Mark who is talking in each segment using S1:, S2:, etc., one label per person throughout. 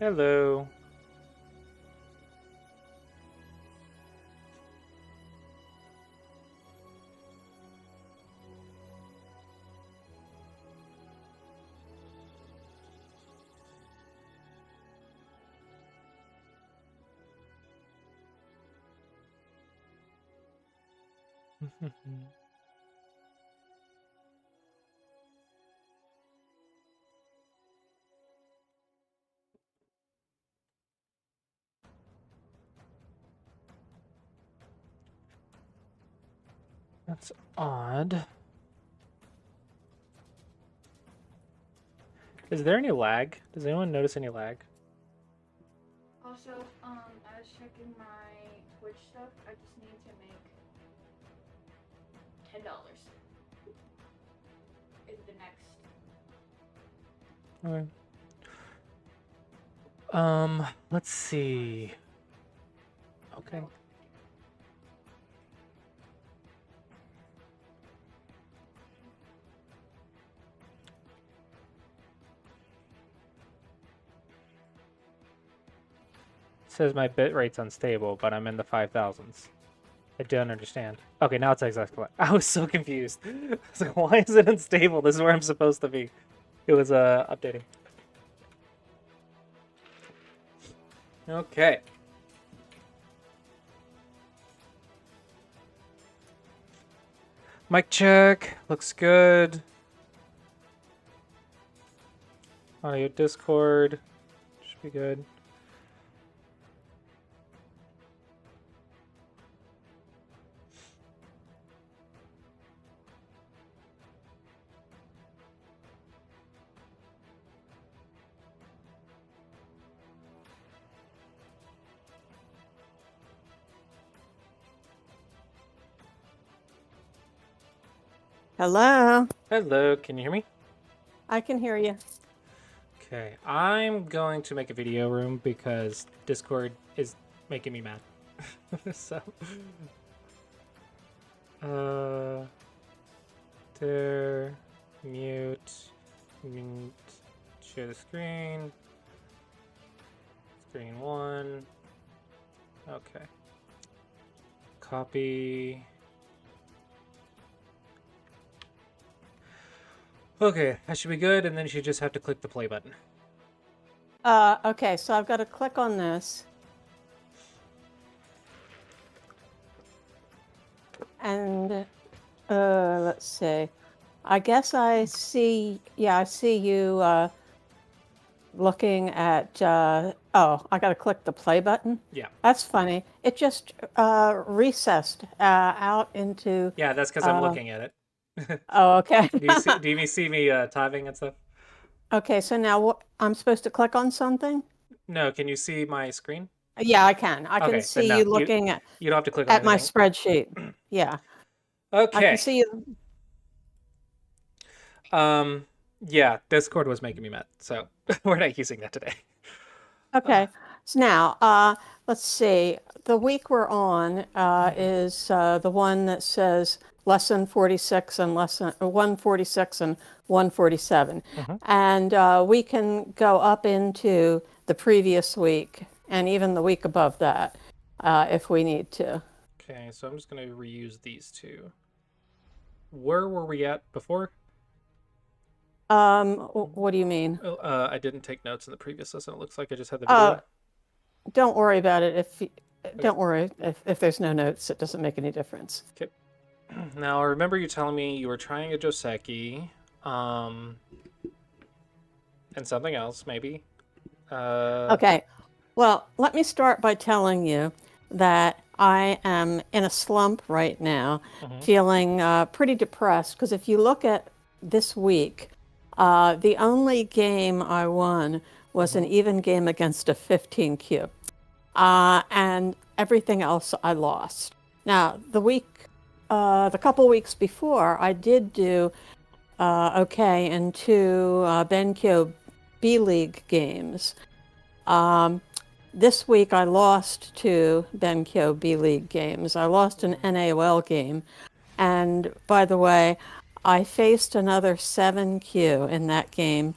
S1: Hello. That's odd. Is there any lag? Does anyone notice any lag?
S2: Also, I was checking my Twitch stuff. I just need to make $10 in the next.
S1: Okay. Let's see. Okay. It says my bit rate's unstable, but I'm in the 5,000s. I don't understand. Okay, now it's exactly. I was so confused. I was like, why is it unstable? This is where I'm supposed to be. It was updating. Okay. Mic check. Looks good. Audio Discord. Should be good.
S3: Hello.
S1: Hello, can you hear me?
S3: I can hear you.
S1: Okay, I'm going to make a video room because Discord is making me mad. So, there, mute, share the screen, screen one. Okay, copy. Okay, that should be good, and then you just have to click the play button.
S3: Okay, so I've got to click on this. And let's see. I guess I see, I see you looking at, oh, I got to click the play button?
S1: Yeah.
S3: That's funny. It just recessed out into...
S1: Yeah, that's because I'm looking at it.
S3: Oh, okay.
S1: Do you see me typing and stuff?
S3: Okay, so now what, I'm supposed to click on something?
S1: No, can you see my screen?
S3: Yeah, I can. I can
S1: Okay, then
S3: see
S1: no,
S3: you looking
S1: you don't have to click on
S3: at my
S1: anything.
S3: spreadsheet. Yeah. I
S1: Okay.
S3: can see you.
S1: Yeah, Discord was making me mad, so we're not using that today.
S3: Okay. So now, let's see. The week we're on is the one that says lesson 46 and lesson 146 and 147. And we can go up into the previous week and even the week above that if we need to.
S1: Okay, so I'm just going to reuse these two. Where were we at before?
S3: What do you mean?
S1: I didn't take notes in the previous lesson. It looks like I just had the video.
S3: Don't worry about it. Don't worry if there's no notes. It doesn't make any difference.
S1: Okay. Now, I remember you telling me you were trying a Joseki, and something else, maybe.
S3: Okay. Well, let me start by telling you that I am in a slump right now, feeling pretty depressed, because if you look at this week, the only game I won was an even game against a 15Q. And everything else I lost. Now, the couple weeks before, I did do okay in two Benkyo B-League games. This week I lost two Benkyo B-League games. I lost an NAOL game. And by the way, I faced another 7Q in that game.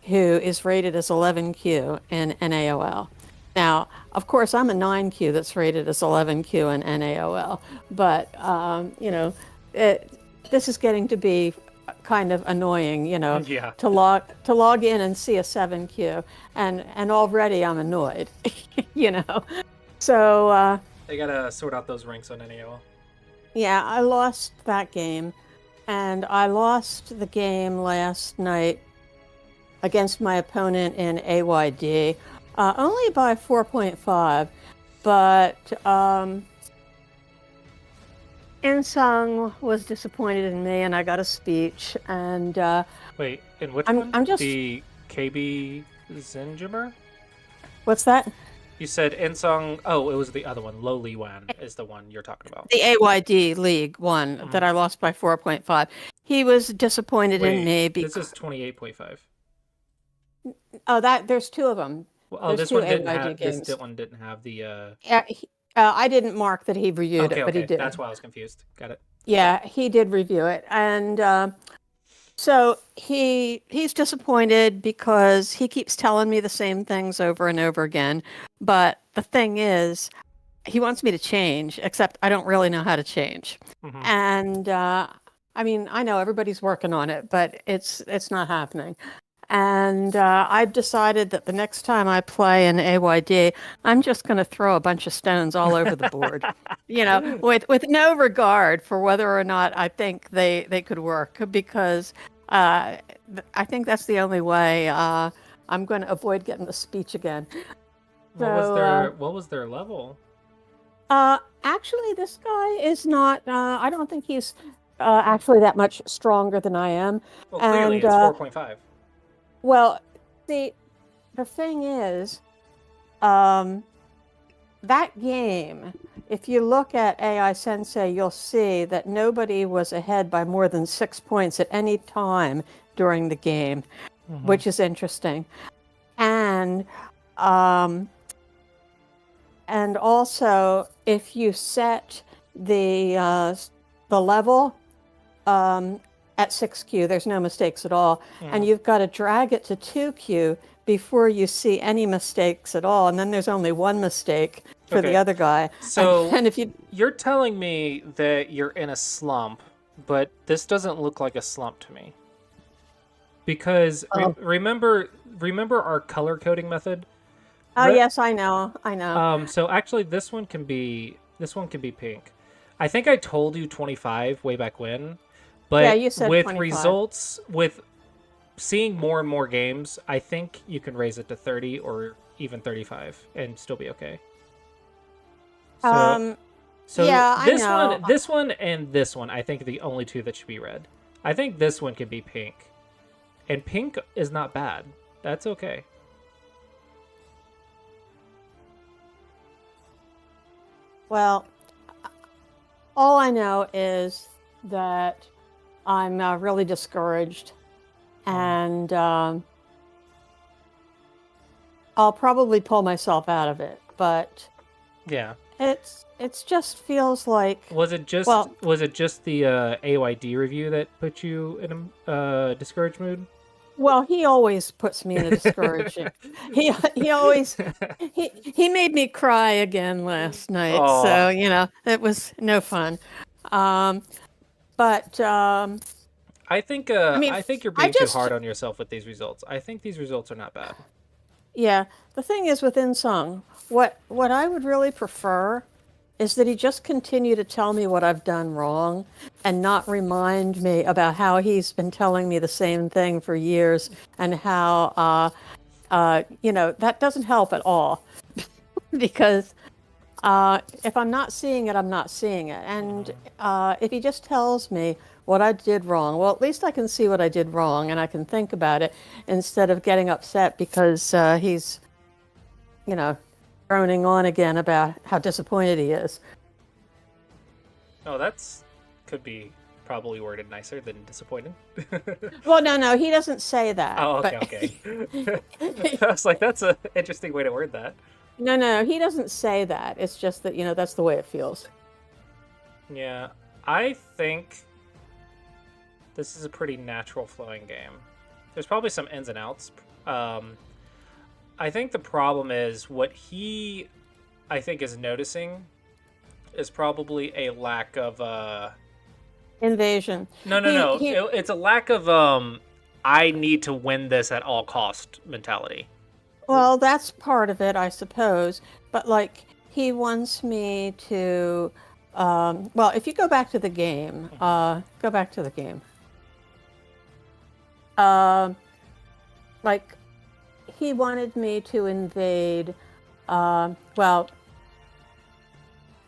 S3: who is rated as 11Q in NaOL. Now, of course, I'm a 9Q that's rated as 11Q in NaOL, but this is getting to be kind of annoying,
S1: Yeah.
S3: to log in and see a 7Q, and already I'm annoyed, So
S1: They gotta sort out those ranks on NAO.
S3: yeah, I lost that game, and I lost the game last night against my opponent in AYD, only by 4.5, but Insung was disappointed in me, and I got a speech, and
S1: Wait, in which
S3: I'm
S1: one?
S3: I'm just
S1: The KB Zinjimur?
S3: what's that?
S1: You said Insong. Oh, it was the other one. Lo Li Wan is the one you're talking about.
S3: The AYD League one that I lost by 4.5. He was disappointed in me
S1: this
S3: because
S1: is 28.5.
S3: there's two of them.
S1: Well,
S3: There's
S1: this
S3: two
S1: one didn't
S3: AYD
S1: have. This
S3: games.
S1: one didn't have the.
S3: I didn't mark that he reviewed it, but he did.
S1: That's why I was confused. Got it.
S3: Yeah, he did review it, and so he's disappointed because he keeps telling me the same things over and over again. But the thing is, he wants me to change, except I don't really know how to change.
S1: Mhm.
S3: And I mean, I know everybody's working on it, but it's not happening. And I've decided that the next time I play in AYD, I'm just going to throw a bunch of stones all over the board, with no regard for whether or not I think they could work, because I think that's the only way I'm going to avoid getting the speech again.
S1: What was their level?
S3: Actually, this guy is not. I don't think he's actually that much stronger than I am.
S1: Well, clearly
S3: And
S1: it's 4.5.
S3: well, the thing is, that game, if you look at AI Sensei, you'll see that nobody was ahead by more than 6 points at any time during the game, which is interesting. And also, if you set the level at 6Q, there's no mistakes at all, and you've got to drag it to 2Q before you see any mistakes at all, and then there's only one mistake for the other guy.
S1: So
S3: and if
S1: you're telling me that you're in a slump, but this doesn't look like a slump to me. Because remember our color coding method?
S3: Oh yes, I know.
S1: So actually this one can be pink. I think I told you 25 way back when, but
S3: yeah, you said
S1: with
S3: 25.
S1: results, with seeing more and more games, I think you can raise it to 30 or even 35 and still be okay. So
S3: yeah,
S1: this
S3: I know.
S1: this one and this one, I think are the only two that should be red. I think this one can be pink. And pink is not bad. That's okay.
S3: Well, all I know is that I'm really discouraged, and I'll probably pull myself out of it. But
S1: yeah,
S3: it's just feels like.
S1: Was it just the AYD review that put you in a discouraged mood?
S3: Well, he always puts me in a discouraging. he always he made me cry again last night.
S1: Aw.
S3: So it was no fun. But
S1: I think
S3: mean,
S1: I think you're being too hard on yourself with these results. I think these results are not bad.
S3: yeah, the thing is with Insung, what I would really prefer is that he just continue to tell me what I've done wrong and not remind me about how he's been telling me the same thing for years, and how that doesn't help at all. Because if I'm not seeing it, I'm not seeing it. And if he just tells me what I did wrong, well, at least I can see what I did wrong and I can think about it, instead of getting upset because he's droning on again about how disappointed he is.
S1: Oh, could be probably worded nicer than disappointed.
S3: Well, no, he doesn't say that.
S1: Oh, okay. I was like, that's an interesting way to word that.
S3: No, he doesn't say that. It's just that, that's the way it feels.
S1: Yeah, I think this is a pretty natural flowing game. There's probably some ins and outs, I think the problem is what he, I think, is noticing is probably a lack of
S3: Invasion.
S1: no.
S3: He
S1: It's a lack of I need to win this at all cost mentality.
S3: Well, that's part of it, I suppose. But like, he wants me to. Well, if you go back to the game, go back to the game. Like, he wanted me to invade. Well,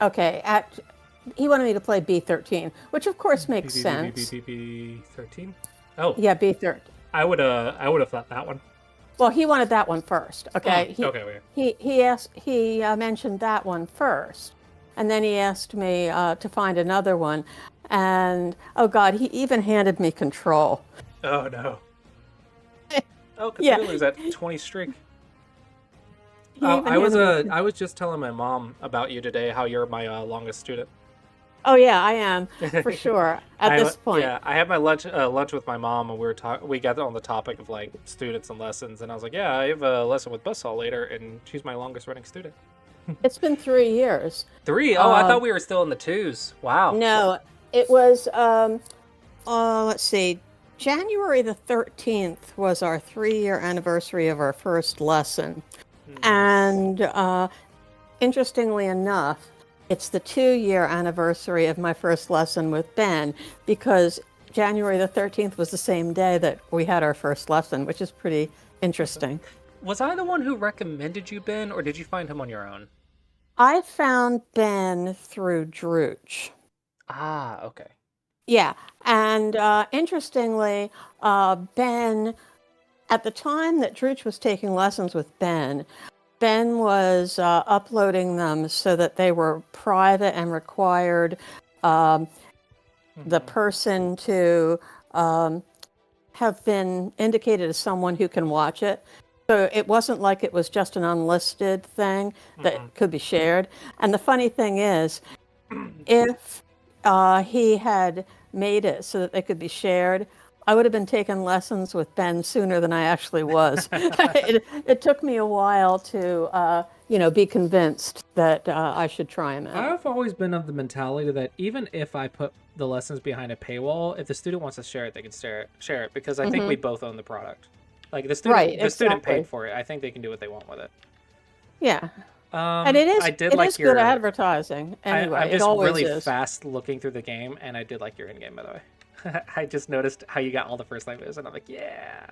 S3: okay. He wanted me to play B13, which of course makes sense.
S1: B13. Oh
S3: Yeah, B13.
S1: I would have thought that one.
S3: Well, he wanted that one first. Okay.
S1: Okay. Wait.
S3: He mentioned that one first, and then he asked me to find another one, and oh God, he even handed me Control.
S1: Oh no. Oh,
S3: Yeah.
S1: Cthulhu's at 20 streak.
S3: He even handed me-
S1: I was just telling my mom about you today. How you're my longest student.
S3: Oh yeah, I am for sure at this point.
S1: Yeah, I had my lunch with my mom, and we got on the topic of like students and lessons, and I was like, yeah, I have a lesson with Buzzsaw later, and she's my longest running student.
S3: It's been 3 years.
S1: 3? Oh, I thought we were still in the 2s. Wow.
S3: No, it was. Let's see. January the 13th was our 3-year anniversary of our first lesson, and interestingly enough, it's the 2-year anniversary of my first lesson with Ben, because January the 13th was the same day that we had our first lesson, which is pretty interesting.
S1: Was I the one who recommended you Ben, or did you find him on your own?
S3: I found Ben through Drooch.
S1: Ah, okay.
S3: Yeah, and interestingly, Ben, at the time that Drooch was taking lessons with Ben was uploading them so that they were private and required the person to have been indicated as someone who can watch it. So it wasn't like it was just an unlisted thing that could be shared. And the funny thing is, if he had made it so that they could be shared, I would have been taking lessons with Ben sooner than I actually was. It took me a while to, be convinced that I should try him out.
S1: I've always been of the mentality that even if I put the lessons behind a paywall, if the student wants to share it, they can share it because I think we both own the product. Like the student paid for it. I think they can do what they want with it.
S3: Yeah. And it is, good advertising. Anyway,
S1: I'm just
S3: it always
S1: really
S3: is.
S1: fast looking through the game, and I did like your in-game, by the way. I just noticed how you got all the first line moves, and I'm like, yeah.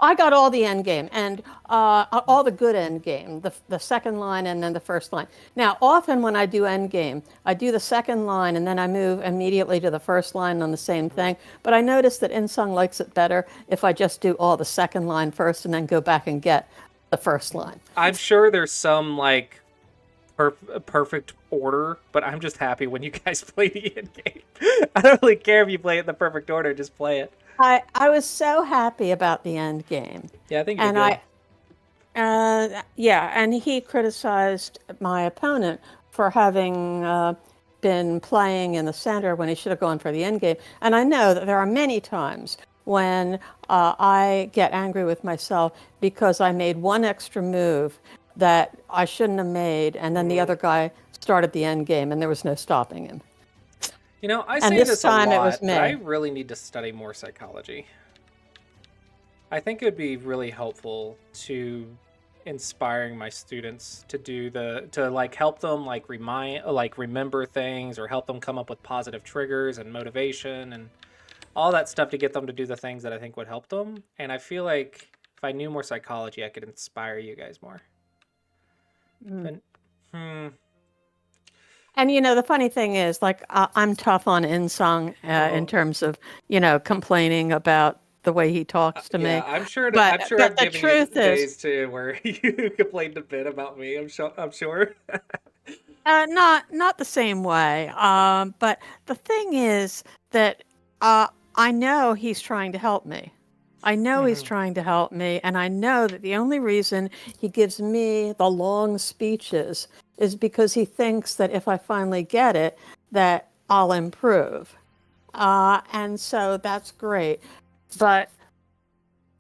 S3: I got all the end game and all the good end game, the second line and then the first line. Now, often when I do end game, I do the second line and then I move immediately to the first line on the same thing. But I noticed that InSung likes it better if I just do all the second line first and then go back and get the first line.
S1: I'm sure there's some like perfect order, but I'm just happy when you guys play the end game. I don't really care if you play it in the perfect order, just play it.
S3: I was so happy about the end game.
S1: Yeah, I think you did.
S3: And he criticized my opponent for having been playing in the center when he should have gone for the end game. And I know that there are many times when I get angry with myself because I made one extra move that I shouldn't have made, and then the other guy started the end game, and there was no stopping him.
S1: You know, I
S3: And
S1: say
S3: this
S1: this
S3: time
S1: a
S3: it
S1: lot,
S3: was me.
S1: but I really need to study more psychology. I think it would be really helpful to inspiring my students to do help them remember things, or help them come up with positive triggers and motivation and all that stuff to get them to do the things that I think would help them. And I feel like if I knew more psychology, I could inspire you guys more.
S3: And the funny thing is, like, I'm tough on InSung in terms of, complaining about the way he talks to me.
S1: Yeah, I'm sure.
S3: But
S1: I've
S3: the
S1: given
S3: truth
S1: you
S3: is,
S1: days too where you complained a bit about me. I'm sure.
S3: not the same way. But the thing is that I know he's trying to help me. I know he's trying to help me, and I know that the only reason he gives me the long speeches is because he thinks that if I finally get it, that I'll improve. And so that's great. But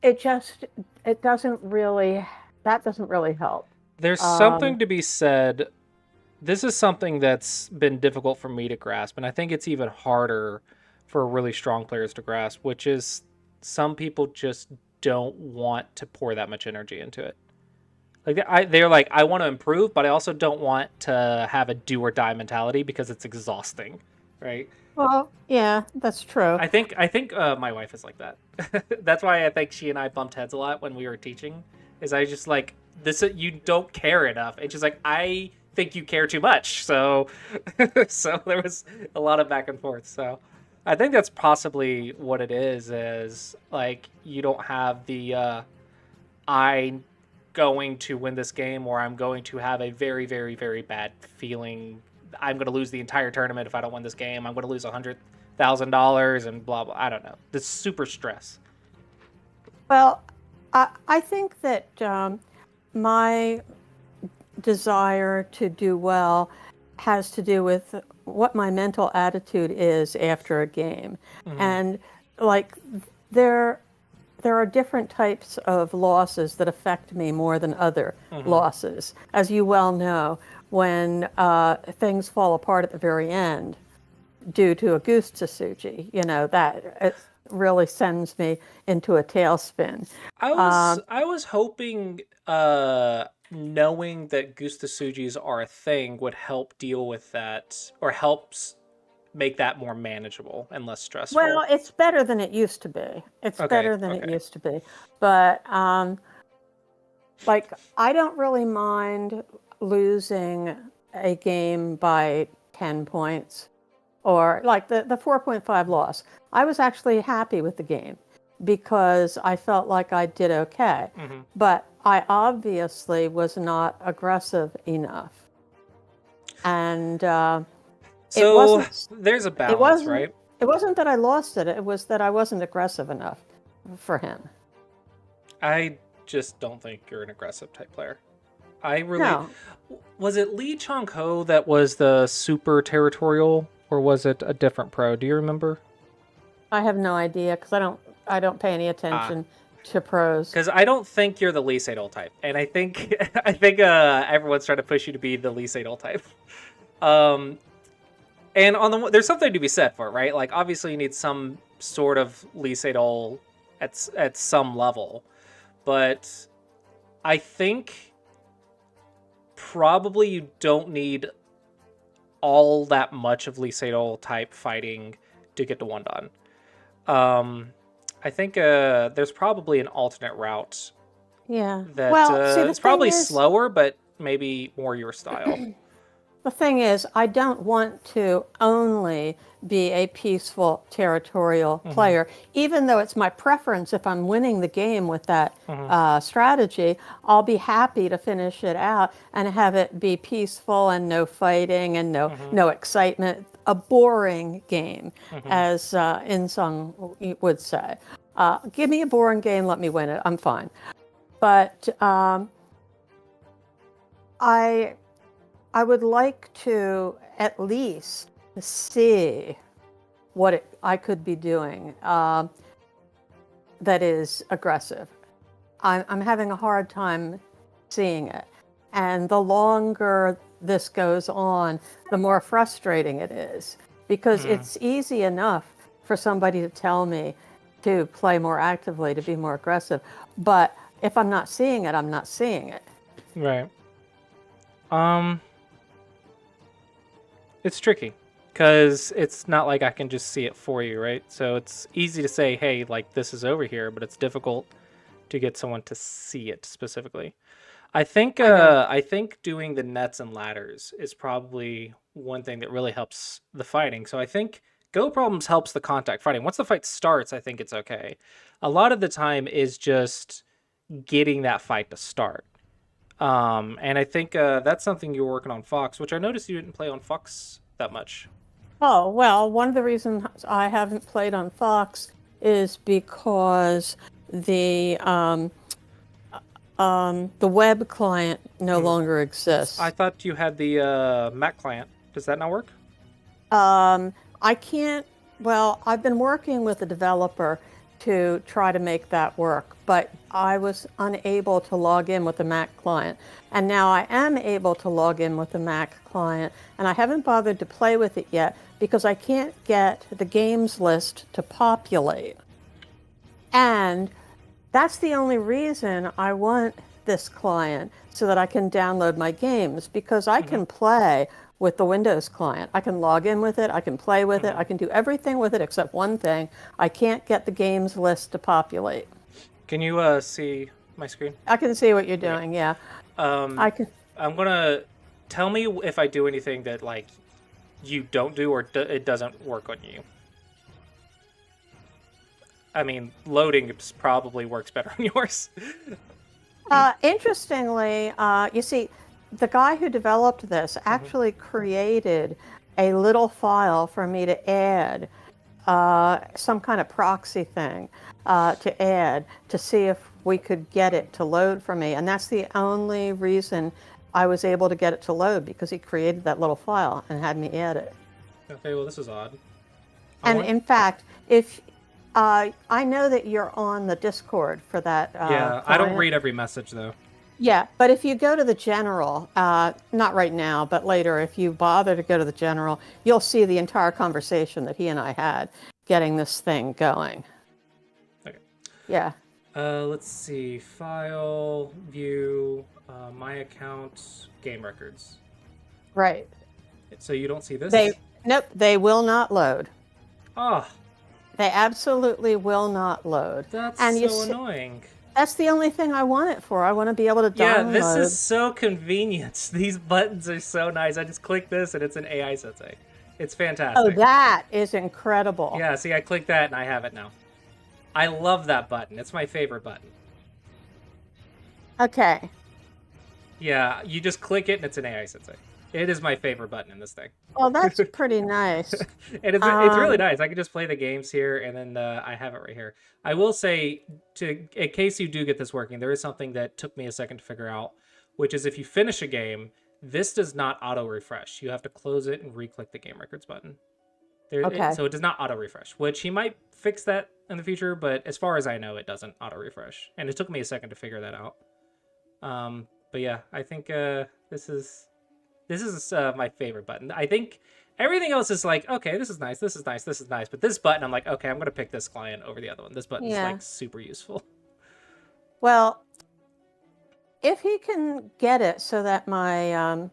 S3: it just, it doesn't really, that doesn't really help.
S1: There's
S3: Um,
S1: something to be said. This is something that's been difficult for me to grasp, and I think it's even harder for really strong players to grasp, which is some people just don't want to pour that much energy into it. Like they're like, I want to improve, but I also don't want to have a do or die mentality because it's exhausting, right?
S3: well, yeah, that's true.
S1: I think my wife is like that. That's why I think she and I bumped heads a lot when we were teaching. Is I just like this? You don't care enough. And she's like, I think you care too much. So, so there was a lot of back and forth. So, I think that's possibly what it is. Is like you don't have the I going to win this game, or I'm going to have a very, very, very bad feeling. I'm going to lose the entire tournament if I don't win this game. I'm going to lose $100,000 and blah blah. I don't know. This super stress.
S3: Well, I think that my desire to do well has to do with what my mental attitude is after a game.
S1: Mm-hmm.
S3: And like there there are different types of losses that affect me more than other losses. As you well know, when things fall apart at the very end due to a goose tsuji, you know, that it really sends me into a tailspin.
S1: I was hoping knowing that Gusta Sujis are a thing would help deal with that or helps make that more manageable and less stressful.
S3: Well, it's better than it used to be. It's better than it used to be. But like I don't really mind losing a game by 10 points or like the 4.5 loss. I was actually happy with the game because I felt like I did okay. But I obviously was not aggressive enough. And
S1: so there's a balance, right?
S3: It wasn't that I lost it. It was that I wasn't aggressive enough for him.
S1: I just don't think you're an aggressive type player. I really
S3: No.
S1: Was it Lee Chong Ho that was the super territorial, or was it a different pro? Do you remember?
S3: I have no idea because I don't pay any attention to pros.
S1: Because I don't think you're the Lee Sedol type, and I think everyone's trying to push you to be the Lee Sedol type. And there's something to be said for it, right? Like obviously you need some sort of Lee Sedol at some level, but I think probably you don't need all that much of Lee Sedol type fighting to get to one dan. I think there's probably an alternate route.
S3: Yeah.
S1: That
S3: well, see,
S1: it's probably slower, but maybe more your style.
S3: The thing is, I don't want to only be a peaceful territorial player, even though it's my preference. If I'm winning the game with that strategy, I'll be happy to finish it out and have it be peaceful and no fighting and no excitement. A boring game, as In-sung would say. Give me a boring game, let me win it. I'm fine. But I would like to at least see what I could be doing that is aggressive. I'm having a hard time seeing it. And the longer this goes on, the more frustrating it is. Because it's easy enough for somebody to tell me to play more actively, to be more aggressive. But if I'm not seeing it, I'm not seeing it.
S1: Right. It's tricky because it's not like I can just see it for you, right? So it's easy to say, hey, like this is over here, but it's difficult to get someone to see it specifically. I think doing the nets and ladders is probably one thing that really helps the fighting. So I think Go Problems helps the contact fighting. Once the fight starts, I think it's okay. A lot of the time is just getting that fight to start. And I think that's something you're working on Fox, which I noticed you didn't play on Fox that much.
S3: Oh, well, one of the reasons I haven't played on Fox is because the web client no longer exists.
S1: I thought you had the Mac client. Does that not work?
S3: I can't, well, I've been working with a developer to try to make that work, but I was unable to log in with the Mac client. And now I am able to log in with the Mac client, and I haven't bothered to play with it yet because I can't get the games list to populate. And that's the only reason I want this client, so that I can download my games, because I can play with the Windows client. I can log in with it, I can play with it, I can do everything with it except one thing. I can't get the games list to populate.
S1: Can you see my screen?
S3: I can see what you're doing, yeah. I can.
S1: I'm gonna tell me if I do anything that like you don't do or it doesn't work on you. I mean, loading probably works better on yours.
S3: Interestingly, you see, the guy who developed this actually created a little file for me to add, some kind of proxy thing to add to see if we could get it to load for me. And that's the only reason I was able to get it to load, because he created that little file and had me add it.
S1: Okay, well, this is odd.
S3: And in fact, if I know that you're on the Discord for that.
S1: Yeah, I don't read every message, though.
S3: Yeah, but if you go to the general, not right now, but later, if you bother to go to the general, you'll see the entire conversation that he and I had getting this thing going.
S1: Okay.
S3: Yeah.
S1: Let's see. File, view, my account, game records.
S3: Right.
S1: So you don't see this?
S3: Nope, they will not load.
S1: Oh.
S3: They absolutely will not load.
S1: That's
S3: and
S1: so annoying.
S3: That's the only thing I want it for. I want to be able to download.
S1: Yeah, this is so convenient. These buttons are so nice. I just click this and it's an AI sensei. It's fantastic.
S3: Oh, that is incredible.
S1: Yeah, see, I click that and I have it now. I love that button. It's my favorite button.
S3: Okay.
S1: Yeah, you just click it and it's an AI sensei. It is my favorite button in this thing.
S3: Well, that's pretty nice.
S1: And it's really nice. I can just play the games here, and then I have it right here. I will say, in case you do get this working, there is something that took me a second to figure out, which is if you finish a game, this does not auto-refresh. You have to close it and re-click the game records button.
S3: Okay.
S1: So it does not auto-refresh, which he might fix that in the future, but as far as I know, it doesn't auto-refresh. And it took me a second to figure that out. But yeah, I think this is my favorite button. I think everything else is like, okay, this is nice, this is nice, this is nice. But this button, I'm like, okay, I'm going to pick this client over the other one. This button is like super useful.
S3: Well, if he can get it so that my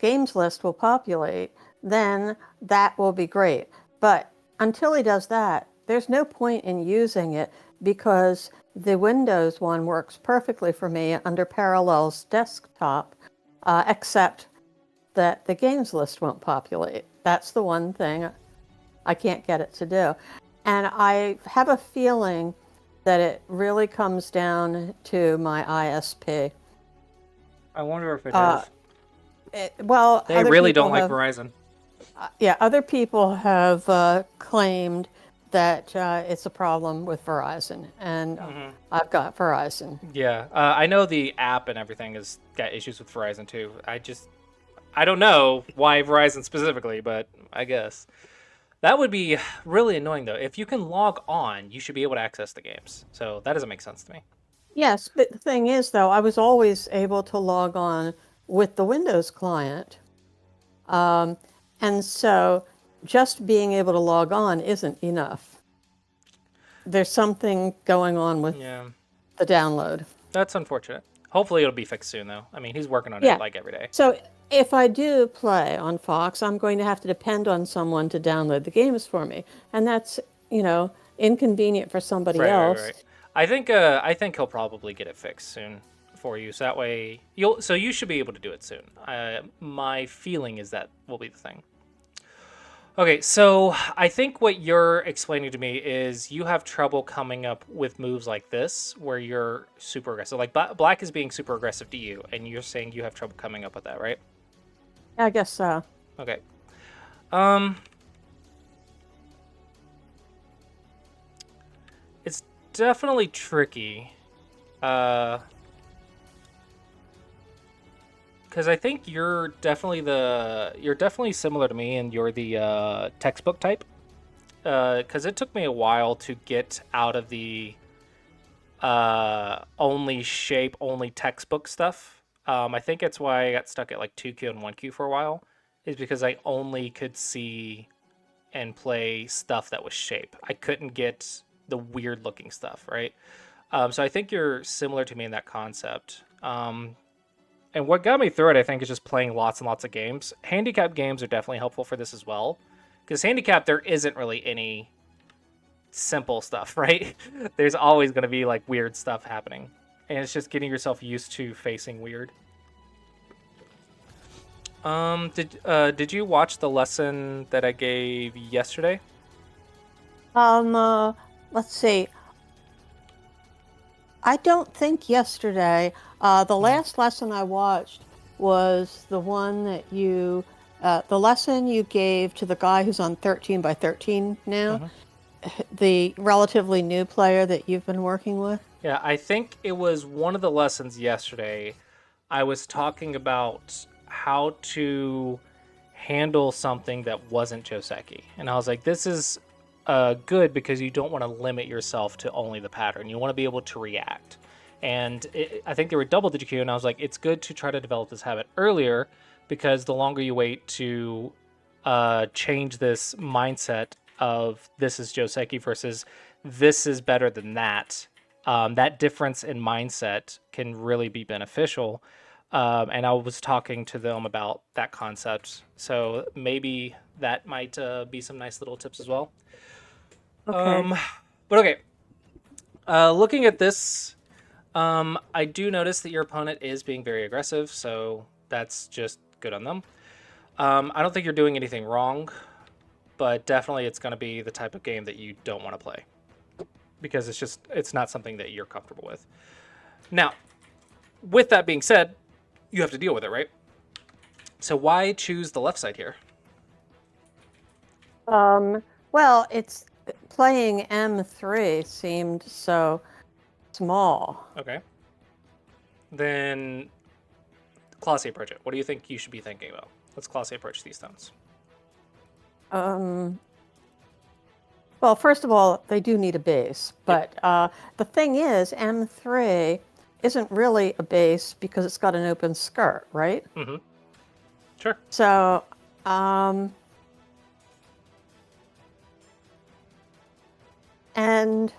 S3: games list will populate, then that will be great. But until he does that, there's no point in using it, because the Windows one works perfectly for me under Parallels Desktop, except that the games list won't populate. That's the one thing I can't get it to do. And I have a feeling that it really comes down to my ISP.
S1: I wonder if it is.
S3: Well,
S1: they really don't like Verizon.
S3: Yeah, other people have claimed that it's a problem with Verizon, and I've got Verizon.
S1: Yeah, I know the app and everything has got issues with Verizon too. I don't know why Verizon specifically, but I guess. That would be really annoying, though. If you can log on, you should be able to access the games. So that doesn't make sense to me.
S3: Yes, but the thing is, though, I was always able to log on with the Windows client. And so just being able to log on isn't enough. There's something going on with the download.
S1: That's unfortunate. Hopefully it'll be fixed soon, though. I mean, he's working on it like every day.
S3: So if I do play on Fox, I'm going to have to depend on someone to download the games for me. And that's, inconvenient for somebody else.
S1: Right. I think he'll probably get it fixed soon for you. So that way you should be able to do it soon. My feeling is that will be the thing. Okay, so I think what you're explaining to me is you have trouble coming up with moves like this where you're super aggressive. Like Black is being super aggressive to you, and you're saying you have trouble coming up with that, right?
S3: I guess so.
S1: Okay. It's definitely tricky. Because I think you're definitely similar to me, and you're the textbook type. because it took me a while to get out of the only shape, only textbook stuff. I think it's why I got stuck at like 2Q and 1Q for a while, is because I only could see and play stuff that was shape. I couldn't get the weird looking stuff, right? So I think you're similar to me in that concept. And what got me through it, I think, is just playing lots and lots of games. Handicap games are definitely helpful for this as well. Because handicap, there isn't really any simple stuff, right? There's always going to be like weird stuff happening. And it's just getting yourself used to facing weird. Did you watch the lesson that I gave yesterday?
S3: Let's see. I don't think yesterday. The last lesson I watched was the one that the lesson you gave to the guy who's on 13 by 13 now, the relatively new player that you've been working with.
S1: Yeah, I think it was one of the lessons yesterday. I was talking about how to handle something that wasn't Joseki. And I was like, this is good because you don't want to limit yourself to only the pattern. You want to be able to react. And I think they were double digit Q, and I was like, it's good to try to develop this habit earlier because the longer you wait to change this mindset of this is Joseki versus this is better than that, that difference in mindset can really be beneficial. And I was talking to them about that concept. So maybe that might be some nice little tips as well.
S3: Okay.
S1: But okay. Looking at this, I do notice that your opponent is being very aggressive, so that's just good on them. I don't think you're doing anything wrong, but definitely it's going to be the type of game that you don't want to play because it's not something that you're comfortable with. Now, with that being said, you have to deal with it, right? So why choose the left side here?
S3: Well, it's playing M3 seemed so small.
S1: Okay. Then Clossius approach it. What do you think you should be thinking about? Let's Clossius approach these stones.
S3: Well, first of all, they do need a base, but the thing is, M3 isn't really a base because it's got an open skirt, right?
S1: Mm-hmm. Sure.
S3: So, and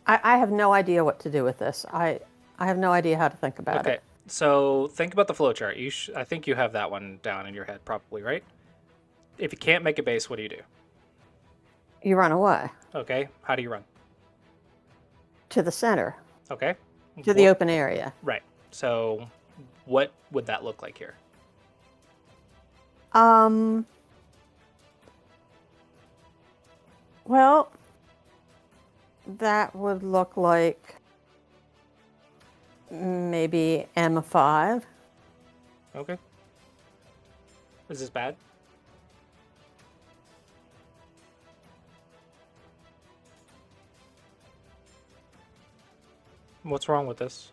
S3: I have no idea what to do with this. I have no idea how to think about it.
S1: Okay. So think about the flowchart. I think you have that one down in your head, probably, right? If you can't make a base, what do you do?
S3: You run away
S1: Okay. How do you run?
S3: to the center,
S1: Okay.
S3: to the open area.
S1: Right. So what would that look like here?
S3: Well, that would look like maybe M5.
S1: Okay. Is this bad? What's wrong with this?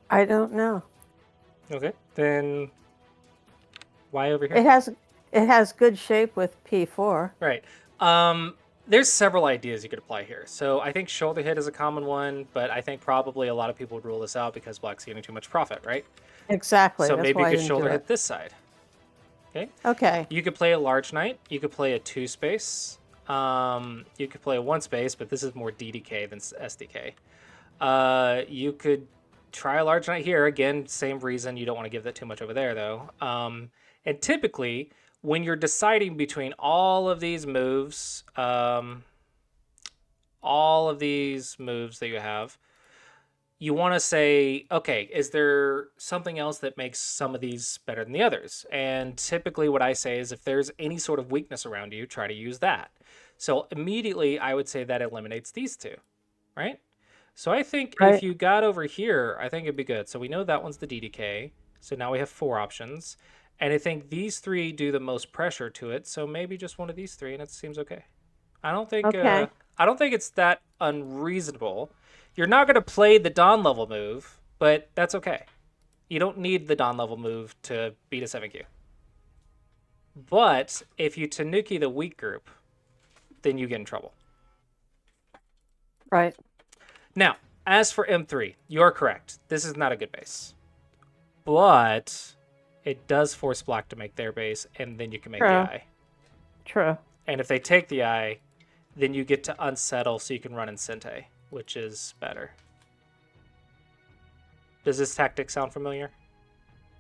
S3: I don't know.
S1: Okay. Then why over here?
S3: It has good shape with P4.
S1: Right. There's several ideas you could apply here. So I think shoulder hit is a common one, but I think probably a lot of people would rule this out because black's getting too much profit, right?
S3: Exactly.
S1: So
S3: that's
S1: maybe
S3: why
S1: you
S3: I
S1: could
S3: didn't
S1: shoulder
S3: do
S1: hit
S3: it.
S1: this side. Okay.
S3: Okay.
S1: You could play a large knight. You could play a 2-space. You could play a 1-space, but this is more DDK than SDK. You could try a large knight here. Again, same reason. You don't want to give that too much over there, though. And typically, when you're deciding between all of these moves that you have, you want to say, okay, is there something else that makes some of these better than the others? And typically what I say is if there's any sort of weakness around you, try to use that. So immediately I would say that eliminates these two, right? So I think if you got over here, I think it'd be good. So we know that one's the DDK. So now we have 4 options. And I think these 3 do the most pressure to it. So maybe just one of these 3 and it seems okay. I don't think it's that unreasonable. You're not going to play the Dawn level move, but that's okay. You don't need the Dawn level move to beat a 7Q. But if you Tanuki the weak group, then you get in trouble.
S3: Right.
S1: Now, as for M3, you're correct. This is not a good base. But it does force black to make their base, and then you can make the eye.
S3: True.
S1: And if they take the eye, then you get to unsettle so you can run in Sente, which is better. Does this tactic sound familiar?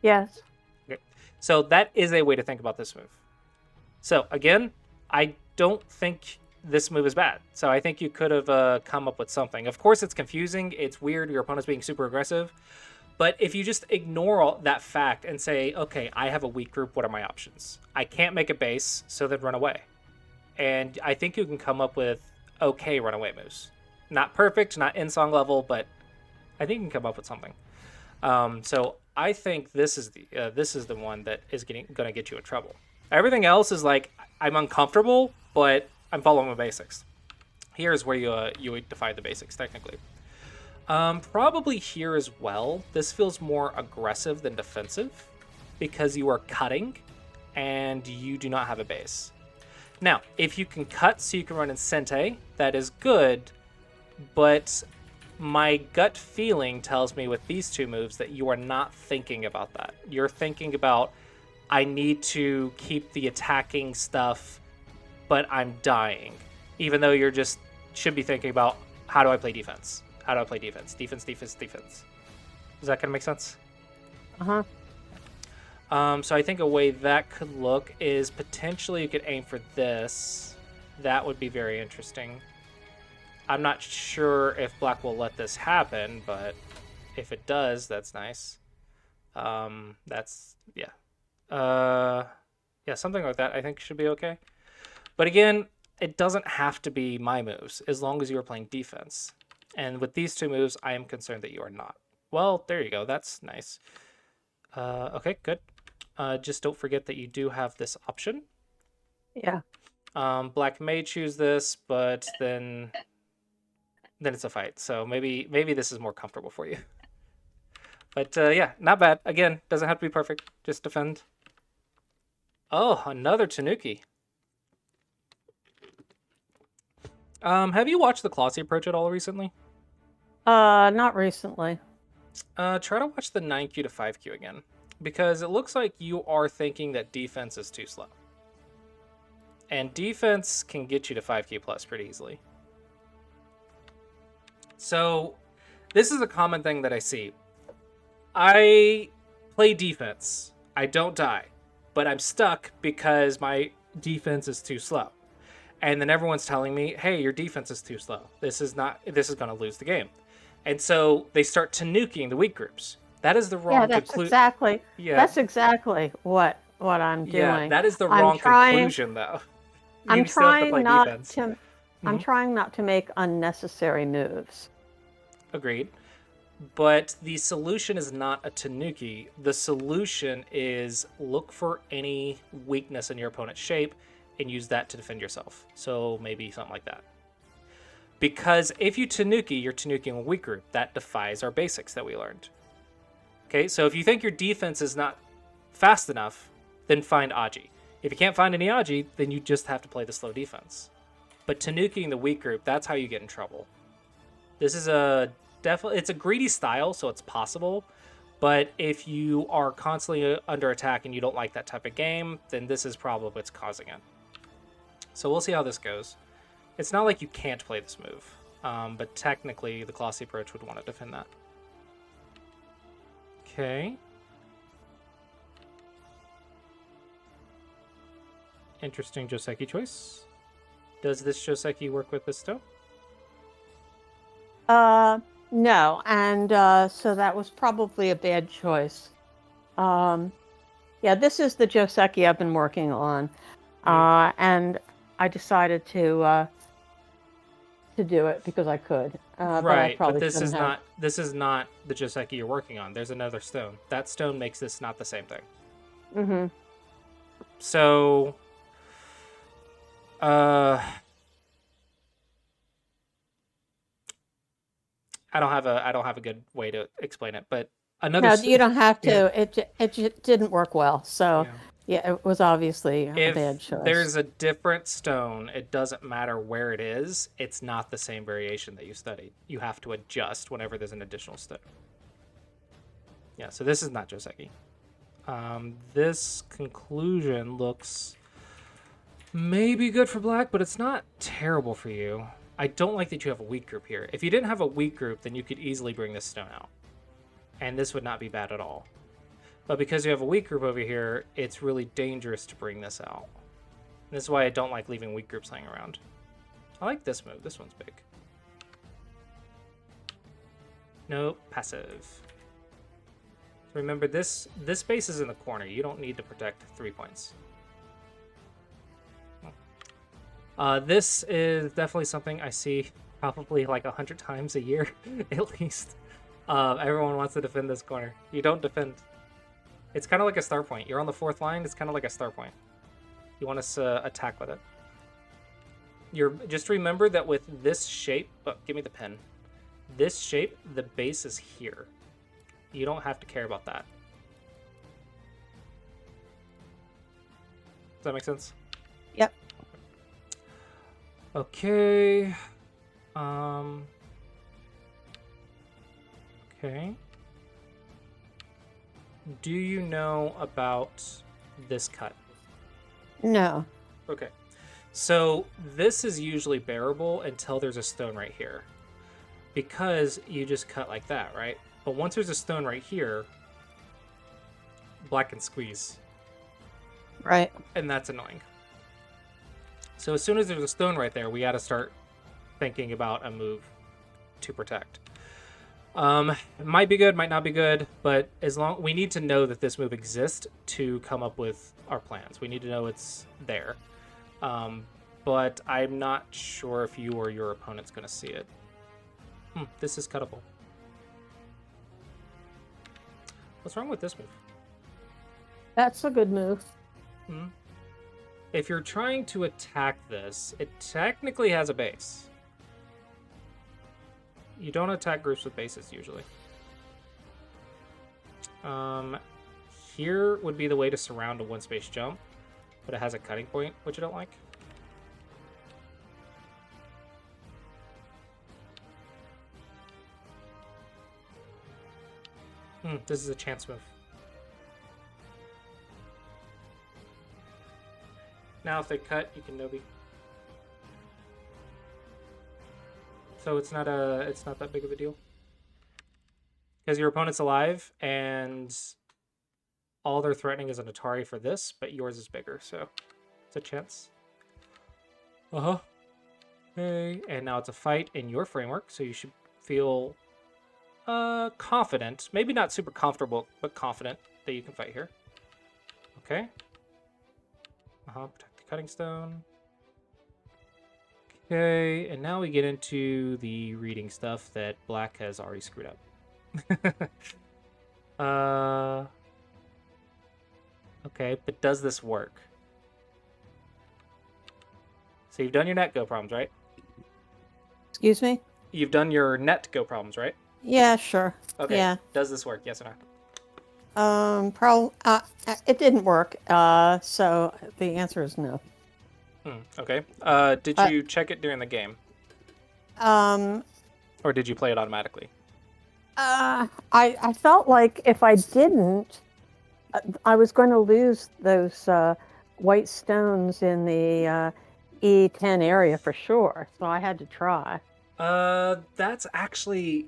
S3: Yes.
S1: Okay. So that is a way to think about this move. So again, I don't think this move is bad. So I think you could have come up with something. Of course, it's confusing. It's weird. Your opponent's being super aggressive. But if you just ignore all that fact and say, okay, I have a weak group. What are my options? I can't make a base, so then run away. And I think you can come up with okay runaway moves. Not perfect, not in song level, but I think you can come up with something. So I think this is the one that is going to get you in trouble. Everything else is like, I'm uncomfortable, but I'm following my basics. Here's where you define the basics technically. Probably here as well. This feels more aggressive than defensive because you are cutting and you do not have a base. Now, if you can cut so you can run in Sente, that is good, but my gut feeling tells me with these two moves that you are not thinking about that. You're thinking about, I need to keep the attacking stuff, but I'm dying. Even though you're just should be thinking about, how do I play defense? How do I play defense? Defense, defense, defense. Is that gonna make sense?
S3: Uh-huh.
S1: So I think a way that could look is potentially you could aim for this. That would be very interesting. I'm not sure if black will let this happen, but if it does, that's nice. Yeah, something like that I think should be okay. But again, it doesn't have to be my moves as long as you are playing defense. And with these two moves, I am concerned that you are not. Well, there you go. That's nice. Okay, good. Just don't forget that you do have this option.
S3: Yeah.
S1: Black may choose this, but then it's a fight. So maybe this is more comfortable for you. But yeah, not bad. Again, doesn't have to be perfect. Just defend. Oh, another Tanuki. Have you watched the Clossius approach at all recently?
S3: Not recently.
S1: Try to watch the 9Q to 5Q again. Because it looks like you are thinking that defense is too slow. And defense can get you to 5Q plus pretty easily. So, this is a common thing that I see. I play defense. I don't die. But I'm stuck because my defense is too slow. And then everyone's telling me, hey, your defense is too slow. This is going to lose the game. And so they start tanuking the weak groups. That is the wrong conclusion.
S3: That's exactly what I'm doing.
S1: Yeah, that is the wrong conclusion, though.
S3: I'm trying not to make unnecessary moves.
S1: Agreed. But the solution is not a tanuki. The solution is look for any weakness in your opponent's shape and use that to defend yourself. So maybe something like that. Because if you tanuki, you're tanuking a weak group. That defies our basics that we learned. Okay, so if you think your defense is not fast enough, then find Aji. If you can't find any Aji, then you just have to play the slow defense. But tanuking the weak group, that's how you get in trouble. This is it's a greedy style, so it's possible. But if you are constantly under attack and you don't like that type of game, then this is probably what's causing it. So we'll see how this goes. It's not like you can't play this move, but technically the Clossius approach would want to defend that. Okay. Interesting Joseki choice. Does this Joseki work with this stone?
S3: No, and so that was probably a bad choice. Yeah, this is the Joseki I've been working on, and I decided to do it because I could.
S1: Right, but this is not the Joseki you're working on. There's another stone. That stone makes this not the same thing.
S3: Mm-hmm.
S1: So, I don't have a good way to explain it, but Another.
S3: No, you don't have
S1: Yeah.
S3: to. It didn't work well. So,
S1: Yeah.
S3: yeah, it was obviously a
S1: If
S3: bad choice.
S1: there's a different stone, it doesn't matter where it is. It's not the same variation that you studied. You have to adjust whenever there's an additional stone. Yeah, so this is not Joseki. This conclusion looks maybe good for black, but it's not terrible for you. I don't like that you have a weak group here. If you didn't have a weak group, then you could easily bring this stone out. And this would not be bad at all. But because you have a weak group over here, it's really dangerous to bring this out. And this is why I don't like leaving weak groups hanging around. I like this move. This one's big. Nope, passive. Remember, this base is in the corner. You don't need to protect 3 points. This is definitely something I see probably like 100 times a year, at least. Everyone wants to defend this corner. You don't defend. It's kind of like a star point. You're on the 4th line. It's kind of like a star point. You want us to attack with it. Just remember that with this shape... Oh, give me the pen. This shape, the base is here. You don't have to care about that. Does that make sense?
S3: Yep.
S1: Okay. Okay. Do you know about this cut?
S3: No.
S1: Okay. So this is usually bearable until there's a stone right here. Because you just cut like that, right? But once there's a stone right here, black can squeeze.
S3: Right.
S1: And that's annoying. So as soon as there's a stone right there, we got to start thinking about a move to protect. It might be good, might not be good, but we need to know that this move exists to come up with our plans. We need to know it's there. But I'm not sure if you or your opponent's going to see it. This is cuttable. What's wrong with this move?
S3: That's a good move.
S1: If you're trying to attack this, it technically has a base. You don't attack groups with bases usually. Here would be the way to surround a one-space jump, but it has a cutting point, which I don't like. This is a chance move. Now if they cut, you can Nobi. So it's not that big of a deal. Because your opponent's alive, and all they're threatening is an Atari for this, but yours is bigger, so it's a chance. Okay, and now it's a fight in your framework, so you should feel confident. Maybe not super comfortable, but confident that you can fight here. Okay. Protect the cutting stone. Okay, and now we get into the reading stuff that black has already screwed up. Okay, but does this work? So you've done your net go problems, right?
S3: Excuse me?
S1: You've done your net go problems, right?
S3: Yeah, sure.
S1: Okay.
S3: Yeah.
S1: Does this work? Yes or no?
S3: It didn't work. So the answer is no.
S1: Okay. Did you check it during the game? Or did you play it automatically?
S3: I felt like if I didn't, I was going to lose those white stones in the E10 area for sure. So I had to try.
S1: That's actually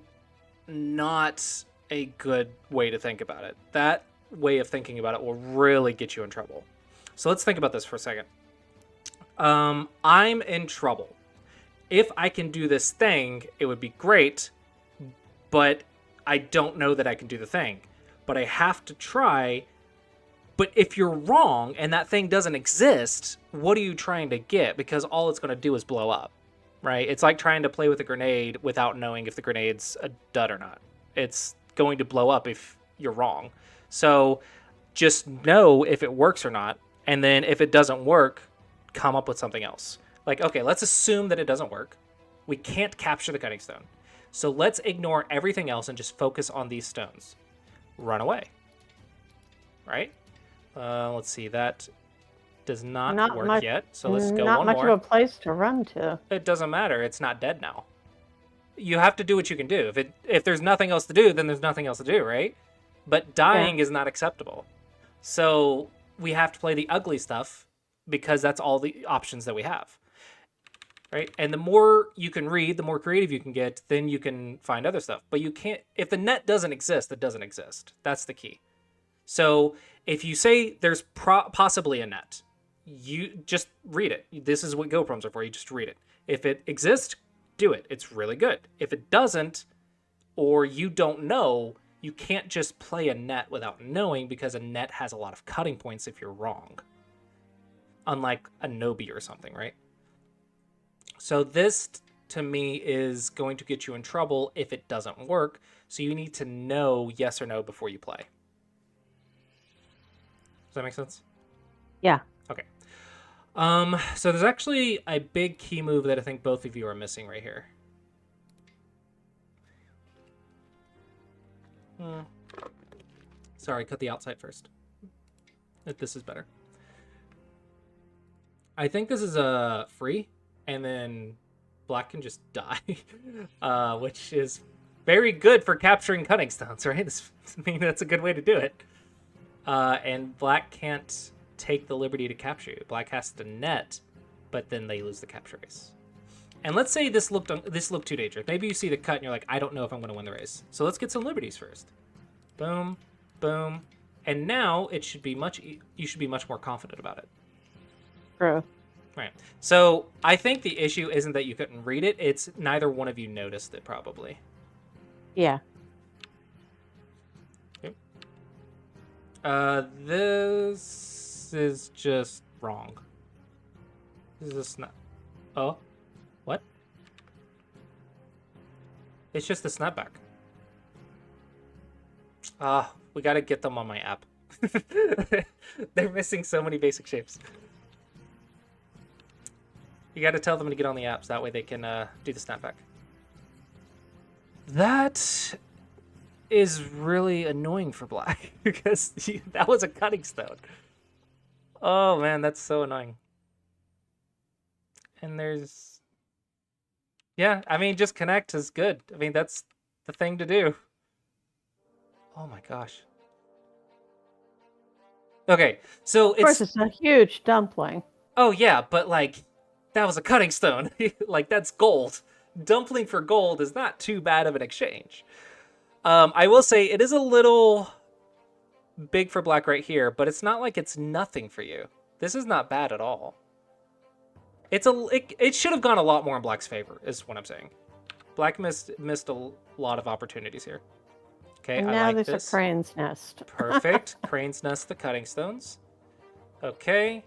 S1: not a good way to think about it. That way of thinking about it will really get you in trouble. So let's think about this for a second. I'm in trouble. If I can do this thing, it would be great, but I don't know that I can do the thing. But I have to try. But if you're wrong and that thing doesn't exist, what are you trying to get? Because all it's going to do is blow up, right? It's like trying to play with a grenade without knowing if the grenade's a dud or not. It's going to blow up if you're wrong. So just know if it works or not. And then if it doesn't work, come up with something else. Like, okay, let's assume that it doesn't work. We can't capture the cutting stone. So let's ignore everything else and just focus on these stones. run away. Right? Let's see. That does not work
S3: much,
S1: yet. So let's go
S3: not
S1: one
S3: much
S1: more.
S3: of a place to run to.
S1: It doesn't matter. It's not dead now. You have to do what you can do. If there's nothing else to do, then there's nothing else to do, right? But dying is not acceptable. So we have to play the ugly stuff because that's all the options that we have. Right? And the more you can read, the more creative you can get, then you can find other stuff. But you can't, if the net doesn't exist, it doesn't exist. That's the key. So if you say there's possibly a net, you just read it. This is what Go Proms are for. You just read it. If it exists, do it. It's really good. If it doesn't, or you don't know, you can't just play a net without knowing, because a net has a lot of cutting points if you're wrong. Unlike a Nobi or something, right? So this, to me, is going to get you in trouble if it doesn't work. So you need to know yes or no before you play. Does that make sense?
S3: Yeah.
S1: Okay. So there's actually a big key move that I think both of you are missing right here. Sorry, cut the outside first. This is better. I think this is free, and then black can just die, which is very good for capturing cutting stones, right? I mean, that's a good way to do it. And black can't take the liberty to capture you. Black has to net, but then they lose the capture race. And let's say this looked too dangerous. Maybe you see the cut and you're like, I don't know if I'm going to win the race. So let's get some liberties first. Boom, boom, and now it should be you should be much more confident about it.
S3: True.
S1: Right. So I think the issue isn't that you couldn't read it. It's neither one of you noticed it, probably.
S3: Yeah.
S1: Okay. This is just wrong. This is not. Oh, what? It's just a snapback. We gotta get them on my app. They're missing so many basic shapes. You gotta tell them to get on the apps, that way they can do the snapback. That is really annoying for black, because that was a cutting stone. Oh man, that's so annoying. And there's... Yeah, I mean, just connect is good. I mean, that's the thing to do. Oh my gosh. Okay, so
S3: Of course, it's a huge dumpling.
S1: Oh yeah, but like, that was a cutting stone. Like, that's gold. Dumpling for gold is not too bad of an exchange. I will say it is a little big for black right here, but it's not like it's nothing for you. This is not bad at all. It should have gone a lot more in black's favor, is what I'm saying. Black missed a lot of opportunities here. Okay,
S3: and
S1: I
S3: now
S1: like
S3: there's a crane's nest.
S1: Perfect. Crane's nest, the cutting stones. Okay,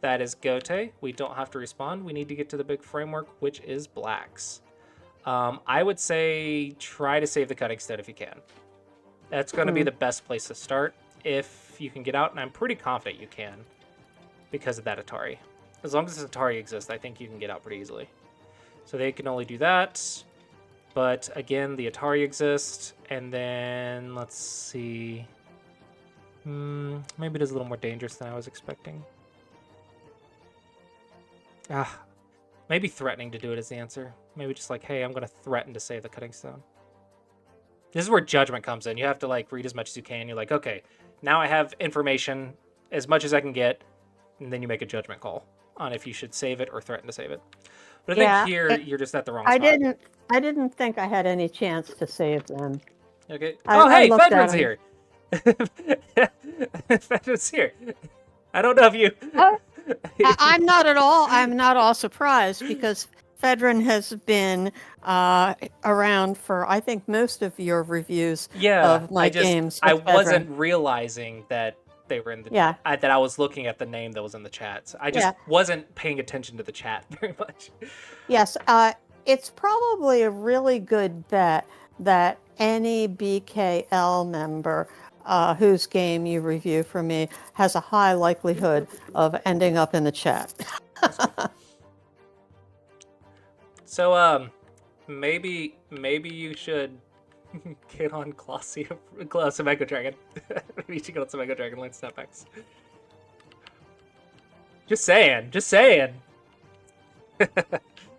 S1: that is Gote. We don't have to respond. We need to get to the big framework, which is black's. I would say try to save the cutting stone if you can. That's going to be the best place to start if you can get out, and I'm pretty confident you can because of that Atari. As long as this Atari exists, I think you can get out pretty easily. So they can only do that. But again, the Atari exists, and then let's see. Maybe it is a little more dangerous than I was expecting. Maybe threatening to do it is the answer. Maybe just like, hey, I'm going to threaten to save the cutting stone. This is where judgment comes in. You have to like read as much as you can. You're like, okay, now I have information as much as I can get, and then you make a judgment call on if you should save it or threaten to save it. But I think here you're just at the wrong spot.
S3: I didn't think I had any chance to save them.
S1: Okay. Hey, Fedrin's here. Fedrin's here. I don't know if you...
S3: I'm not at all surprised, because Fedrin has been around for, I think, most of your reviews of my games.
S1: I wasn't realizing that they were in the that I was looking at the name that was in the chat. So I just wasn't paying attention to the chat very much.
S3: Yes, it's probably a really good bet that any BKL member whose game you review for me has a high likelihood of ending up in the chat.
S1: So maybe you should Get on Semenko Dragon. We need to get on Semenko Dragon, learn snapbacks. Just saying, just saying.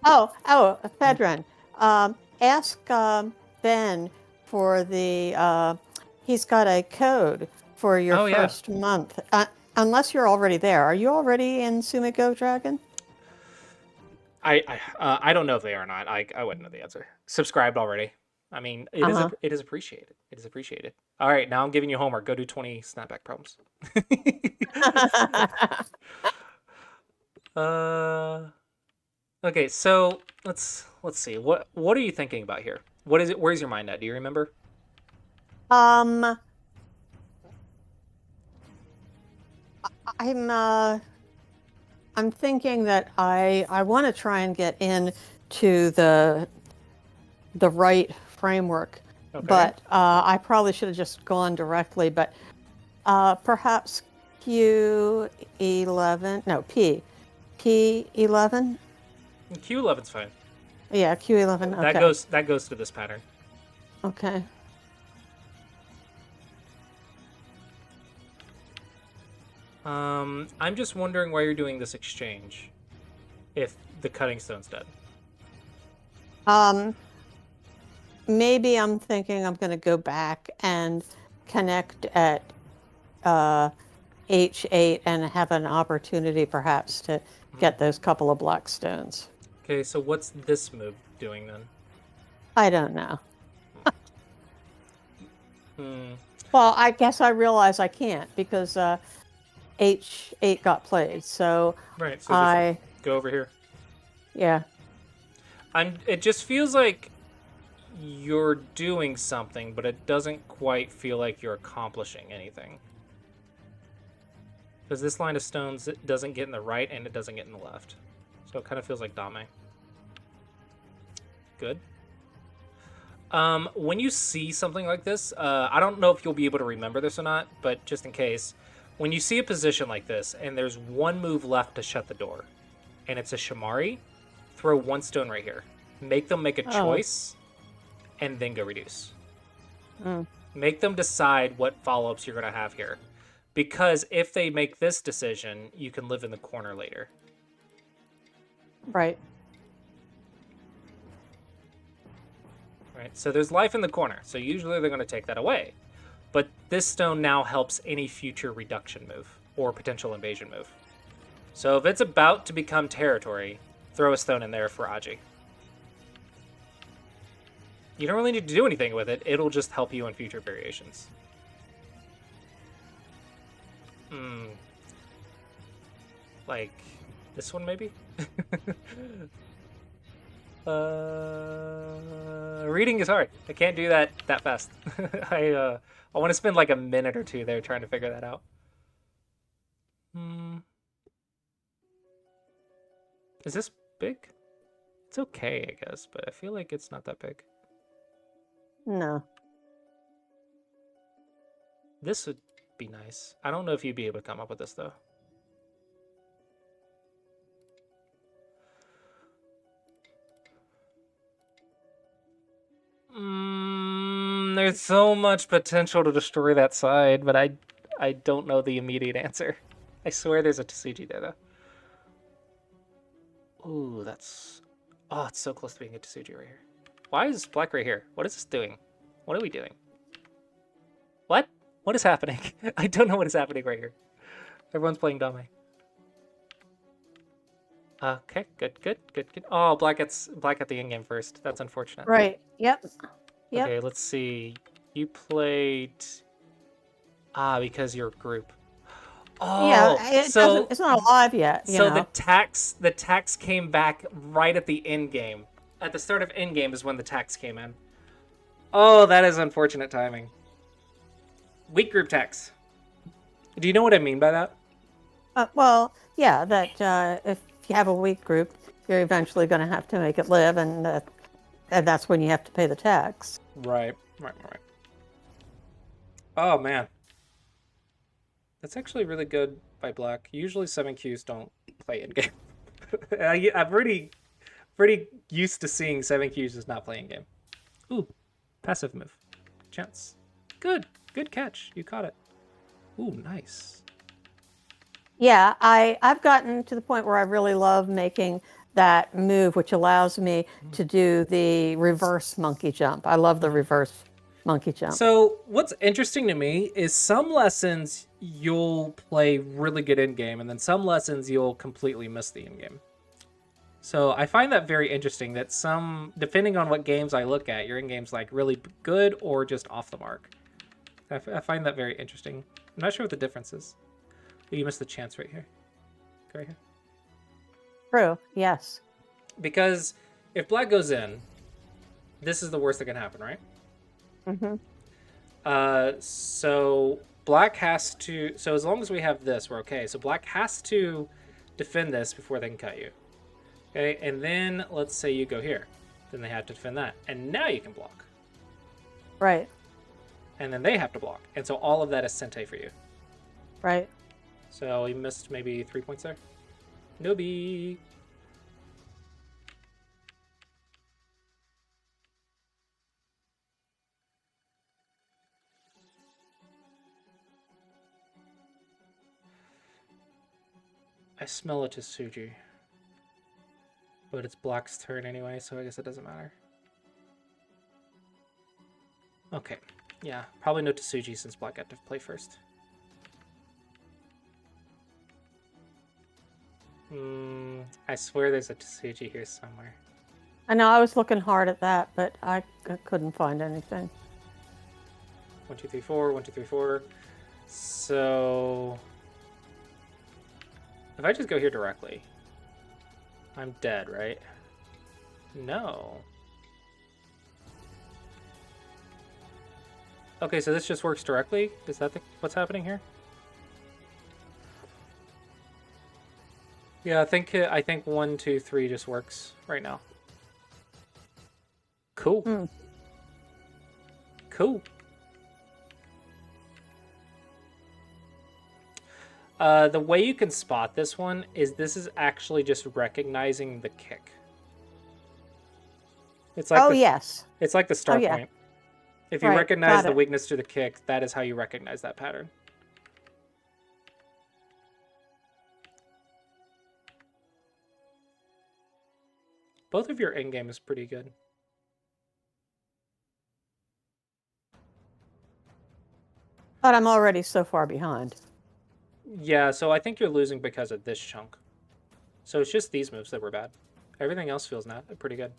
S3: Fedrin. Ask Ben for the. He's got a code for your first month. Unless you're already there. Are you already in Sumiko Dragon?
S1: I don't know if they are or not. I wouldn't know the answer. Subscribed already. I mean, it is appreciated. It is appreciated. All right, now I'm giving you homework. Go do 20 snapback problems. Okay, so let's see. What are you thinking about here? What is it? Where's your mind at? Do you remember?
S3: I'm thinking that I want to try and get into the right framework, but I probably should have just gone directly. But perhaps Q11, no P11.
S1: Q11's fine.
S3: Yeah, Q11. Okay.
S1: That goes to this pattern.
S3: Okay.
S1: I'm just wondering why you're doing this exchange, if the cutting stone's dead.
S3: Maybe I'm thinking I'm going to go back and connect at H8 and have an opportunity perhaps to get those couple of black stones.
S1: Okay, so what's this move doing then?
S3: I don't know. Well, I guess I realize I can't because H8 got played, so
S1: right. So I go over here.
S3: Yeah.
S1: It just feels like you're doing something, but it doesn't quite feel like you're accomplishing anything. Because this line of stones, it doesn't get in the right and it doesn't get in the left, so it kind of feels like Dame. Good. When you see something like this, I don't know if you'll be able to remember this or not, but just in case. When you see a position like this, and there's one move left to shut the door, and it's a Shamari, throw one stone right here. Make them make a choice, and then go reduce. Make them decide what follow-ups you're going to have here. Because if they make this decision, you can live in the corner later.
S3: Right.
S1: Right, so there's life in the corner, so usually they're going to take that away. But this stone now helps any future reduction move or potential invasion move. So if it's about to become territory, throw a stone in there for Aji. You don't really need to do anything with it. It'll just help you in future variations. Like this one maybe? Reading is hard. I can't do that fast. I want to spend like a minute or two there trying to figure that out. Is this big? It's okay, I guess, but I feel like it's not that big.
S3: No.
S1: This would be nice. I don't know if you'd be able to come up with this, though. There's so much potential to destroy that side, but I don't know the immediate answer. I swear there's a Tsuji there, though. Ooh, that's... Oh, it's so close to being a Tsuji right here. Why is black right here? What is this doing? What are we doing? What? What is happening? I don't know what is happening right here. Everyone's playing Dame. Okay, good. Oh, black at the end game first. That's unfortunate.
S3: Right. Yep.
S1: Okay, let's see. You played... because you're a group. Oh,
S3: yeah, it's not alive yet.
S1: So the tax came back right at the end game. At the start of end game is when the tax came in. Oh, that is unfortunate timing. Weak group tax. Do you know what I mean by that?
S3: Well, yeah, that if you have a weak group, you're eventually going to have to make it live, and that's when you have to pay the tax.
S1: Right. Oh, man. That's actually really good by black. Usually 7Qs don't play in-game. I'm pretty used to seeing 7Qs just not play in-game. Ooh, passive move. chance. Good catch. You caught it. Ooh, nice.
S3: Yeah, I've gotten to the point where I really love making that move, which allows me to do the reverse monkey jump. I love the reverse monkey jump.
S1: So what's interesting to me is some lessons you'll play really good in game, and then some lessons you'll completely miss the in game. So I find that very interesting. That some, depending on what games I look at, your in game's like really good or just off the mark. I find that very interesting. I'm not sure what the difference is. Oh, you missed the chance right here. Right here.
S3: True. Yes.
S1: Because if black goes in, this is the worst that can happen, right?
S3: Mm-hmm.
S1: So black has to. So as long as we have this, we're okay. So black has to defend this before they can cut you. Okay, and then let's say you go here, then they have to defend that, and now you can block.
S3: Right.
S1: And then they have to block, and so all of that is sente for you.
S3: Right.
S1: So you missed maybe 3 points there. Nobby. I smell it to Suji. But it's black's turn anyway, so I guess it doesn't matter. Okay. Yeah, probably no Tsuji since black got to play first. I swear there's a Tsuji here somewhere.
S3: I know, I was looking hard at that, but I couldn't find anything.
S1: 1, 2, 3, 4, 1, 2, 3, 4. So if I just go here directly, I'm dead, right? No. Okay, so this just works directly? Is that what's happening here? Yeah, I think 1, 2, 3 just works right now. Cool. Cool. The way you can spot this one is this is actually just recognizing the kick. It's like
S3: yes.
S1: It's like the start point. If you
S3: Right,
S1: recognize
S3: got
S1: the
S3: it.
S1: weakness to the kick, that is how you recognize that pattern. Both of your in-game is pretty good.
S3: But I'm already so far behind.
S1: Yeah, so I think you're losing because of this chunk. So it's just these moves that were bad. Everything else feels not pretty good.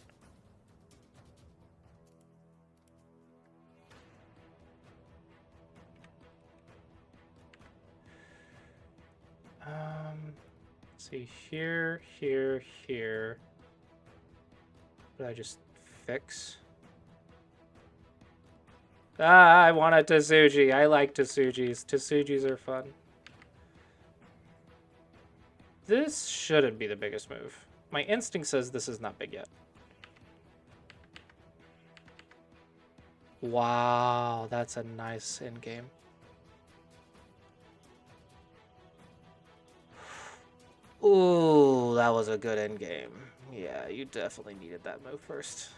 S1: Let's see, here. Did I just fix? Ah, I want a Tsuji. I like Tsujis. Tsujis are fun. This shouldn't be the biggest move. My instinct says this is not big yet. Wow, that's a nice endgame. Ooh, that was a good endgame. Yeah, you definitely needed that move first.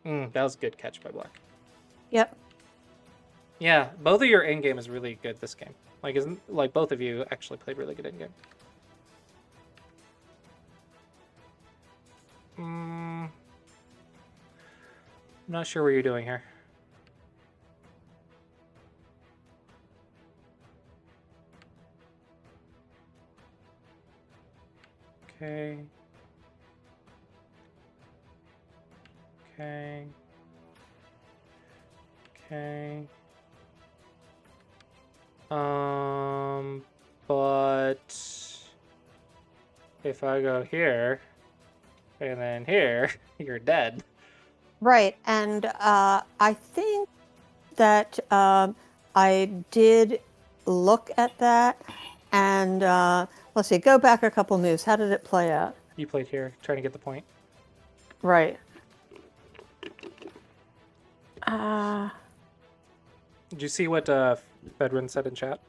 S1: That was a good catch by black.
S3: Yep.
S1: Yeah, both of your endgame is really good this game. Like both of you actually played really good endgame. I'm not sure what you're doing here. Okay. Okay. Okay. But if I go here and then here, you're dead.
S3: Right, and I think that I did look at that, and let's see, go back a couple moves. How did it play out?
S1: You played here, trying to get the point.
S3: Right.
S1: Did you see what Fedrin said in chat?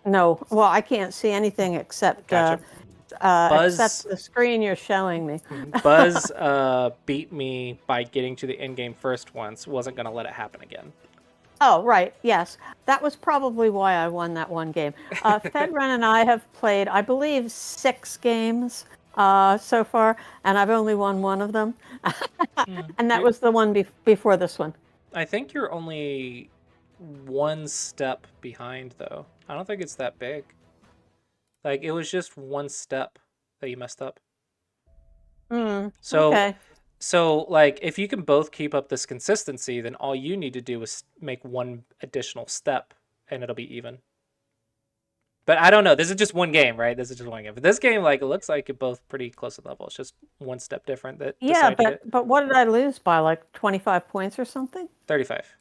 S3: No, well, I can't see anything except
S1: Gotcha.
S3: except the screen you're showing me.
S1: Buzz beat me by getting to the end game first once. Wasn't going to let it happen again.
S3: Oh, right. Yes. That was probably why I won that one game. Fedren and I have played, I believe, 6 games so far, and I've only won one of them. And that was the one before this one.
S1: I think you're only one step behind, though. I don't think it's that big. Like, it was just one step that you messed up.
S3: Okay.
S1: So, like, if you can both keep up this consistency, then all you need to do is make one additional step, and it'll be even. But I don't know. This is just one game, right? This is just one game. But this game, like, it looks like you're both pretty close to level. It's just one step different that decided it.
S3: But what did I lose by? Like 25 points or something?
S1: 35.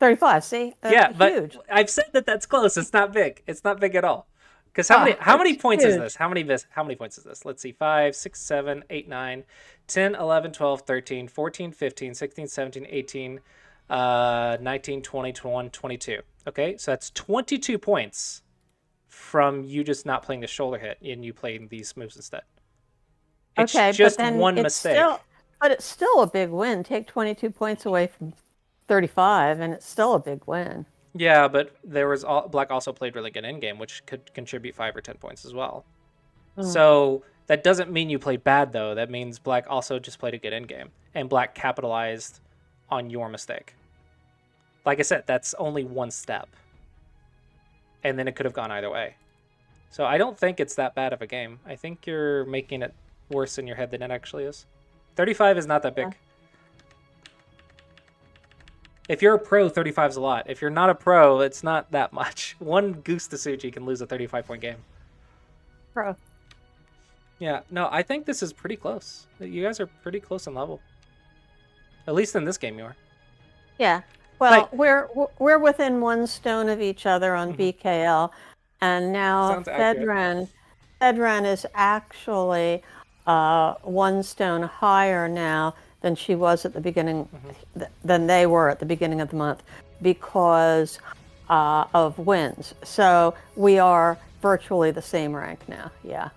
S3: 35. See? That's huge.
S1: But I've said that that's close. It's not big. It's not big at all. Because how many points is this? How many points is this? Let's see. 5, 6, 7, 8, 9, 10, 11, 12, 13, 14, 15, 16, 17, 18, 19, 20, 21, 22. Okay, so that's 22 points from you just not playing the shoulder hit and you playing these moves instead. It's just one mistake.
S3: But it's still a big win. Take 22 points away from 35, and it's still a big win.
S1: Yeah, but Black also played really good in game, which could contribute 5 or 10 points as well. So that doesn't mean you played bad, though. That means Black also just played a good in game, and Black capitalized on your mistake. Like I said, that's only one step, and then it could have gone either way. So I don't think it's that bad of a game. I think you're making it worse in your head than it actually is. 35 is not that big. If you're a pro, 35 is a lot. If you're not a pro, it's not that much. One goose to Tsuchi can lose a 35-point game.
S3: Pro.
S1: Yeah, no, I think this is pretty close. You guys are pretty close in level. At least in this game, you are.
S3: Yeah. Well, we're within 1 stone of each other on BKL, and now Fedren is actually 1 stone higher now than she was at the beginning, than they were at the beginning of the month, because of wins. So we are virtually the same rank now. Yeah.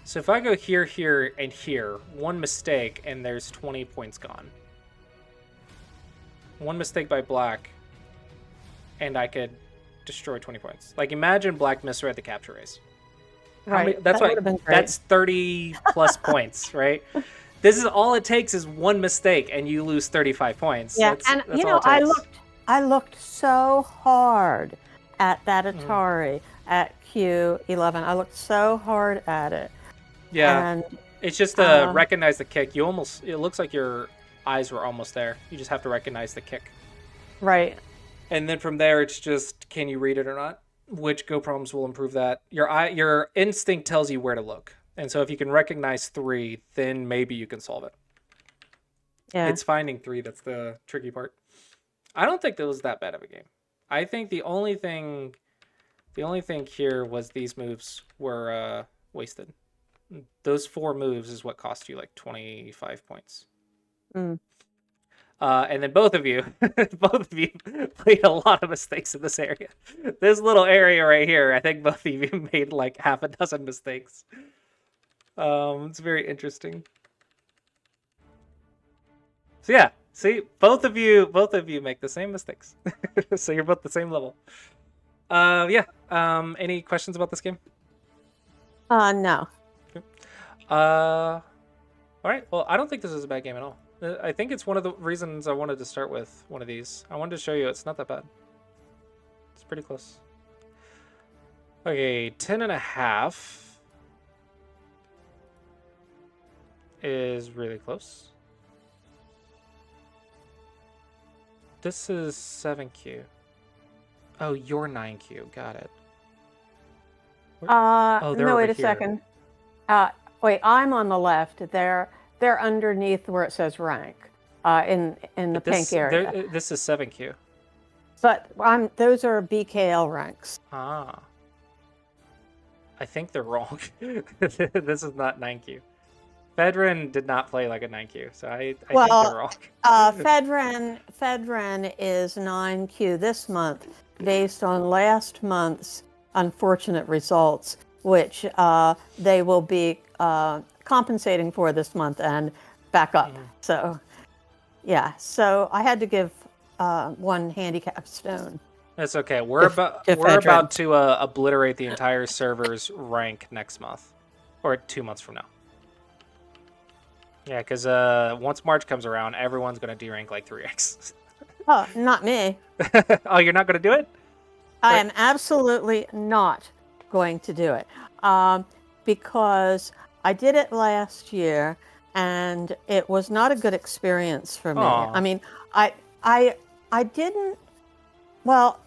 S1: So if I go here, here, and here, one mistake, and there's 20 points gone. One mistake by Black, and I could destroy 20 points. Like, imagine Black missed her at the capture race.
S3: Right.
S1: That's 30 plus points, right? This is all it takes is one mistake, and you lose 35 points.
S3: Yeah, that's you know, I looked so hard at that Atari at Q11. I looked so hard at it.
S1: Yeah, and it's just to recognize the kick. It looks like your eyes were almost there. You just have to recognize the kick.
S3: Right.
S1: And then from there, it's just, can you read it or not? Which Go problems will improve that. Your instinct tells you where to look. And so if you can recognize 3, then maybe you can solve it. Yeah. It's finding 3 that's the tricky part. I don't think that was that bad of a game. I think the only thing here was these moves were wasted. Those 4 moves is what cost you like 25 points. And then both of you played a lot of mistakes in this area. This little area right here, I think both of you made like half a dozen mistakes. It's very interesting. So yeah, see, both of you make the same mistakes. So you're both the same level. Yeah. Any questions about this game?
S3: No.
S1: Okay. All right. Well, I don't think this is a bad game at all. I think it's one of the reasons I wanted to start with one of these. I wanted to show you it's not that bad. It's pretty close. Okay, 10.5 is really close. This is 7Q. Oh, you're 9Q. Got it.
S3: No, wait a second. Wait, I'm on the left. They're underneath where it says rank, in the pink area.
S1: This is 7Q.
S3: But those are BKL ranks.
S1: Ah. I think they're wrong. This is not 9Q. Fedren did not play like a 9Q, so I think they're wrong.
S3: Fedren is 9Q this month based on last month's unfortunate results. which they will be compensating for this month and back up. So, yeah. So I had to give one handicap stone.
S1: That's okay. We're about to obliterate the entire server's rank next month, or 2 months from now. Yeah, because once March comes around, everyone's gonna derank like 3x.
S3: Oh, not me.
S1: Oh, you're not gonna do it?
S3: I am absolutely not going to do it because I did it last year and it was not a good experience for me.
S1: Aw.
S3: I mean, I didn't. Well,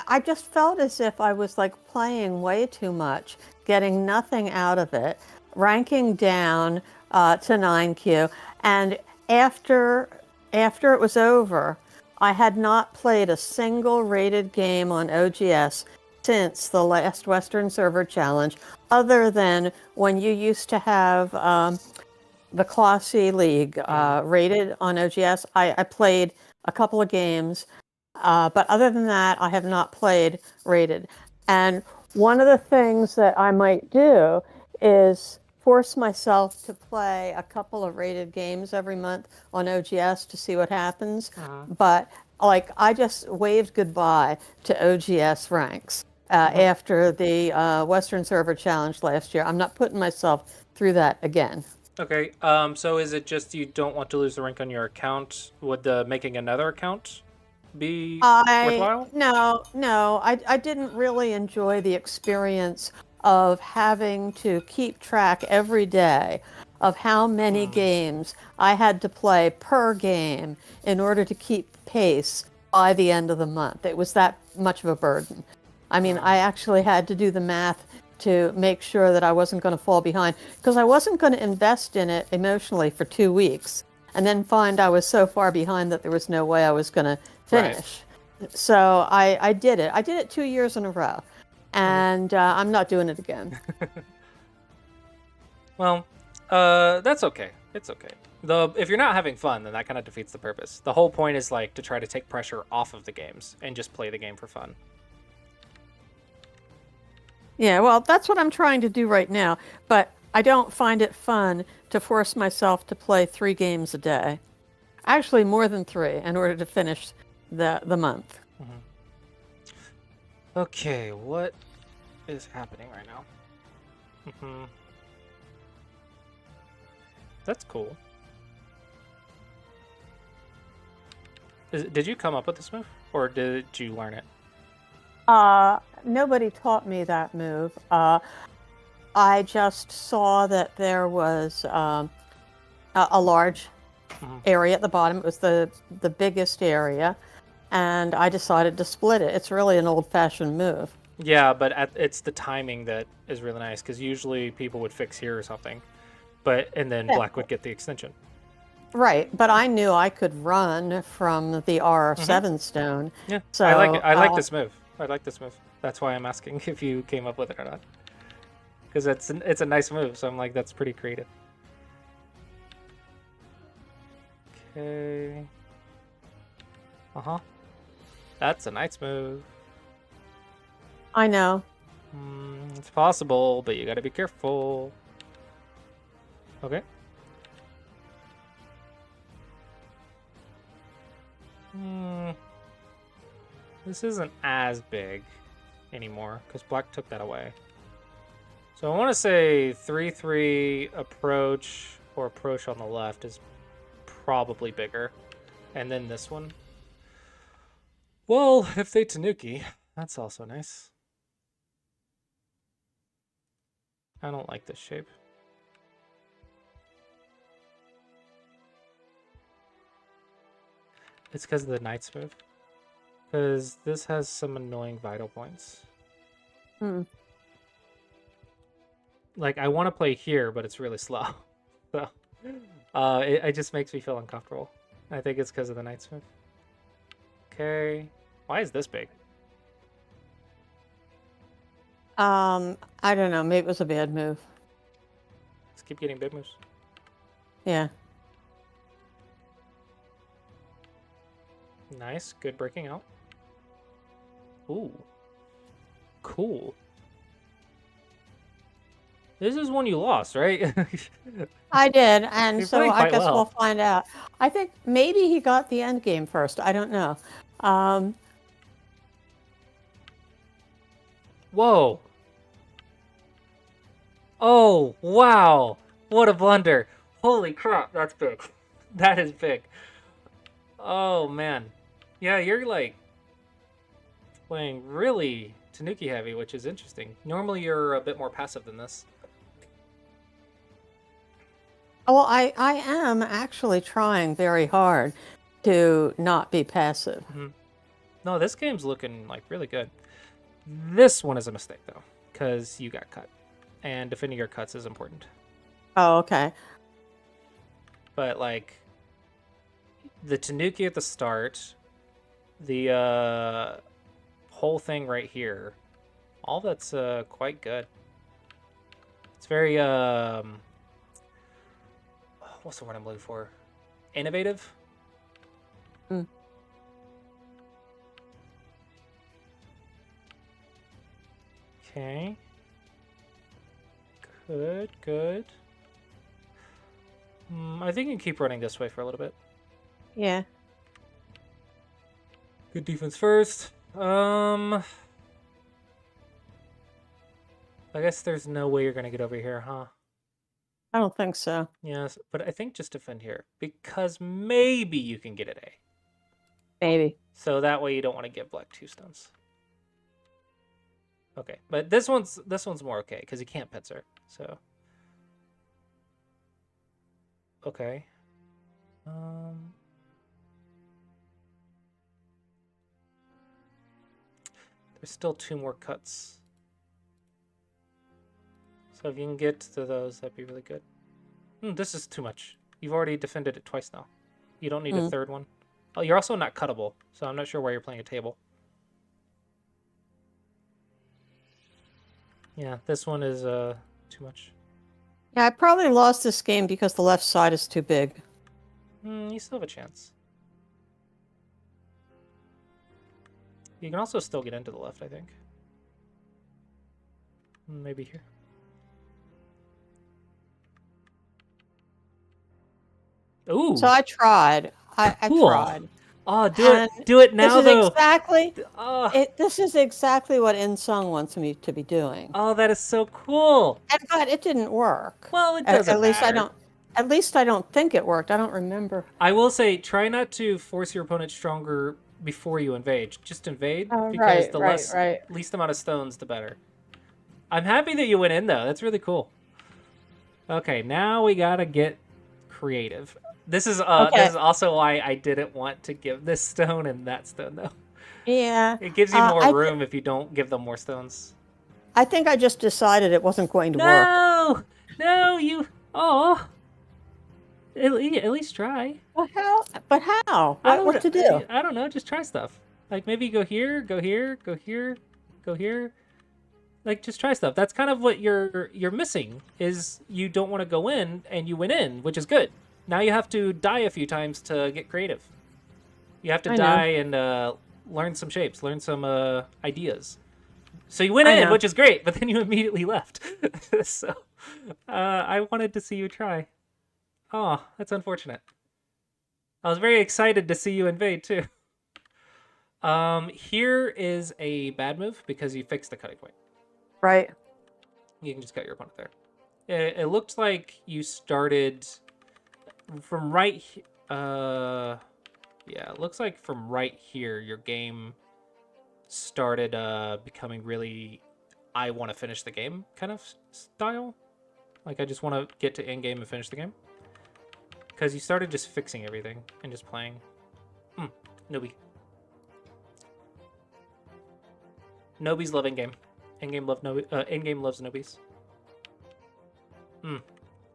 S3: I just felt as if I was like playing way too much, getting nothing out of it, ranking down to 9Q, and after it was over, I had not played a single rated game on OGS since the last Western Server Challenge, other than when you used to have the Clossius League rated on OGS. I played a couple of games, but other than that, I have not played rated. And one of the things that I might do is force myself to play a couple of rated games every month on OGS to see what happens. But like, I just waved goodbye to OGS ranks after the Western Server Challenge last year. I'm not putting myself through that again.
S1: Okay. So is it just you don't want to lose the rank on your account? Would making another account be worthwhile?
S3: No, I didn't really enjoy the experience of having to keep track every day of how many games I had to play per game in order to keep pace by the end of the month. It was that much of a burden. I mean, I actually had to do the math to make sure that I wasn't going to fall behind, because I wasn't going to invest in it emotionally for 2 weeks and then find I was so far behind that there was no way I was going to finish. Right. So I did it. I did it 2 years in a row, and I'm not doing it again.
S1: Well, that's okay. It's okay. If you're not having fun, then that kind of defeats the purpose. The whole point is like to try to take pressure off of the games and just play the game for fun.
S3: Yeah, well, that's what I'm trying to do right now, but I don't find it fun to force myself to play 3 games a day. Actually, more than 3 in order to finish the month.
S1: Okay, what is happening right now? That's cool. Did you come up with this move, or did you learn it?
S3: Nobody taught me that move. I just saw that there was a large area at the bottom. It was the biggest area, and I decided to split it. It's really an old-fashioned move.
S1: Yeah, but it's the timing that is really nice, because usually people would fix here or something, and then Black would get the extension.
S3: Right, but I knew I could run from the R7 stone.
S1: Yeah,
S3: so
S1: I like this move. I like this move. That's why I'm asking if you came up with it or not. Because it's a nice move, so I'm like, that's pretty creative. Okay. That's a nice move.
S3: I know.
S1: It's possible, but you gotta be careful. Okay. This isn't as big anymore, because Black took that away. So I want to say 3-3 approach, or approach on the left, is probably bigger. And then this one. Well, if they Tanuki, that's also nice. I don't like this shape. It's because of the Knight's move. Because this has some annoying vital points. Like, I want to play here, but it's really slow. So, it just makes me feel uncomfortable. I think it's because of the Knight's move. Okay. Why is this big?
S3: I don't know. Maybe it was a bad move.
S1: Let's keep getting big moves.
S3: Yeah.
S1: Nice. Good breaking out. Ooh. Cool. This is one you lost, right?
S3: I did, and
S1: You're
S3: so
S1: playing
S3: I
S1: quite
S3: guess
S1: well.
S3: we'll find out. I think maybe he got the end game first. I don't know. Um,
S1: Whoa. Oh, wow. What a blunder. Holy crap, that's big. That is big. Oh, man. Yeah, you're like playing really Tanuki heavy, which is interesting. Normally you're a bit more passive than this.
S3: well, I am actually trying very hard to not be passive.
S1: No, this game's looking like really good. This one is a mistake though, because you got cut. And defending your cuts is important.
S3: Oh, okay.
S1: But like the Tanuki at the start, the whole thing right here, all that's quite good. It's very what's the word I'm looking for? Innovative.
S3: Mm.
S1: Okay. Good, good. I think you can keep running this way for a little bit.
S3: Yeah.
S1: Good defense first. I guess there's no way you're gonna get over here, huh?
S3: I don't think so.
S1: Yes, but I think just defend here because maybe you can get it A.
S3: Maybe.
S1: So that way you don't want to give black 2 stones. Okay, but this one's more okay because he can't pincer. So okay. There's still 2 more cuts. So if you can get to those, that'd be really good. This is too much. You've already defended it twice now. You don't need a third one. Oh, you're also not cuttable, so I'm not sure why you're playing a table. Yeah, this one is too much.
S3: Yeah, I probably lost this game because the left side is too big.
S1: You still have a chance. You can also still get into the left, I think. Maybe here. Ooh.
S3: So I tried. I
S1: Cool.
S3: tried.
S1: Oh, do it now,
S3: this is
S1: though.
S3: Exactly.
S1: Oh.
S3: This is exactly what InSung wants me to be doing.
S1: Oh, that is so cool.
S3: But it didn't work.
S1: Well, it doesn't
S3: At least
S1: matter.
S3: I don't. At least I don't think it worked. I don't remember.
S1: I will say, try not to force your opponent stronger before you invade. Just invade because
S3: Right,
S1: the least amount of stones, the better. I'm happy that you went in though. That's really cool. Okay, now we gotta get creative. This is also why I didn't want to give this stone and that stone though.
S3: Yeah.
S1: It gives you more room if you don't give them more stones.
S3: I think I just decided it wasn't going to work.
S1: No, you. Oh. At least try.
S3: But how? What to do?
S1: I don't know. Just try stuff. Like maybe go here, go here, go here, go here. Like just try stuff. That's kind of what you're missing. Is you don't want to go in and you went in, which is good. Now you have to die a few times to get creative. You have to die and learn some shapes, learn some ideas. So you went in, which is great, but then you immediately left. So I wanted to see you try. Oh, that's unfortunate. I was very excited to see you invade too. Here is a bad move because you fixed the cutting point.
S3: Right.
S1: You can just cut your opponent there. It looked like you started from right. Yeah, it looks like from right here your game started becoming really. I want to finish the game kind of style. Like I just want to get to end game and finish the game. Because you started just fixing everything and just playing. Nobi. Nobis love in-game. In-game loves Nobis.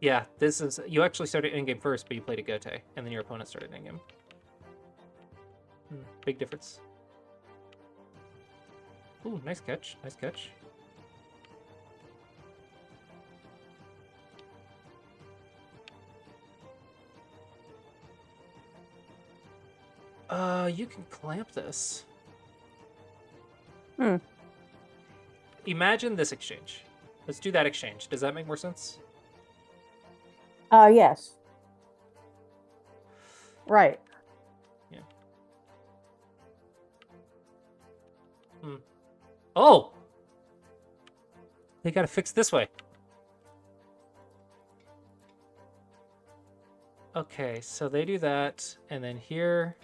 S1: Yeah, this is... You actually started in-game first, but you played a Gote. And then your opponent started in-game. Big difference. Ooh, nice catch. Nice catch. You can clamp this. Imagine this exchange. Let's do that exchange. Does that make more sense?
S3: Yes. Right.
S1: Yeah. Oh! They gotta fix this way. Okay, so they do that, and then here,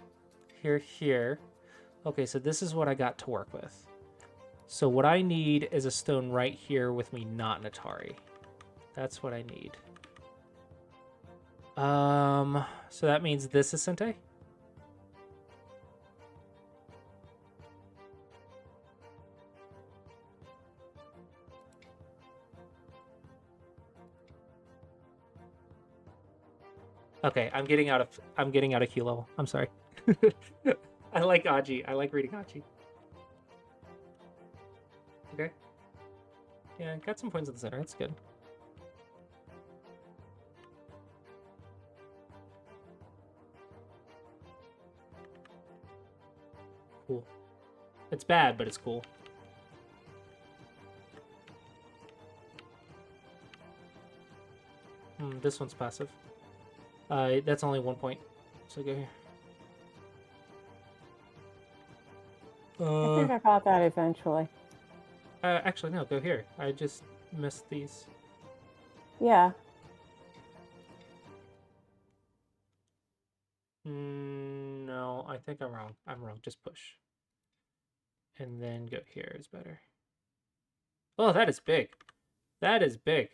S1: here, here. Okay, so this is what I got to work with. So what I need is a stone right here with me not an Atari. That's what I need. So that means this is Sente? Okay, I'm getting out of Q level. I'm sorry. I like Aji. I like reading Aji. Okay. Yeah, got some points at the center. That's good. Cool. It's bad, but it's cool. This one's passive. That's only 1 point. So go here.
S3: I think I got that eventually.
S1: Actually, no, go here. I just missed these.
S3: Yeah.
S1: No, I think I'm wrong. I'm wrong. Just push. And then go here is better. Oh, that is big. That is big.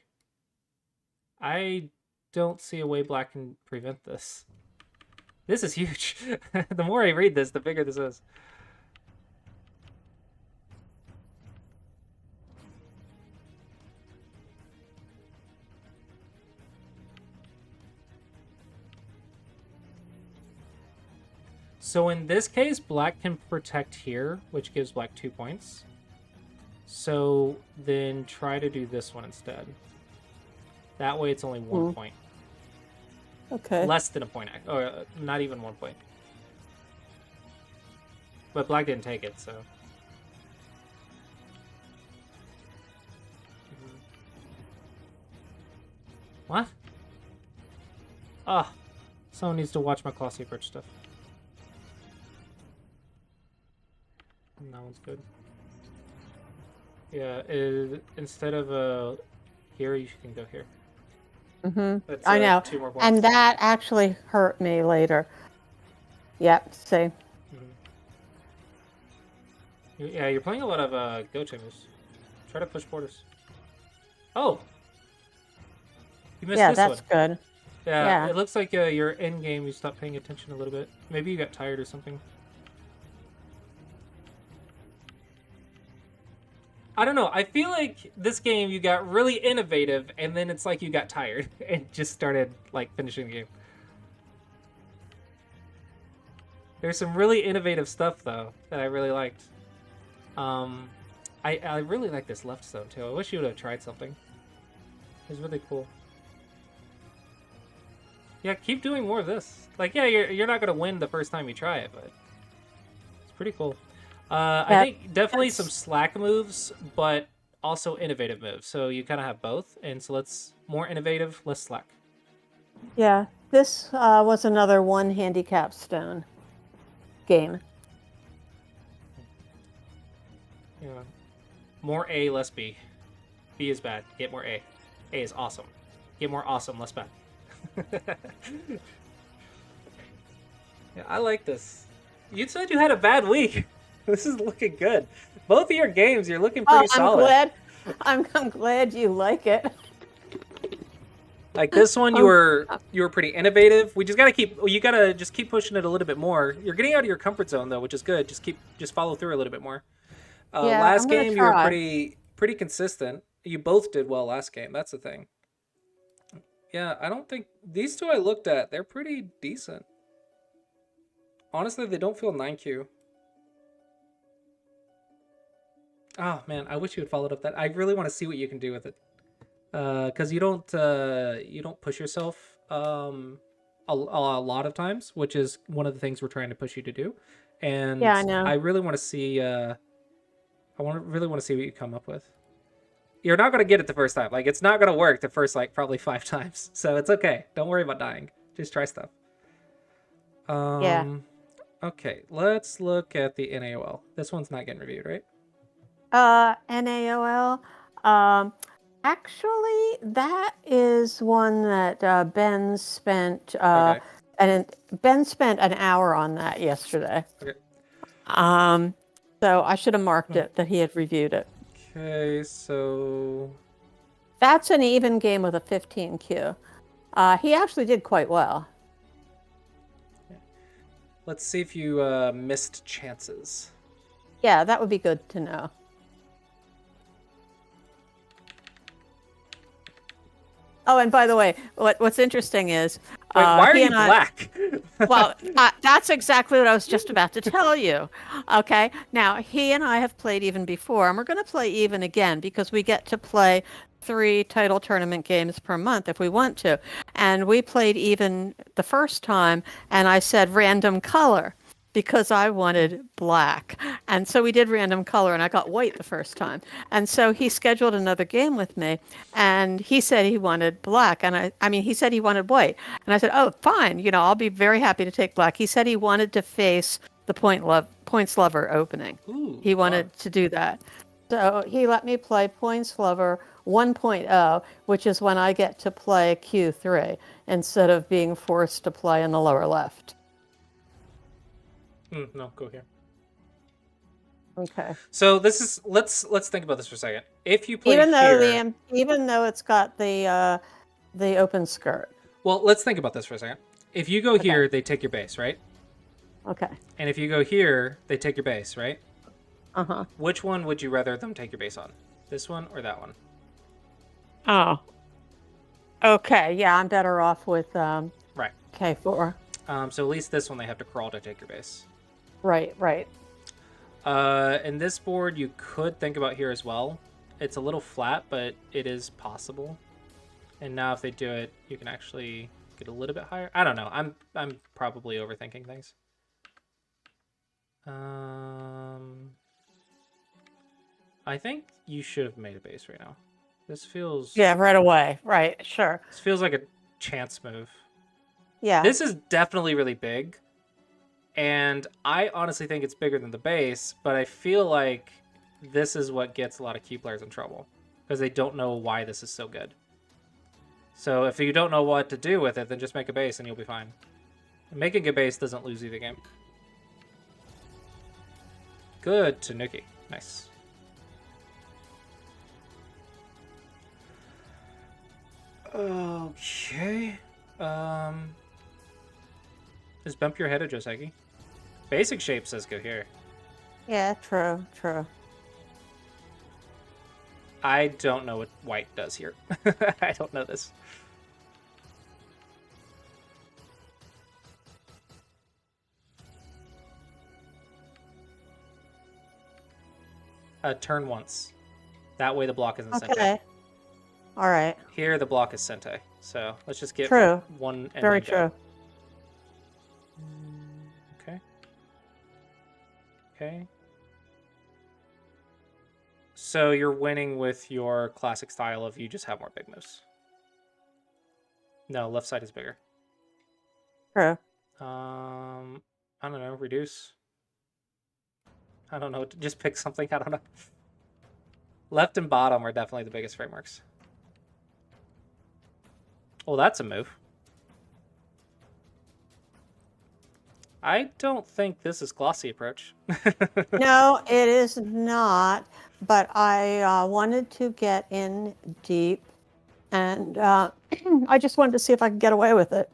S1: I don't see a way black can prevent this. This is huge. The more I read this, the bigger this is. So in this case, black can protect here, which gives black 2 points. So then try to do this one instead. That way it's only 1 point.
S3: Okay.
S1: Less than a point, or not even 1 point. But black didn't take it, so. What? Ah, someone needs to watch my Clossius approach stuff. That one's good. Yeah, instead of here, you can go here. That's,
S3: I know.
S1: 2 more points.
S3: And that actually hurt me later. Yep, see.
S1: Yeah, you're playing a lot of Goche moves. Try to push borders. Oh! You missed this
S3: that's
S1: one.
S3: good.
S1: Yeah, it looks like your end game, you stopped paying attention a little bit. Maybe you got tired or something. I don't know. I feel like this game you got really innovative, and then it's like you got tired and just started like finishing the game. There's some really innovative stuff though that I really liked. I really like this left stone too. I wish you would have tried something. It was really cool. Yeah, keep doing more of this. Like, yeah, you're not gonna win the first time you try it, but it's pretty cool. I think definitely some slack moves, but also innovative moves. So you kind of have both, and so let's more innovative, less slack.
S3: Yeah, this was another 1 handicap stone game.
S1: Yeah, more A, less B. B is bad. Get more A. A is awesome. Get more awesome, less bad. Yeah, I like this. You said you had a bad week. This is looking good. Both of your games, you're looking pretty solid.
S3: I'm glad you like it.
S1: Like this one, you were pretty innovative. You gotta just keep pushing it a little bit more. You're getting out of your comfort zone though, which is good. Just follow through a little bit more. Last game you were pretty consistent. You both did well last game. That's the thing. Yeah, I don't think these two I looked at. They're pretty decent. Honestly, they don't feel 9Q. Oh man, I wish you had followed up that. I really want to see what you can do with it, because you don't push yourself a lot of times, which is one of the things we're trying to push you to do. And
S3: yeah, I know.
S1: I really want to see. Really want to see what you come up with. you're not gonna get it the first time. Like, it's not gonna work the first, like, probably 5 times. So it's okay. Don't worry about dying. Just try stuff.
S3: Yeah.
S1: Okay, let's look at the NaOL. This one's not getting reviewed, right?
S3: NaOL. Actually, that is one that Ben spent.
S1: Okay.
S3: And Ben spent an hour on that yesterday.
S1: Okay.
S3: So I should have marked it that he had reviewed it.
S1: Okay, so
S3: That's an even game with a 15Q. He actually did quite well.
S1: let's see if you missed chances.
S3: Yeah, that would be good to know. Oh, and by the way, what's interesting is
S1: Wait, why are
S3: he
S1: you
S3: and I-
S1: black?
S3: Well, that's exactly what I was just about to tell you. Okay. Now, he and I have played even before, and we're going to play even again because we get to play 3 title tournament games per month if we want to. And we played even the first time, and I said random color because I wanted black. And so we did random color, and I got white the first time. And so he scheduled another game with me, and he said he wanted black. And I mean, he said he wanted white. And I said, oh, fine. You know, I'll be very happy to take black. He said he wanted to face the points lover opening.
S1: Ooh,
S3: He wanted to do that. So he let me play points lover 1.0, which is when I get to play Q3 instead of being forced to play in the lower left.
S1: No, go here.
S3: Okay.
S1: So this is let's think about this for a second. If you play
S3: Even though
S1: here,
S3: even though it's got the open skirt.
S1: well, let's think about this for a second. If you go here, they take your base, right?
S3: Okay.
S1: And if you go here, they take your base, right?
S3: Uh-huh.
S1: Which one would you rather them take your base on? This one or that one?
S3: Oh. Okay. Yeah, I'm better off with
S1: Right.
S3: K4.
S1: So at least this one they have to crawl to take your base.
S3: Right.
S1: In this board, you could think about here as well. It's a little flat, but it is possible. And now if they do it, you can actually get a little bit higher. I don't know. I'm probably overthinking things. I think you should have made a base right now. This feels...
S3: Yeah, right away. Right. Sure.
S1: This feels like a chance move.
S3: Yeah.
S1: This is definitely really big. And I honestly think it's bigger than the base, but I feel like this is what gets a lot of key players in trouble. Because they don't know why this is so good. So if you don't know what to do with it, then just make a base and you'll be fine. And making a base doesn't lose you the game. Good Tanuki. Nice. Okay. Just bump your head at Joseki. Basic shape says go here.
S3: Yeah, true.
S1: I don't know what white does here. I don't know this. Turn once. That way the block isn't sente.
S3: Okay. All right.
S1: Here the block is sente. So let's just get
S3: True.
S1: one and
S3: Very
S1: then go.
S3: true.
S1: Okay. Okay. So you're winning with your classic style of you just have more big moves. No, left side is bigger.
S3: True.
S1: I don't know, reduce. I don't know, just pick something, I don't know. Left and bottom are definitely the biggest frameworks. Well, that's a move. I don't think this is glossy approach.
S3: No, it is not. But I wanted to get in deep, and I just wanted to see if I could get away with it.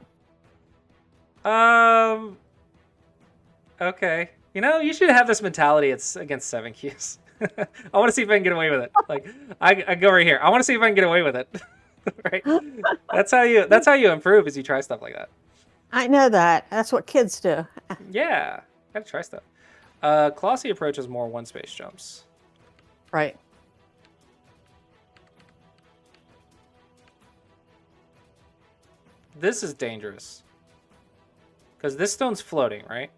S1: Okay. You know, you should have this mentality. It's against 7 Qs. I want to see if I can get away with it. Like, I go right here. I want to see if I can get away with it. Right? That's how you improve, is you try stuff like that.
S3: I know that. That's what kids do.
S1: Yeah. Gotta try stuff. Clossy approach is more one space jumps.
S3: Right.
S1: This is dangerous. Because this stone's floating, right?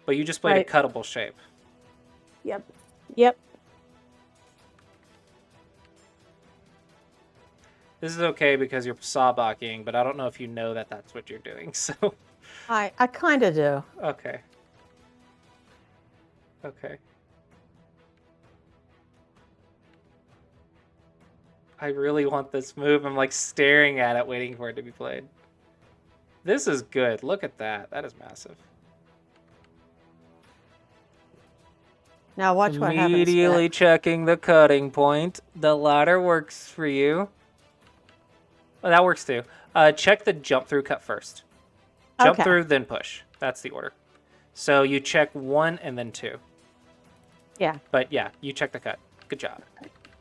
S1: But you just played a cuttable shape.
S3: Yep.
S1: This is okay because you're sawbucking, but I don't know if you know that that's what you're doing, so...
S3: I kind of do.
S1: Okay. Okay. I really want this move. I'm like staring at it, waiting for it to be played. This is good. Look at that. That is massive.
S3: Now watch what happens.
S1: Immediately checking the cutting point. The ladder works for you. Oh, that works too. Check the jump through cut first. Jump
S3: Okay.
S1: through, then push. That's the order. So you check 1 and then 2.
S3: Yeah.
S1: But yeah, you check the cut. Good job.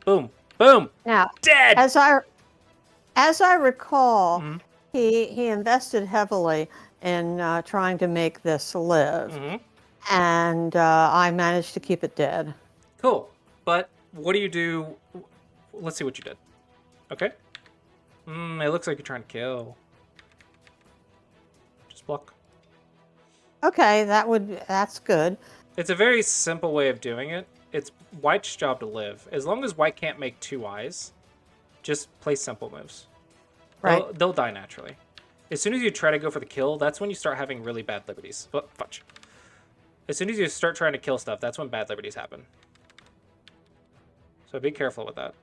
S1: Boom. Boom.
S3: Now,
S1: Dead.
S3: as I recall,
S1: Mhm.
S3: he invested heavily in trying to make this live, and I managed to keep it dead.
S1: Cool. But what do you do? Let's see what you did. Okay. It looks like you're trying to kill. Just block.
S3: Okay, that's good.
S1: It's a very simple way of doing it. It's White's job to live. As long as White can't make 2 eyes, just play simple moves.
S3: Right.
S1: They'll die naturally. As soon as you try to go for the kill, that's when you start having really bad liberties. Oh, fudge. As soon as you start trying to kill stuff, that's when bad liberties happen. So be careful with that.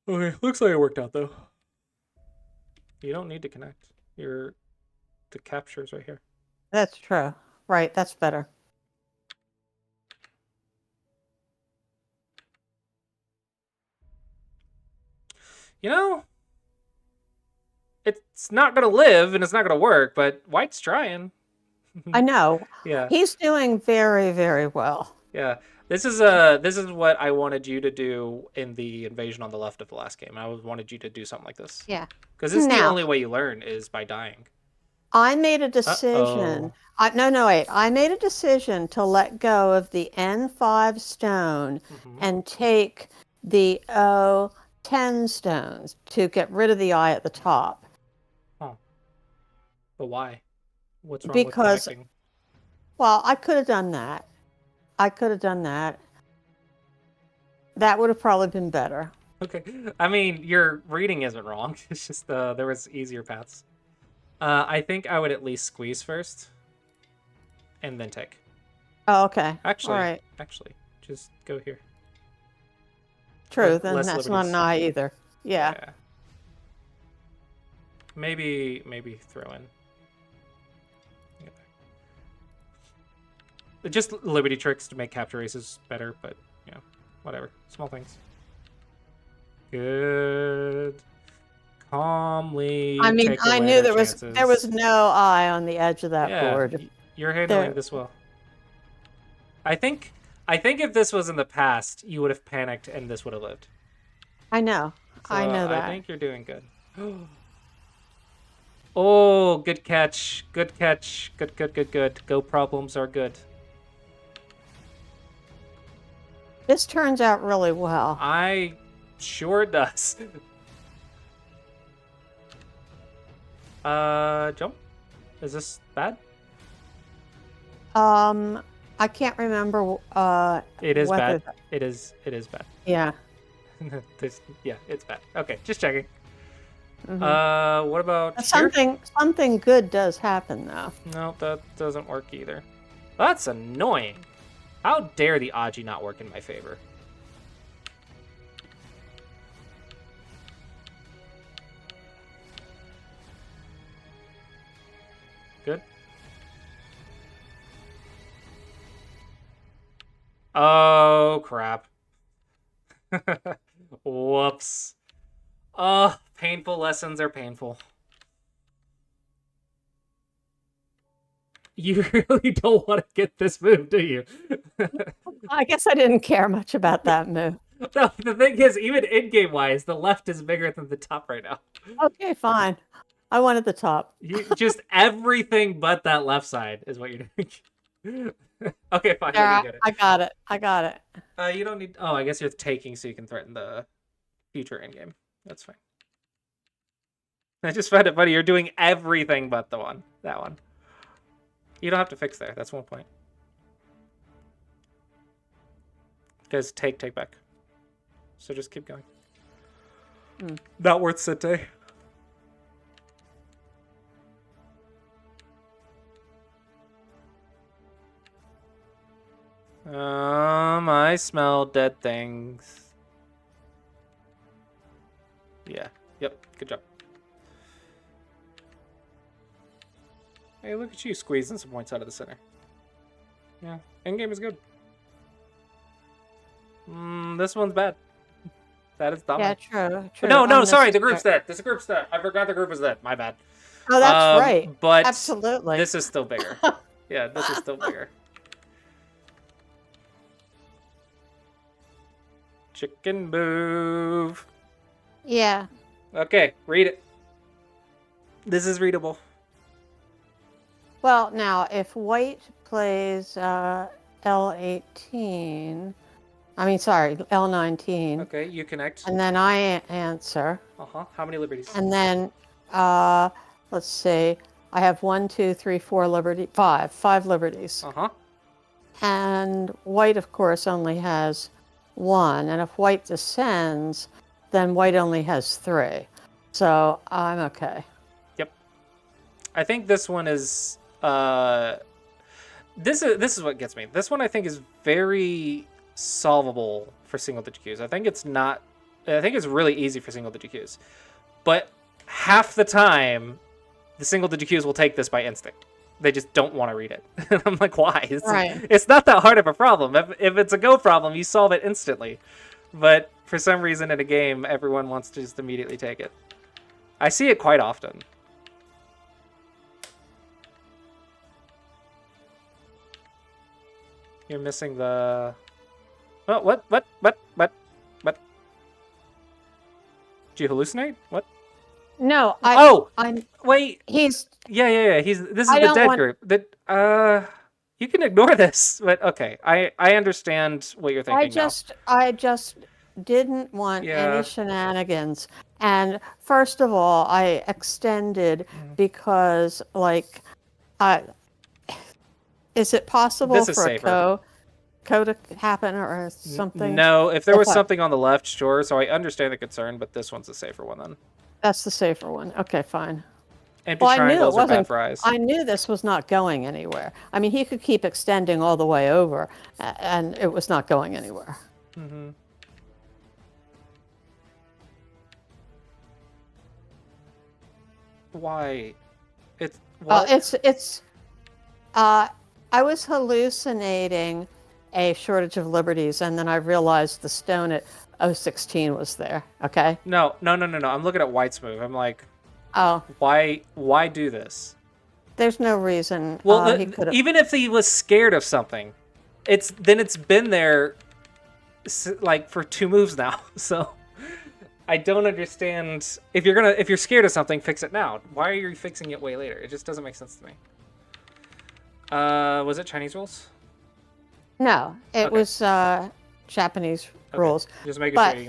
S1: Okay, looks like it worked out, though. You don't need to connect. The capture's right here.
S3: That's true. Right, that's better.
S1: You know, it's not going to live and it's not going to work, but White's trying.
S3: I know.
S1: Yeah.
S3: He's doing very, very well.
S1: Yeah. This is what I wanted you to do in the invasion on the left of the last game. I wanted you to do something like this.
S3: Yeah.
S1: Because it's the
S3: Now-
S1: only way you learn is by dying.
S3: I made a decision. Wait. I made a decision to let go of the N5 stone and take the O10 stones to get rid of the eye at the top.
S1: Oh. But why? What's wrong
S3: Because-
S1: with connecting?
S3: Well, I could have done that. That would have probably been better.
S1: Okay. I mean, your reading isn't wrong. It's just there was easier paths. I think I would at least squeeze first, and then take.
S3: Oh, okay.
S1: Actually,
S3: All right.
S1: Just go here.
S3: True. Then
S1: less
S3: that's not
S1: liberties.
S3: an eye either. Yeah.
S1: Maybe throw in. Just liberty tricks to make capture races better, but whatever. Small things. Good. Calmly.
S3: I mean,
S1: take
S3: I
S1: away
S3: knew
S1: their
S3: there was
S1: chances.
S3: no eye on the edge of that board.
S1: You're handling
S3: There-
S1: this well. I think if this was in the past, you would have panicked and this would have lived.
S3: I know.
S1: So,
S3: I know that.
S1: I think you're doing good. Oh, good catch. Good catch. Good. Go problems are good.
S3: This turns out really well.
S1: I sure does. Jump? Is this bad?
S3: I can't remember.
S1: It is
S3: whether-
S1: bad. It is bad.
S3: Yeah.
S1: Yeah, it's bad. Okay, just checking.
S3: Mhm.
S1: What about here?
S3: Something good does happen though.
S1: No, that doesn't work either. That's annoying. How dare the Aji not work in my favor? Good. Oh, crap. Whoops. Oh, painful lessons are painful. You really don't want to get this move, do you?
S3: I guess I didn't care much about that move.
S1: No, the thing is, even in-game wise, the left is bigger than the top right now.
S3: Okay, fine. I wanted the top.
S1: You just everything but that left side is what you're doing. Okay, fine.
S3: Yeah,
S1: You get it.
S3: I got it.
S1: You don't need. Oh, I guess you're taking so you can threaten the future in-game. That's fine. I just found it funny. You're doing everything but that one. You don't have to fix there. That's one point. Guys, take back. So just keep going. Not worth Sente. I smell dead things. Yeah. Yep. Good job. Hey, look at you squeezing some points out of the center. Yeah. Endgame is good. This one's bad. That is dominant.
S3: Yeah, true.
S1: No, sorry. The group's dead. This group's dead. I forgot the group was dead. My bad.
S3: Oh, that's right.
S1: But
S3: absolutely.
S1: This is still bigger. Yeah, this is still bigger. Chicken move.
S3: Yeah.
S1: Okay, read it. This is readable.
S3: Well, now, if white plays L18, L19.
S1: Okay, you connect.
S3: And then I answer.
S1: How many liberties?
S3: And then, let's see, I have 1, 2, 3, 4 liberty, 5 liberties. And white, of course, only has 1. And if white descends, then white only has 3. So I'm okay.
S1: Yep. I think this one is. This is what gets me. This one I think is very solvable for single-digit queues. I think it's not. I think it's really easy for single-digit queues, but half the time, the single-digit queues will take this by instinct. They just don't want to read it. And I'm like, why? It's not that hard of a problem. If it's a go problem, you solve it instantly. But for some reason in a game, everyone wants to just immediately take it. I see it quite often. You're missing the... Oh, what? Did you hallucinate? What?
S3: No,
S1: wait.
S3: He's...
S1: Yeah. This is the dead group. You can ignore this, but okay. I understand what you're thinking
S3: I just didn't want any shenanigans. And first of all, I extended because, like, is it possible for a co to happen or something?
S1: No, if there was something on the left, sure. So I understand the concern, but this one's the safer one then.
S3: That's the safer one. Okay, fine.
S1: Empty triangles are bad for eyes.
S3: I knew this was not going anywhere. I mean, he could keep extending all the way over, and it was not going anywhere.
S1: Mm-hmm. Why? It's what?
S3: I was hallucinating a shortage of liberties, and then I realized the stone at 016 was there. Okay.
S1: No. I'm looking at White's move. I'm like,
S3: oh,
S1: why do this?
S3: There's no reason.
S1: Well, even if he was scared of something, it's been there like for 2 moves now. So I don't understand. If you're scared of something, fix it now. Why are you fixing it way later? It just doesn't make sense to me. Was it Chinese rules?
S3: No, it was Japanese rules.
S1: Just making sure you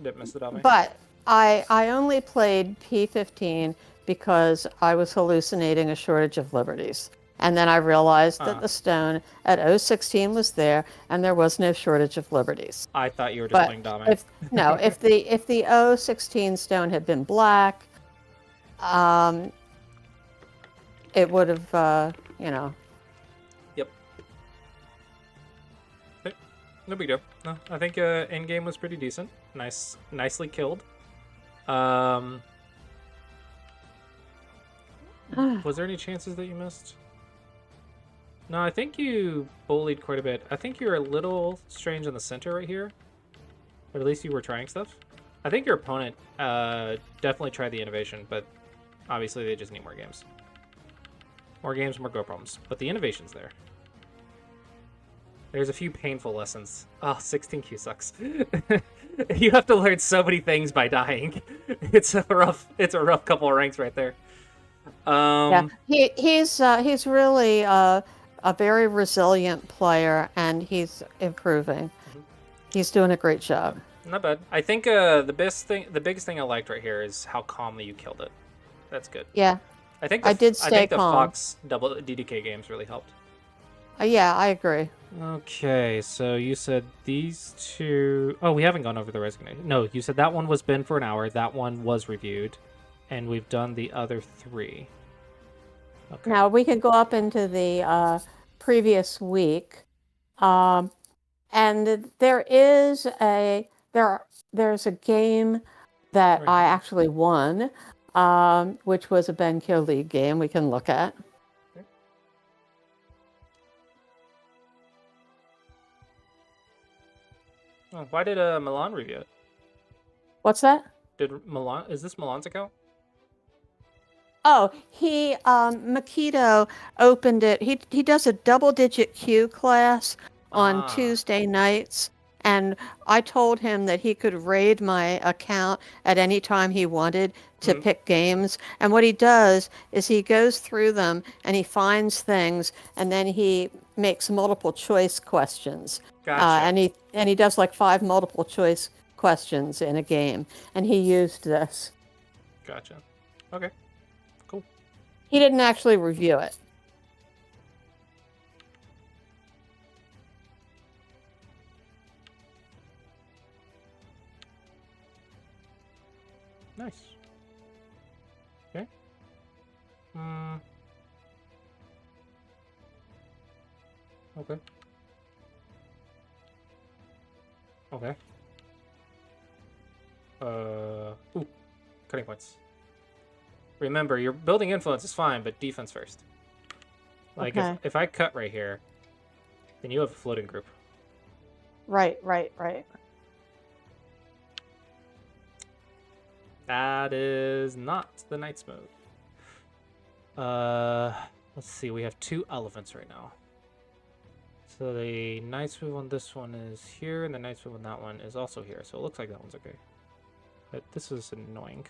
S1: didn't miss the dummy.
S3: But I only played P15 because I was hallucinating a shortage of liberties. And then I realized that the stone at 016 was there, and there was no shortage of liberties.
S1: I thought you were just playing Dame.
S3: If the 016 stone had been black, it would have,
S1: Yep. No big deal. No, I think endgame was pretty decent. Nicely killed. Was there any chances that you missed? No, I think you bullied quite a bit. I think you're a little strange in the center right here. But at least you were trying stuff. I think your opponent definitely tried the innovation, but obviously they just need more games. More games, more go problems. But the innovation's there. There's a few painful lessons. Oh, 16Q sucks. You have to learn so many things by dying. It's a rough couple of ranks right there.
S3: Yeah, he's really a very resilient player, and he's improving. Mm-hmm. He's doing a great job.
S1: Not bad. I think the biggest thing I liked right here is how calmly you killed it. That's good.
S3: Yeah,
S1: I think
S3: I did stay calm.
S1: The Fox double DDK games really helped.
S3: Yeah, I agree.
S1: Okay, so you said these two... Oh, we haven't gone over the resignation. No, you said that one was been for an hour. That one was reviewed. And we've done the other 3. Okay.
S3: Now we can go up into the previous week, um, and there's a game that
S1: Right
S3: I
S1: here.
S3: actually won, which was a Benkyo League game. We can look at.
S1: Okay. Oh, why did Milan review it?
S3: What's that?
S1: Is this Milan's account?
S3: Oh, he Makito opened it. He does a double-digit Q class on
S1: Ah,
S3: Tuesday nights, and I told him that he could raid my account at any time he wanted to
S1: mhm,
S3: pick games. And what he does is he goes through them and he finds things, and then he makes multiple choice questions.
S1: gotcha.
S3: And he does like 5 multiple choice questions in a game, and he used this.
S1: Gotcha. Okay, cool.
S3: He didn't actually review it.
S1: Nice. Okay. Hmm. Okay. Okay. Ooh, cutting points. Remember, your building influence is fine, but defense first. Like,
S3: Okay.
S1: if I cut right here, then you have a floating group.
S3: Right.
S1: That is not the knight's move. Let's see. We have 2 elephants right now. So the knight's move on this one is here, and the knight's move on that one is also here. So it looks like that one's okay. But this is annoying.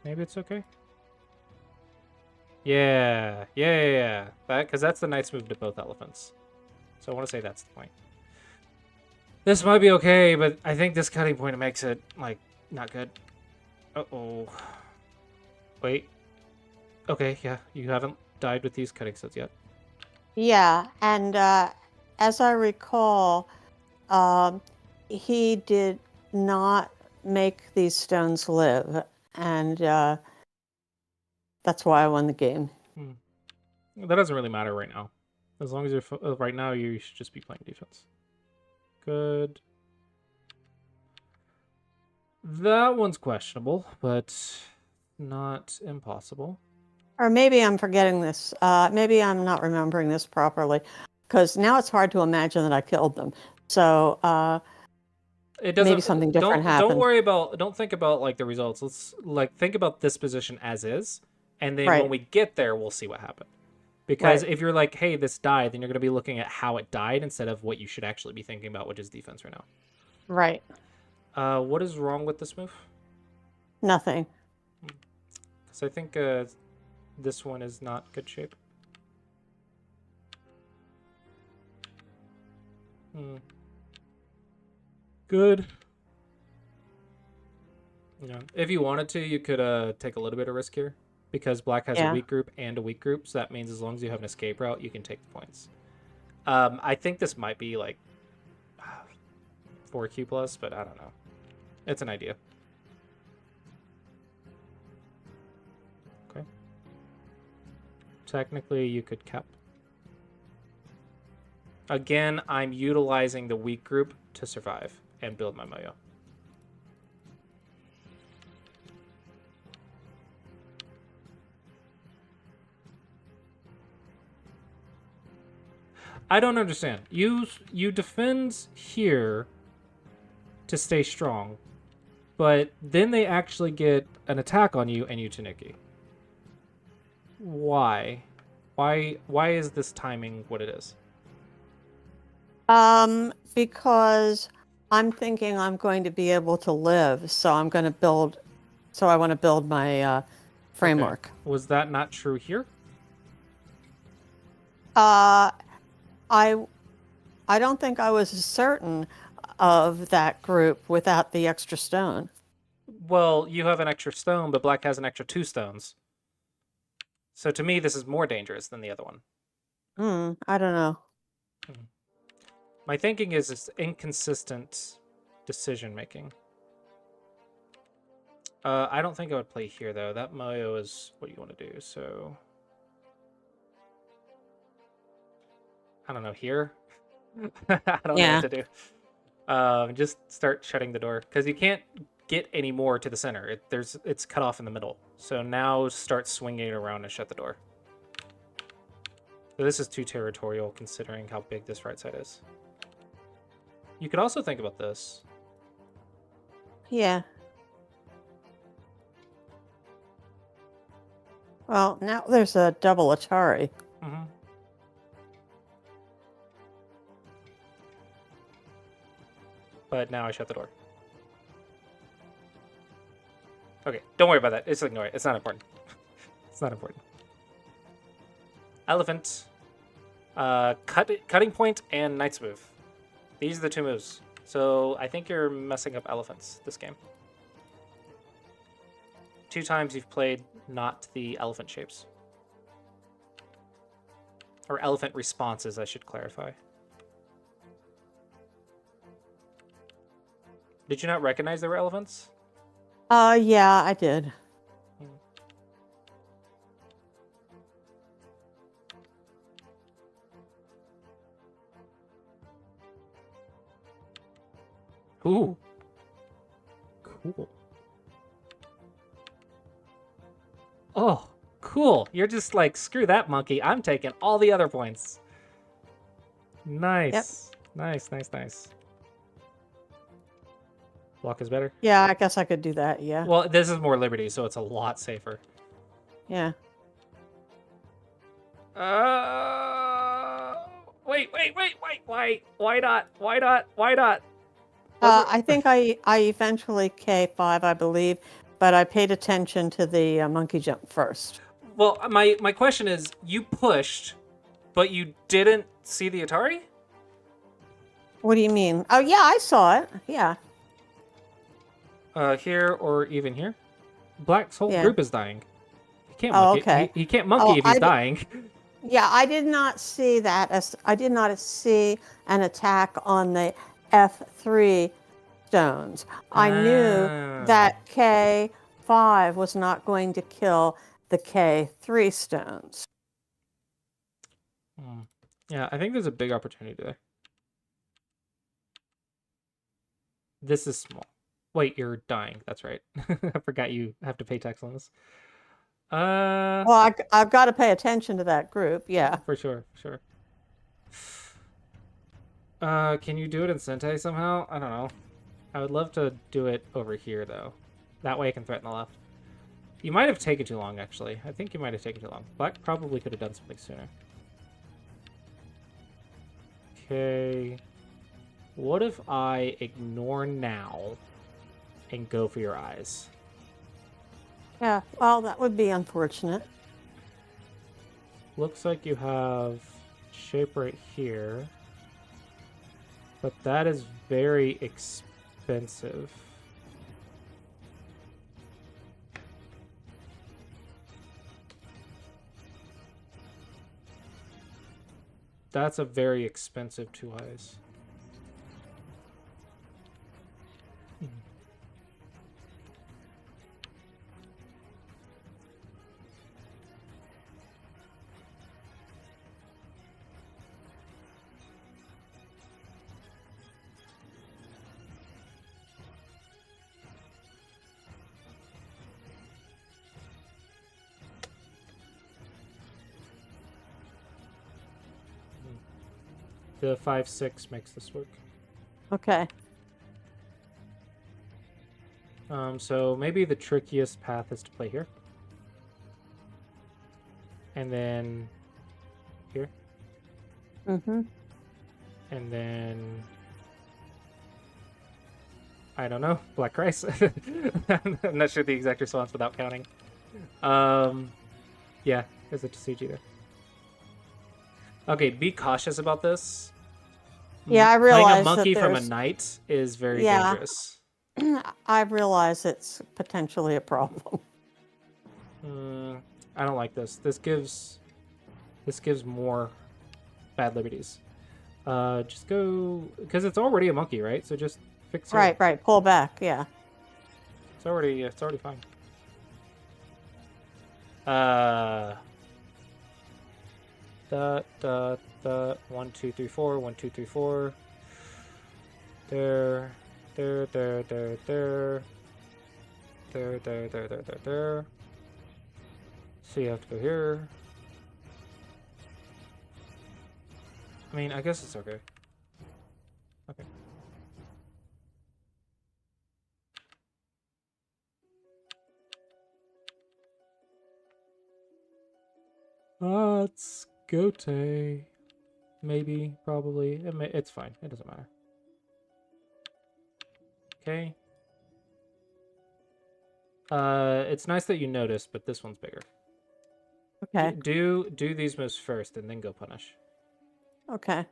S1: Maybe it's okay? Yeah. Because that's the knight's move to both elephants. So I want to say that's the point. This might be okay, but I think this cutting point makes it, like, not good. Uh-oh. Wait. Okay, yeah. You haven't died with these cutting sets yet.
S3: Yeah, and as I recall, he did not make these stones live, and that's why I won the game.
S1: That doesn't really matter right now. As long as you're... right now, you should just be playing defense. Good. That one's questionable, but not impossible.
S3: Or maybe I'm forgetting this. Maybe I'm not remembering this properly, because now it's hard to imagine that I killed them. So
S1: It doesn't.
S3: maybe something different
S1: Don't
S3: happened.
S1: worry about. Don't think about like the results. Let's like think about this position as is, and then when
S3: Right.
S1: we get there, we'll see what happened. Because
S3: Right.
S1: if you're like, hey, this died, then you're going to be looking at how it died instead of what you should actually be thinking about, which is defense right now.
S3: Right.
S1: What is wrong with this move?
S3: Nothing.
S1: Because I think this one is not good shape. Good. Yeah. If you wanted to, you could take a little bit of risk here. Because black has a weak group and a weak group, so that means as long as you have an escape route, you can take the points. I think this might be like 4Q plus, but I don't know. It's an idea. Okay. Technically, you could cap. Again, I'm utilizing the weak group to survive and build my moyo. I don't understand. You defend here to stay strong, but then they actually get an attack on you and you Taniki. Why? Why is this timing what it is?
S3: Because I'm thinking I'm going to be able to live, so I'm going to build. So I want to build my framework.
S1: Okay. Was that not true here?
S3: I don't think I was certain of that group without the extra stone.
S1: Well, you have an extra stone, but black has an extra 2 stones. So to me, this is more dangerous than the other one.
S3: I don't know.
S1: My thinking is it's inconsistent decision making. I don't think I would play here though. That Moyo is what you want to do. So I don't know here. I don't know
S3: Yeah.
S1: what to do. Just start shutting the door because you can't get any more to the center. It's cut off in the middle. So now start swinging it around and shut the door. So this is too territorial considering how big this right side is. You could also think about this.
S3: Yeah. Well, now there's a double Atari.
S1: Mm-hmm. But now I shut the door. Okay, don't worry about that. Just ignore it. It's not important. It's not important. Elephant, cutting point, and knight's move. These are the two moves. So I think you're messing up elephants this game. 2 times you've played not the elephant shapes. Or elephant responses, I should clarify. Did you not recognize they were elephants?
S3: Yeah, I did.
S1: Ooh. Cool. Oh, cool. You're just like, screw that monkey. I'm taking all the other points. Nice.
S3: Yep.
S1: Nice. Block is better.
S3: Yeah, I guess I could do that, yeah.
S1: Well, this is more liberty, so it's a lot safer.
S3: Yeah.
S1: Wait. Why not?
S3: I think I eventually K5, I believe, but I paid attention to the monkey jump first.
S1: Well, my question is, you pushed, but you didn't see the Atari?
S3: What do you mean? Oh, yeah, I saw it. Yeah.
S1: Here or even here? Black's whole
S3: Yeah.
S1: group is dying. He can't
S3: Oh,
S1: monkey.
S3: okay.
S1: He can't monkey if he's
S3: I
S1: dying.
S3: Yeah, I did not see that. I did not see an attack on the F3 stones. I knew that K5 was not going to kill the K3 stones.
S1: Yeah, I think there's a big opportunity there. This is small. Wait, you're dying. That's right. I forgot you have to pay tax on this.
S3: Well, I've got to pay attention to that group. Yeah.
S1: For sure. Can you do it in Sentai somehow? I don't know. I would love to do it over here, though. That way I can threaten the left. You might have taken too long, actually. I think you might have taken too long. Black probably could have done something sooner. Okay. What if I ignore now and go for your eyes?
S3: Yeah. Well, that would be unfortunate.
S1: Looks like you have shape right here. But that is very expensive. That's a very expensive 2 eyes. The 5-6 makes this work.
S3: Okay.
S1: So maybe the trickiest path is to play here. And then here.
S3: Mm-hmm.
S1: And then I don't know, Black Rice. I'm not sure the exact response without counting. Yeah, there's a Tsuji there. Okay, be cautious about this.
S3: Yeah, I realize
S1: playing a monkey
S3: that
S1: from a
S3: there's-
S1: knight is very
S3: Yeah.
S1: dangerous.
S3: I realize it's potentially a problem.
S1: I don't like this. This gives more bad liberties. Just go because it's already a monkey, right? So just fix it.
S3: Right. Pull back. Yeah.
S1: It's already fine. Uh. The 1 2 3 4 1 2 3 4. There. So you have to go here. I mean, I guess it's okay. Okay. It's Gote. Maybe, probably. It's fine. It doesn't matter. Okay. It's nice that you noticed, but this one's bigger.
S3: Okay.
S1: Do these moves first, and then go punish.
S3: Okay.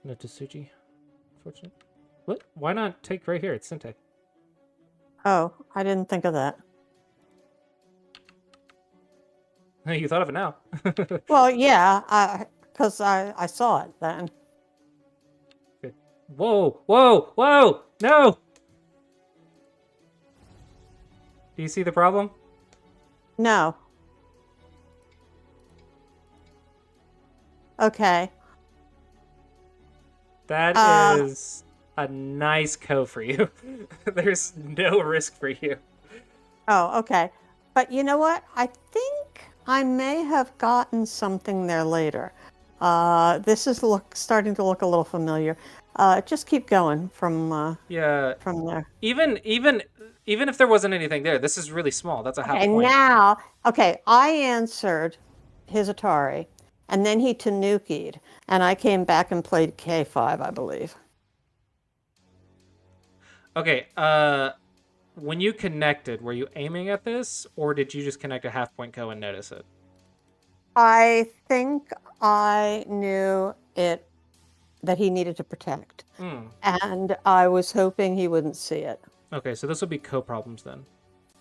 S1: No Tsuji. Unfortunate. What? Why not take right here? It's Sente.
S3: Oh, I didn't think of that.
S1: You thought of it now.
S3: Well, yeah, because I saw it then.
S1: Good. Whoa! No! Do you see the problem?
S3: No. Okay.
S1: That is a nice co for you. There's no risk for you.
S3: Oh, okay. But you know what? I think I may have gotten something there later. This is starting to look a little familiar. Just keep going from
S1: Yeah.
S3: from there.
S1: Even if there wasn't anything there, this is really small. That's a half
S3: Okay,
S1: point.
S3: now, okay, I answered his Atari, and then he Tanuki'd, and I came back and played K5, I believe.
S1: Okay, when you connected, were you aiming at this, or did you just connect a half point co and notice it?
S3: I think I knew that he needed to protect, and I was hoping he wouldn't see it.
S1: Okay, so this would be co problems then.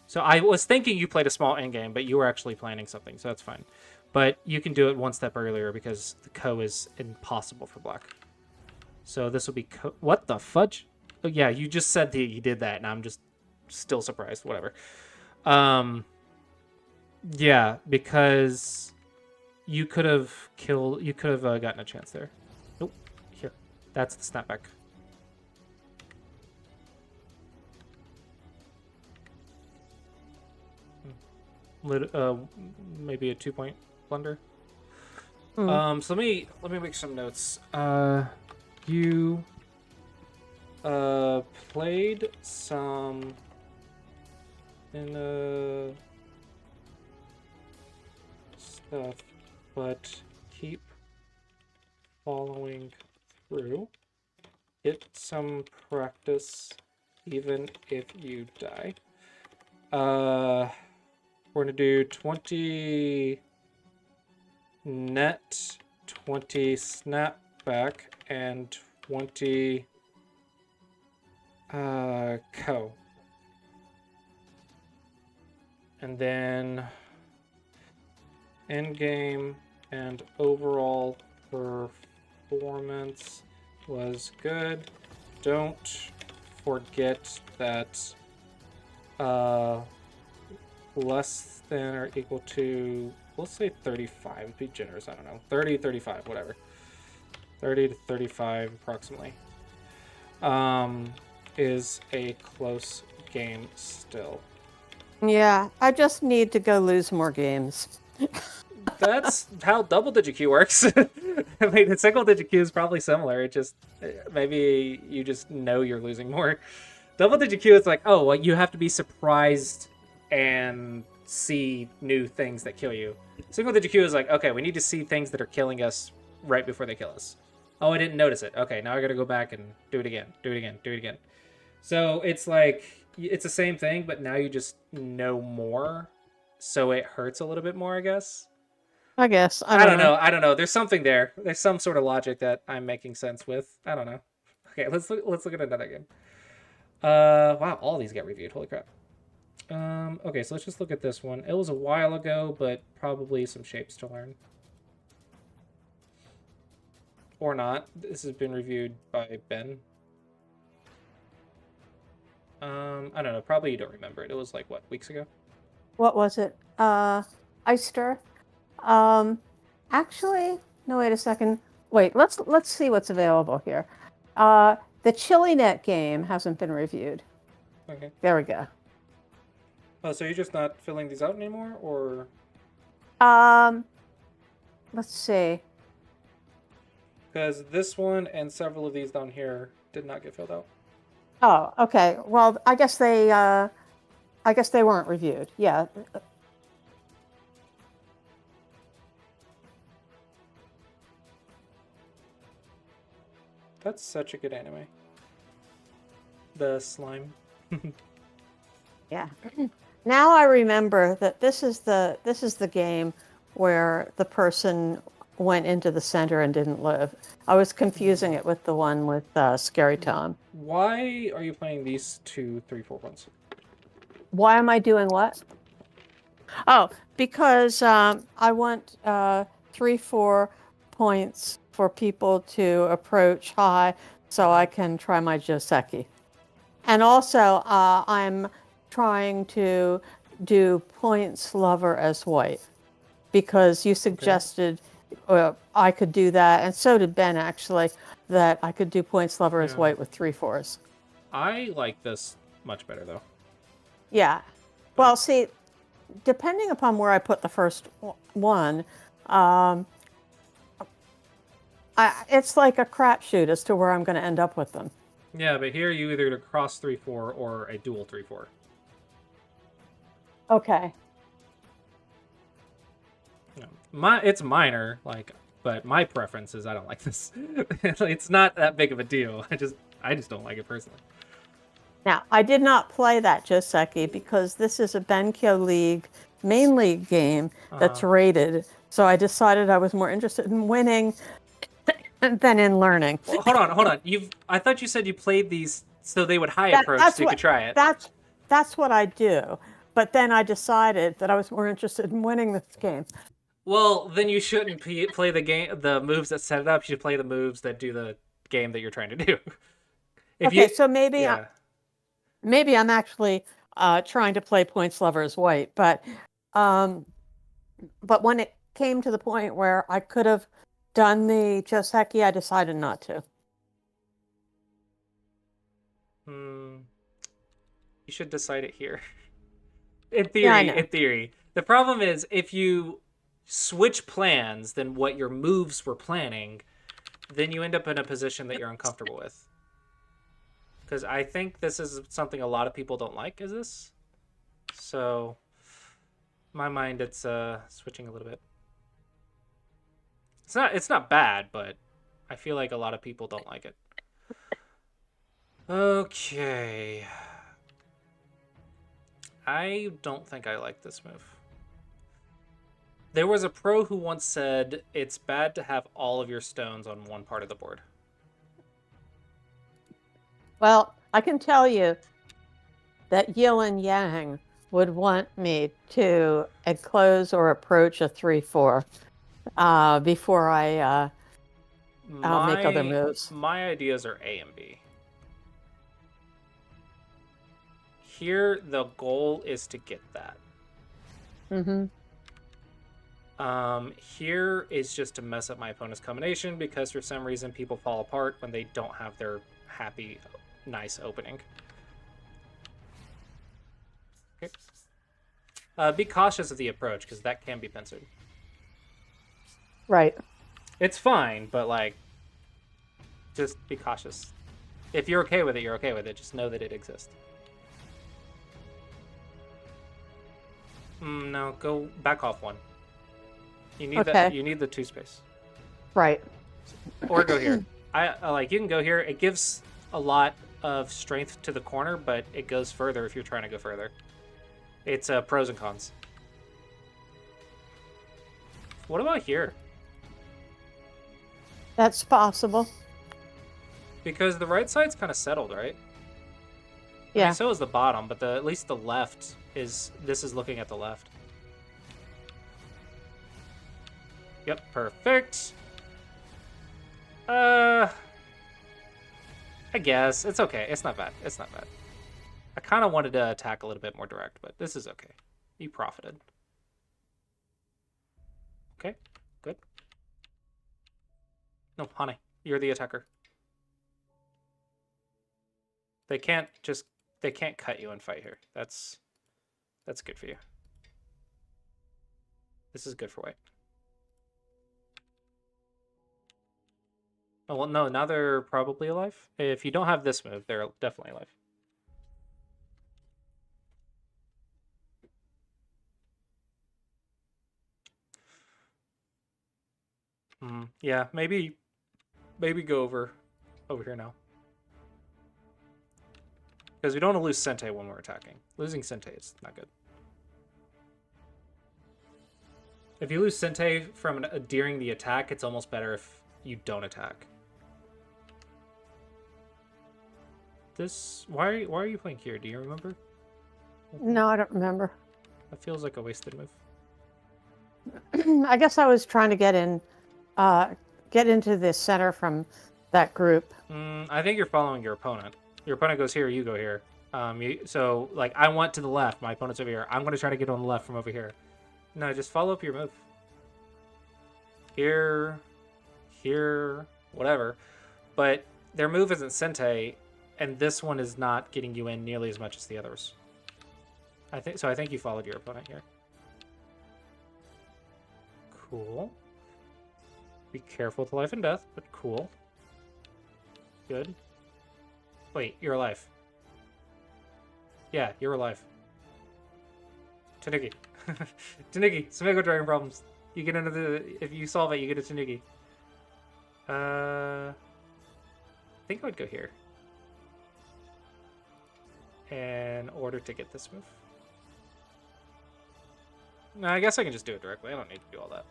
S1: So I was thinking you played a small end game, but you were actually planning something, so that's fine. But you can do it one step earlier because the co is impossible for black. So this will be co. What the fudge? Oh, yeah, you just said that you did that, and I'm just still surprised. Whatever. Yeah, because you could have killed. You could have gotten a chance there. Nope. Here, that's the snapback. Maybe a 2-point blunder. So let me make some notes. You played some in stuff, but keep following through. Get some practice, even if you die. We're gonna do 20 net, 20 snapback, and 20 co. And then end game and overall performance was good. Don't forget that less than or equal to, let's say 35 would be generous, I don't know, 30, 35, whatever, 30 to 35 approximately, is a close game still.
S3: Yeah, I just need to go lose more games.
S1: That's how double-digit Q works. I mean, single-digit Q is probably similar. It just, maybe you just know you're losing more. Double-digit Q is like, oh, well, you have to be surprised and see new things that kill you. Single-digit Q is like, okay, we need to see things that are killing us right before they kill us. Oh, I didn't notice it. Okay, now I gotta go back and do it again, do it again, do it again. So it's like, it's the same thing, but now you just know more, so it hurts a little bit more, I guess.
S3: I guess.
S1: I don't know. I don't know. There's something there. There's some sort of logic that I'm making sense with. I don't know. Okay, let's look at another game. Wow, all these get reviewed. Holy crap. Okay, so let's just look at this one. It was a while ago, but probably some shapes to learn. Or not. This has been reviewed by Ben. I don't know. Probably you don't remember it. It was like, what, weeks ago?
S3: What was it? Iced Earth. Actually, no. Wait a second. Wait. Let's see what's available here. The ChiliNet game hasn't been reviewed.
S1: Okay.
S3: There we go.
S1: Oh, so you're just not filling these out anymore, or?
S3: Let's see.
S1: Because this one and several of these down here did not get filled out.
S3: Oh, okay. Well, I guess they weren't reviewed. Yeah.
S1: That's such a good anime. The slime.
S3: Yeah. Now I remember that this is the game where the person went into the center and didn't live. I was confusing it with the one with Scary Tom.
S1: Why are you playing these 2, 3, 4 ones?
S3: Why am I doing what? Oh, because I want 3, 4 points for people to approach high so I can try my Joseki. And also, I'm trying to do points lover as white because you suggested I could do that, and so did Ben actually, that I could do points lover as white with 3 4s.
S1: I like this much better though.
S3: Yeah. Well, see, depending upon where I put the first one, it's like a crapshoot as to where I'm going to end up with them.
S1: Yeah, but here you either cross 3, 4 or a dual 3, 4.
S3: Okay.
S1: It's minor, but my preference is I don't like this. It's not that big of a deal. I just don't like it personally.
S3: Now, I did not play that Joseki because this is a Benkyo League main league game that's rated. So I decided I was more interested in winning than in learning.
S1: Well, hold on. I thought you said you played these so they would high approach so you could try it.
S3: That's what I do. But then I decided that I was more interested in winning this game.
S1: Well, then you shouldn't play the moves that set it up. You should play the moves that do the game that you're trying to do.
S3: So maybe I'm actually trying to play points lover as white, but when it came to the point where I could have done the Joseki, I decided not to.
S1: You should decide it here. In theory. The problem is if you switch plans than what your moves were planning, then you end up in a position that you're uncomfortable with. Because I think this is something a lot of people don't like, is this? So, in my mind, it's switching a little bit. It's not bad, but I feel like a lot of people don't like it. Okay. I don't think I like this move. There was a pro who once said, it's bad to have all of your stones on one part of the board.
S3: Well, I can tell you that Yin Yang would want me to enclose or approach a 3-4 before I make other moves.
S1: My ideas are A and B. Here, the goal is to get that.
S3: Mm-hmm.
S1: Here is just to mess up my opponent's combination because for some reason people fall apart when they don't have their happy, nice opening. Okay. Be cautious of the approach because that can be pincered.
S3: Right.
S1: It's fine, but just be cautious. If you're okay with it, you're okay with it. Just know that it exists. No, go back off one. You need that. You need the 2 space.
S3: Right.
S1: Or go here. You can go here. It gives a lot of strength to the corner, but it goes further if you're trying to go further. It's pros and cons. What about here?
S3: That's possible.
S1: Because the right side's kind of settled, right? I mean,
S3: Yeah.
S1: so is the bottom, but at least the left is... This is looking at the left. Yep, perfect. I guess. It's okay. It's not bad. It's not bad. I kind of wanted to attack a little bit more direct, but this is okay. You profited. Okay, good. No, honey, you're the attacker. They can't cut you and fight here. That's good for you. This is good for white. Oh, well, no, now they're probably alive. If you don't have this move, they're definitely alive. Yeah, maybe go over here now. Because we don't want to lose Sente when we're attacking. Losing Sente is not good. If you lose Sente from during the attack, it's almost better if you don't attack. This... Why are you playing here? Do you remember?
S3: No, I don't remember.
S1: That feels like a wasted move.
S3: I guess I was trying to get into the center from that group.
S1: I think you're following your opponent. Your opponent goes here, you go here. So, like, I want to the left. My opponent's over here. I'm going to try to get on the left from over here. No, just follow up your move. Here, whatever. But their move isn't Sente, and this one is not getting you in nearly as much as the others. I think you followed your opponent here. Cool. Be careful with life and death, but cool. Good. Wait, you're alive. Yeah, you're alive. Tanuki. Tanuki, Samego Dragon problems. You get into the... If you solve it, you get a Tanuki. I think I would go here. In order to get this move. No, I guess I can just do it directly. I don't need to do all that.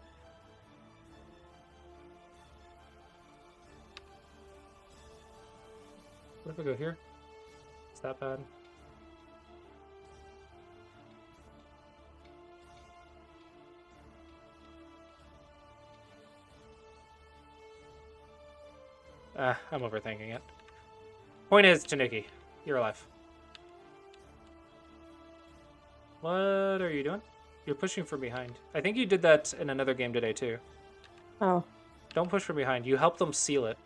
S1: What if I go here? Is that bad? I'm overthinking it. Point is, Tanuki, you're alive. What are you doing? You're pushing from behind. I think you did that in another game today, too.
S3: Oh.
S1: Don't push from behind. You help them seal it.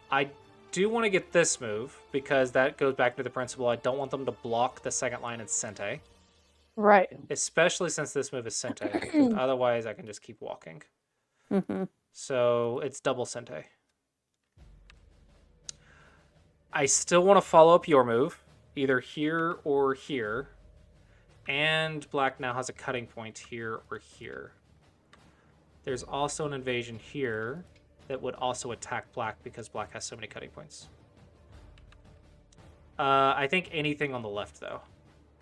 S1: I do want to get this move, because that goes back to the principle. I don't want them to block the second line in Sente.
S3: Right.
S1: Especially since this move is Sente. Otherwise, I can just keep walking.
S3: Mm-hmm.
S1: So, it's double Sente. I still want to follow up your move, either here or here. And black now has a cutting point here or here. There's also an invasion here that would also attack black because black has so many cutting points. I think anything on the left, though,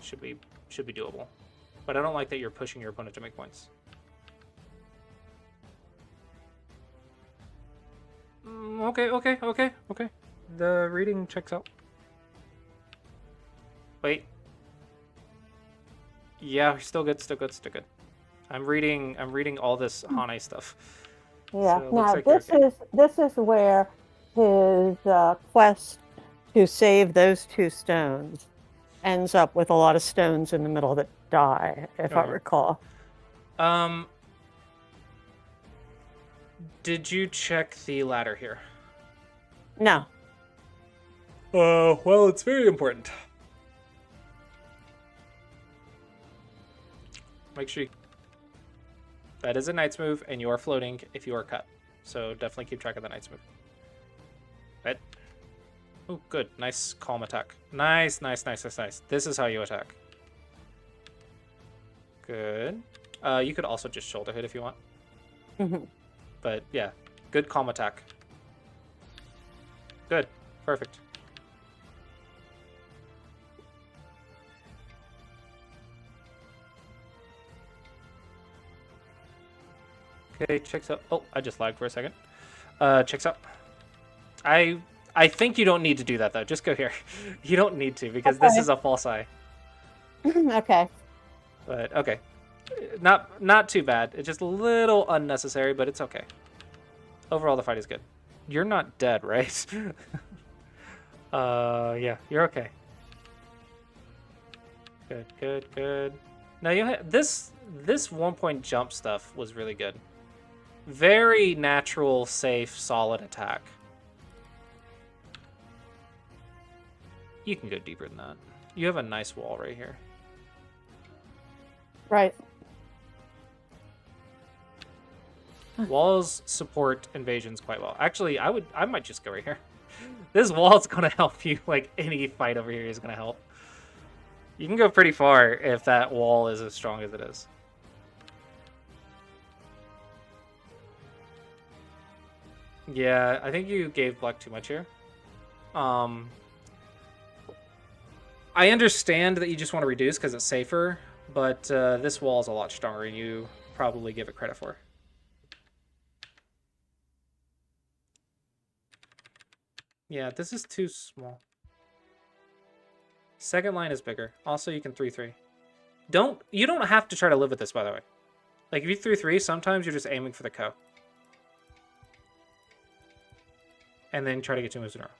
S1: should be doable. But I don't like that you're pushing your opponent to make points. Okay. The reading checks out. Wait. Yeah, still good. I'm reading all this Hane stuff.
S3: Yeah.
S1: So
S3: Now
S1: like
S3: this is where his quest to save those two stones ends up with a lot of stones in the middle that die, if I recall.
S1: Did you check the ladder here?
S3: No.
S1: Well, it's very important. Make sure that is a knight's move, and you are floating if you are cut. So definitely keep track of the knight's move. Right? Oh, good. Nice calm attack. Nice. This is how you attack. Good. You could also just shoulder hit if you want.
S3: Mm-hmm.
S1: But yeah, good calm attack. Good. Perfect. Okay, checks up. Oh, I just lagged for a second. Checks up. I think you don't need to do that though. Just go here. You don't need to because this
S3: Okay.
S1: is a false eye.
S3: Okay.
S1: But okay, not too bad. It's just a little unnecessary, but it's okay. Overall, the fight is good. You're not dead, right? Yeah, you're okay. Good, good, good. Now you this 1-point jump stuff was really good. Very natural, safe, solid attack. You can go deeper than that. You have a nice wall right here.
S3: Right.
S1: Walls support invasions quite well. Actually, I might just go right here. This wall's gonna help you. Like any fight over here is gonna help. You can go pretty far if that wall is as strong as it is. Yeah, I think you gave black too much here. I understand that you just want to reduce because it's safer, but this wall is a lot stronger than you probably give it credit for. Yeah, this is too small. Second line is bigger. Also, you can 3-3. You don't have to try to live with this, by the way. Like, if you 3-3, sometimes you're just aiming for the co. And then try to get 2 moves in a row.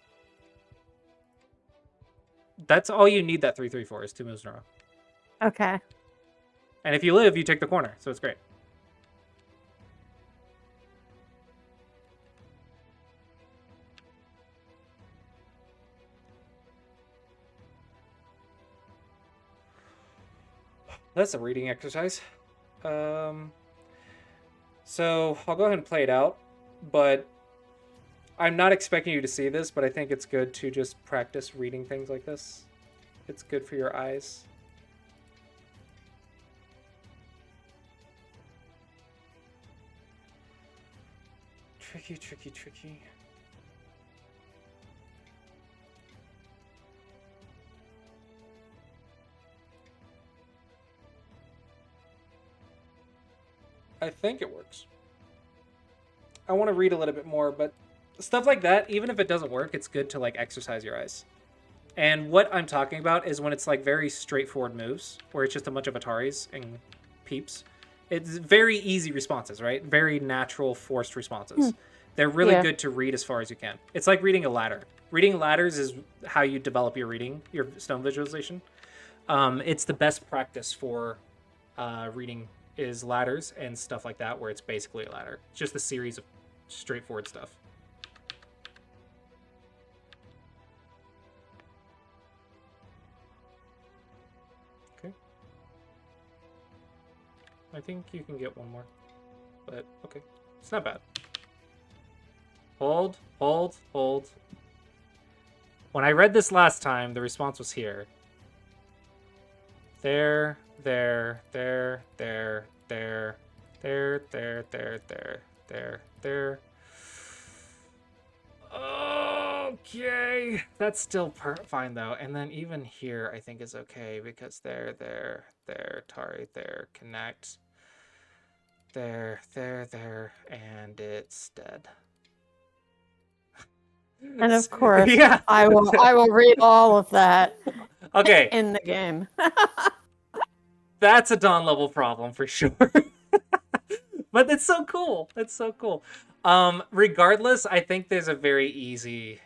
S1: That's all you need that 3-3 for, is 2 moves in a row.
S3: Okay.
S1: And if you live, you take the corner, so it's great. That's a reading exercise. So I'll go ahead and play it out, but I'm not expecting you to see this, but I think it's good to just practice reading things like this. It's good for your eyes. Tricky, tricky, tricky. I think it works. I want to read a little bit more, but stuff like that, even if it doesn't work, it's good to like exercise your eyes. And what I'm talking about is when it's like very straightforward moves, where it's just a bunch of Ataris and peeps. It's very easy responses, right? Very natural, forced responses. They're really good to read as far as you can. It's like reading a ladder. Reading ladders is how you develop your reading, your stone visualization. It's the best practice for reading is ladders and stuff like that, where it's basically a ladder. It's just a series of straightforward stuff. Okay. I think you can get one more, but okay. It's not bad. Hold, hold, hold. When I read this last time, the response was here. There, there, there, there, there, there, there, there, there, there, there. Okay, that's still fine though. And then even here, I think is okay because there, there, there, Tari, there, connect. There, there, there, and it's dead.
S3: And of course,
S1: yeah.
S3: I will read all of that.
S1: Okay.
S3: In the game.
S1: That's a Dawn level problem for sure. But it's so cool. It's so cool. Regardless, I think there's a very easy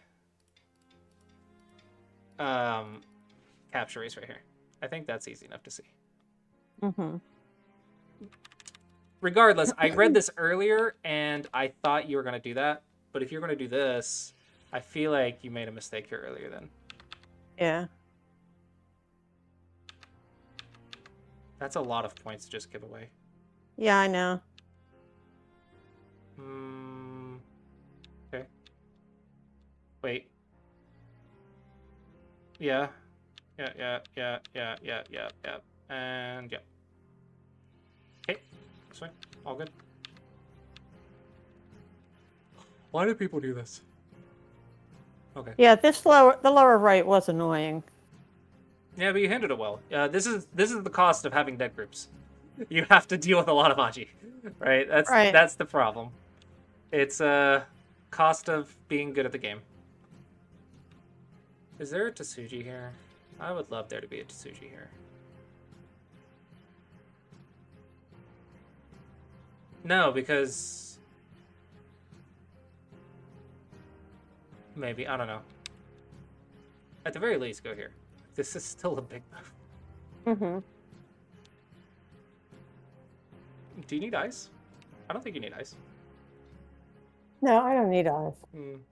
S1: capture race right here. I think that's easy enough to see.
S3: Mm-hmm.
S1: Regardless, I read this earlier and I thought you were going to do that. But if you're going to do this, I feel like you made a mistake here earlier then.
S3: Yeah.
S1: That's a lot of points to just give away.
S3: Yeah, I know.
S1: Okay. Wait. Yeah. Yeah. And yeah. Okay. This way. All good. Why do people do this? Okay.
S3: Yeah, the lower right was annoying.
S1: Yeah, but you handled it well. This is the cost of having dead groups. You have to deal with a lot of Aji, right?
S3: Right.
S1: That's the problem. It's a cost of being good at the game. Is there a Tsuji here? I would love there to be a Tsuji here. No, because maybe, I don't know. At the very least, go here. This is still a big move.
S3: Mm-hmm.
S1: Do you need ice? I don't think you need ice.
S3: No, I don't need ice.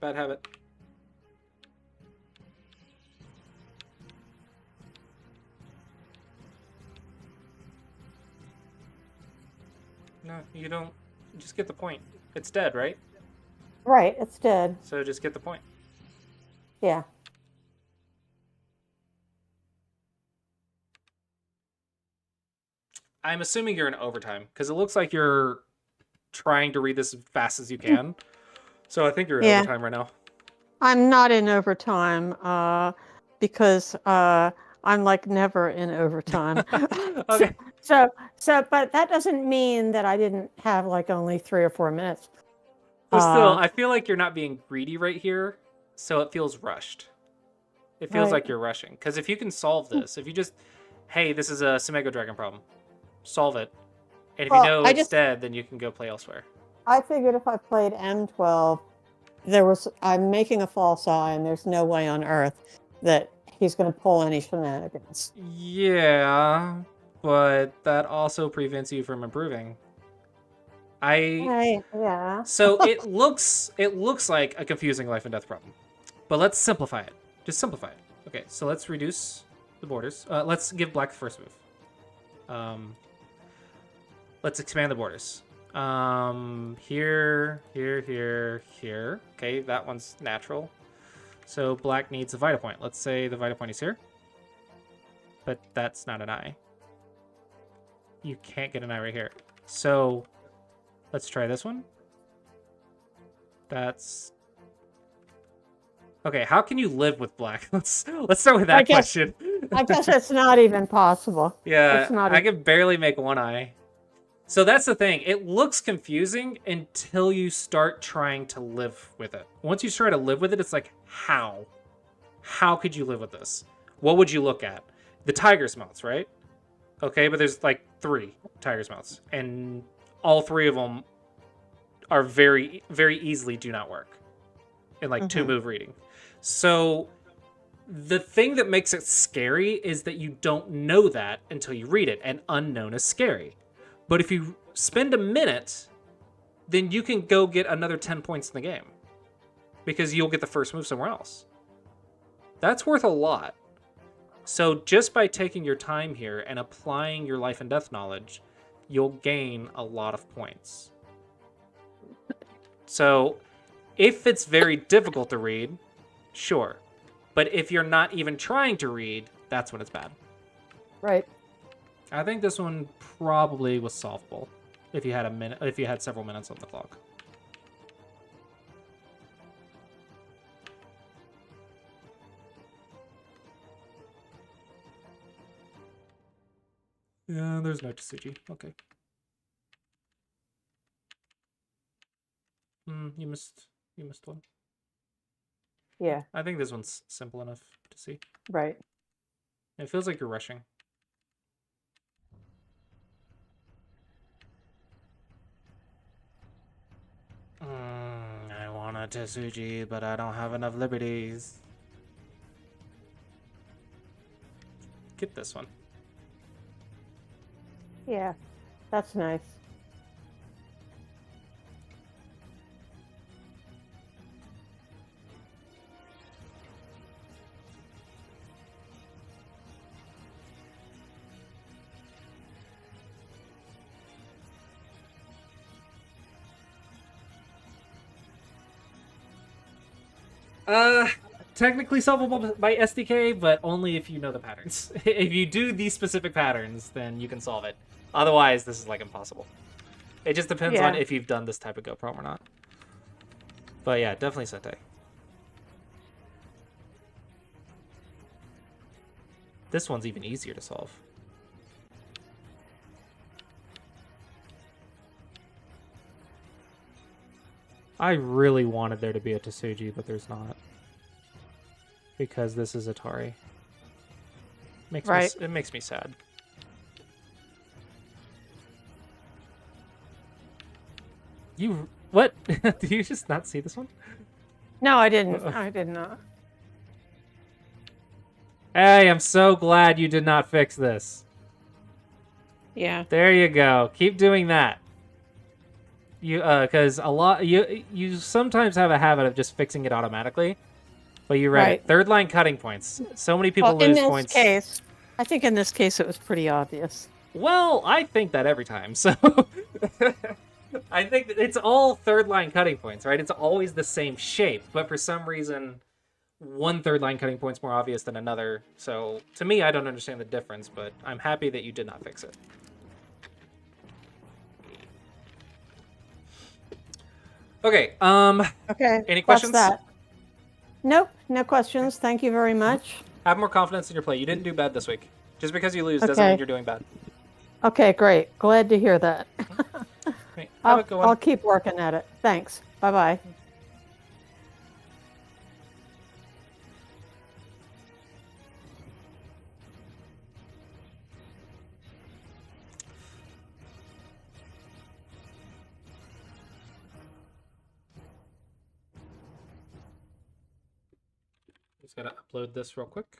S1: Bad habit. No, you don't. Just get the point. It's dead, right?
S3: Right, it's dead.
S1: So just get the point.
S3: Yeah.
S1: I'm assuming you're in overtime, because it looks like you're trying to read this as fast as you can. So I think you're in overtime right now.
S3: I'm not in overtime because I'm like never in overtime.
S1: Okay.
S3: So, but that doesn't mean that I didn't have like only 3 or 4 minutes.
S1: But still, I feel like you're not being greedy right here, so it feels rushed. It feels like you're rushing. Because if you can solve this, if you just, hey, this is a Sumego Dragon problem, solve it. And if you know it's dead, then you can go play elsewhere.
S3: I figured if I played M12, I'm making a false eye, and there's no way on earth that he's going to pull any shenanigans.
S1: Yeah, but that also prevents you from improving.
S3: Yeah.
S1: So it looks like a confusing life and death problem, but let's simplify it. Just simplify it. Okay, so let's reduce the borders. Let's give black the first move. Let's expand the borders. Here. Okay, that one's natural. So black needs a Vita Point. Let's say the Vita Point is here. But that's not an eye. You can't get an eye right here. So let's try this one. That's... Okay, how can you live with black? Let's start with that question.
S3: I guess it's not even possible.
S1: Yeah, I can barely make one eye. So that's the thing. It looks confusing until you start trying to live with it. Once you try to live with it, it's like, how? How could you live with this? What would you look at? The tiger's mouths, right? Okay, but there's like 3 tiger's mouths. And all 3 of them are very, very easily do not work in like 2-move reading. So the thing that makes it scary is that you don't know that until you read it, and unknown is scary. But if you spend a minute, then you can go get another 10 points in the game because you'll get the first move somewhere else. That's worth a lot. So just by taking your time here and applying your life and death knowledge, you'll gain a lot of points. So if it's very difficult to read, sure. But if you're not even trying to read, that's when it's bad.
S3: Right.
S1: I think this one probably was solvable if you had several minutes on the clock. Yeah, there's no Tsuji. Okay. You missed one.
S3: Yeah.
S1: I think this one's simple enough to see.
S3: Right.
S1: It feels like you're rushing. I want a Tsuji, but I don't have enough liberties. Get this one.
S3: Yeah, that's nice.
S1: Technically solvable by SDK, but only if you know the patterns. If you do these specific patterns, then you can solve it. Otherwise, this is like impossible. It just depends on if you've done this type of Go Prom or not. But yeah, definitely Sente. This one's even easier to solve. I really wanted there to be a Tsuji, but there's not. Because this is Atari. It makes me sad. You... What? Did you just not see this one?
S3: No, I didn't. I did not.
S1: Hey, I'm so glad you did not fix this.
S3: Yeah.
S1: There you go. Keep doing that. Because you sometimes have a habit of just fixing it automatically. But you read it. Third line cutting points. So many people lose points.
S3: I think in this case it was pretty obvious.
S1: Well, I think that every time. So I think that it's all third line cutting points, right? It's always the same shape, but for some reason, one third line cutting point's more obvious than another. So to me, I don't understand the difference, but I'm happy that you did not fix it. Okay.
S3: Okay.
S1: Any questions?
S3: That's that. Nope. No questions. Thank you very much.
S1: Have more confidence in your play. You didn't do bad this week. Just because you lose doesn't mean you're doing bad.
S3: Okay, great. Glad to hear that.
S1: Great.
S3: I'll keep working at it. Thanks. Bye-bye.
S1: Just gotta upload this real quick.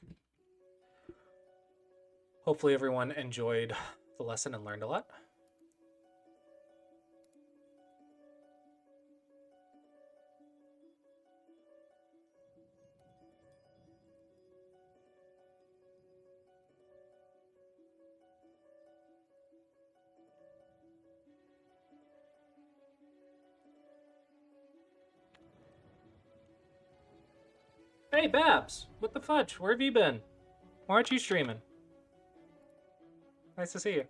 S1: Hopefully everyone enjoyed the lesson and learned a lot. Hey, Babs! What the fudge? Where have you been? Why aren't you streaming? Nice to see you.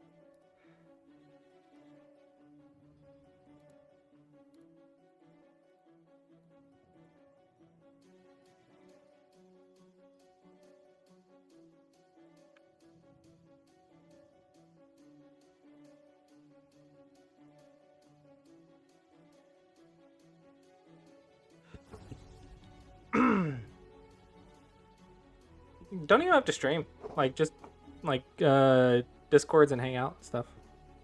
S1: Don't even have to stream. Like, just, like, Discords and Hangout stuff.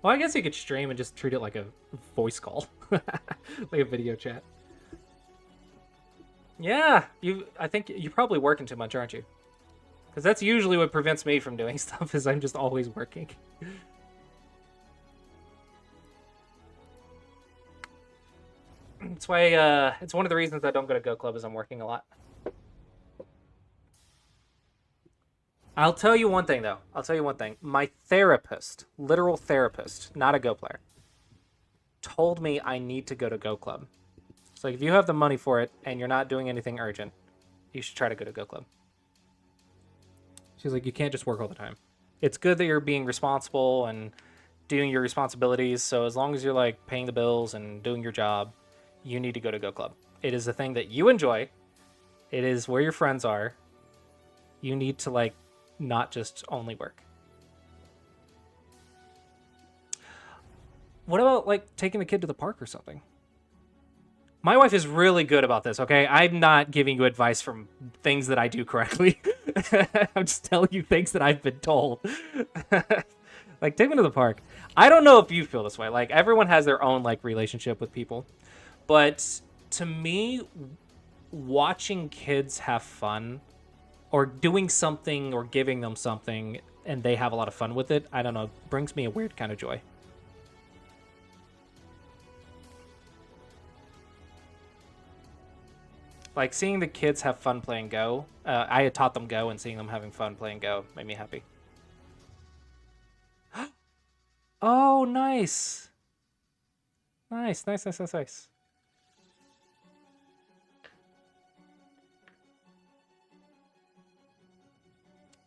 S1: Well, I guess you could stream and just treat it like a voice call. Like a video chat. Yeah, I think you're probably working too much, aren't you? Because that's usually what prevents me from doing stuff, is I'm just always working. That's why, it's one of the reasons I don't go to Go Club is I'm working a lot. I'll tell you one thing, though. I'll tell you one thing. My therapist, literal therapist, not a Go player, told me I need to go to Go Club. It's like, if you have the money for it and you're not doing anything urgent, you should try to go to Go Club. She's like, you can't just work all the time. It's good that you're being responsible and doing your responsibilities, so as long as you're, like, paying the bills and doing your job, you need to go to Go Club. It is the thing that you enjoy. It is where your friends are. You need to, like, not just only work. What about, like, taking the kid to the park or something? My wife is really good about this, okay? I'm not giving you advice from things that I do correctly. I'm just telling you things that I've been told. Like, take me to the park. I don't know if you feel this way. Like, everyone has their own, like, relationship with people. But to me, watching kids have fun or doing something or giving them something and they have a lot of fun with it, I don't know, brings me a weird kind of joy. Like, seeing the kids have fun playing Go, I had taught them Go, and seeing them having fun playing Go made me happy. Oh, nice. Nice.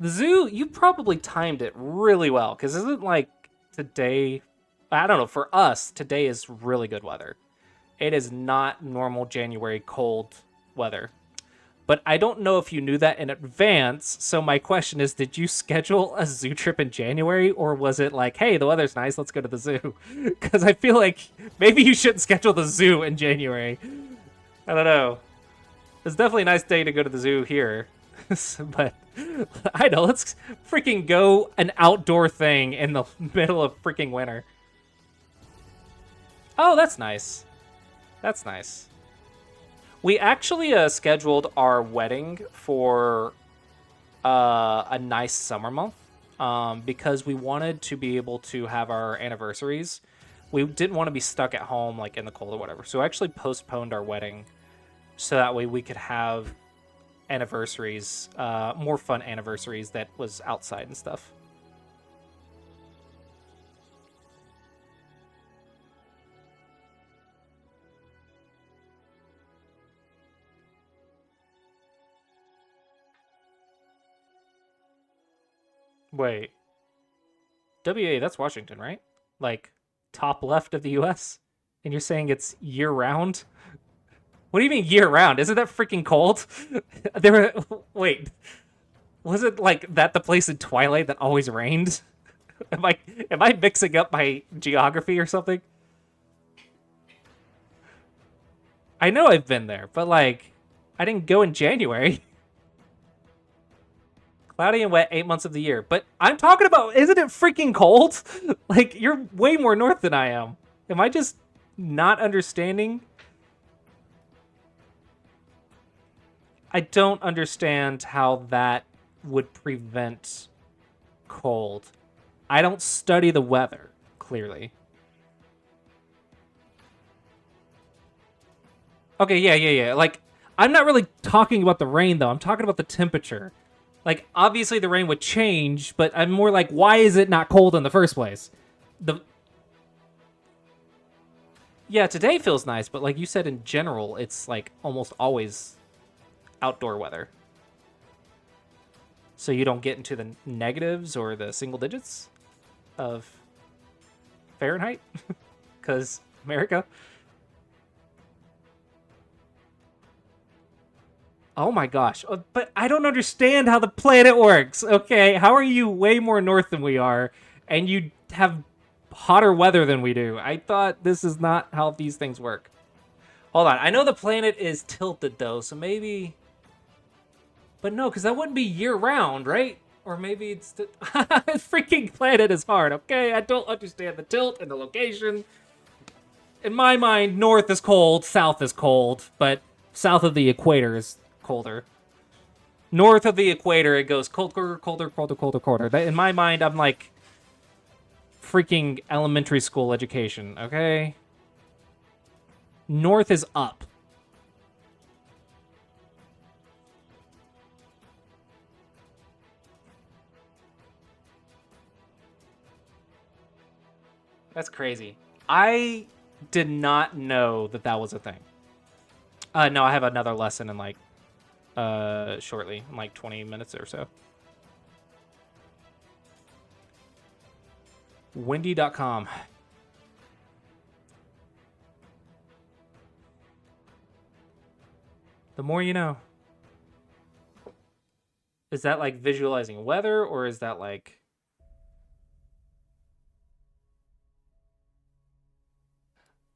S1: The zoo, you probably timed it really well, because isn't, like, today, I don't know, for us, today is really good weather. It is not normal January cold weather. But I don't know if you knew that in advance, so my question is, did you schedule a zoo trip in January, or was it like, hey, the weather's nice, let's go to the zoo? Because I feel like maybe you shouldn't schedule the zoo in January. I don't know. It's definitely a nice day to go to the zoo here. But I know, let's freaking go an outdoor thing in the middle of freaking winter. Oh, that's nice. That's nice. We actually scheduled our wedding for a nice summer month because we wanted to be able to have our anniversaries. We didn't want to be stuck at home like in the cold or whatever. So we actually postponed our wedding so that way we could have anniversaries, more fun anniversaries that was outside and stuff. Wait. WA, that's Washington, right? Like, top left of the US? And you're saying it's year-round? What do you mean year-round? Isn't that freaking cold? Wait. Was it, like, that the place in Twilight that always rained? Am I mixing up my geography or something? I know I've been there, but, like, I didn't go in January. Cloudy and wet 8 months of the year. But I'm talking about, isn't it freaking cold? Like, you're way more north than I am. Am I just not understanding? I don't understand how that would prevent cold. I don't study the weather, clearly. Okay, yeah. Like, I'm not really talking about the rain, though. I'm talking about the temperature. Like, obviously the rain would change, but I'm more like, why is it not cold in the first place? Yeah, today feels nice, but like you said, in general, it's like almost always outdoor weather. So you don't get into the negatives or the single digits of Fahrenheit? Because America. Oh my gosh. But I don't understand how the planet works, okay? How are you way more north than we are, and you have hotter weather than we do? I thought this is not how these things work. Hold on. I know the planet is tilted, though, so maybe... But no, because that wouldn't be year-round, right? Or maybe it's... Freaking planet is hard, okay? I don't understand the tilt and the location. In my mind, north is cold, south is cold, but south of the equator is colder. North of the equator, it goes colder. In my mind, I'm like freaking elementary school education, okay? North is up. That's crazy. I did not know that that was a thing. No, I have another lesson in like shortly, in like 20 minutes or so. Windy.com. The more you know. Is that like visualizing weather, or is that like...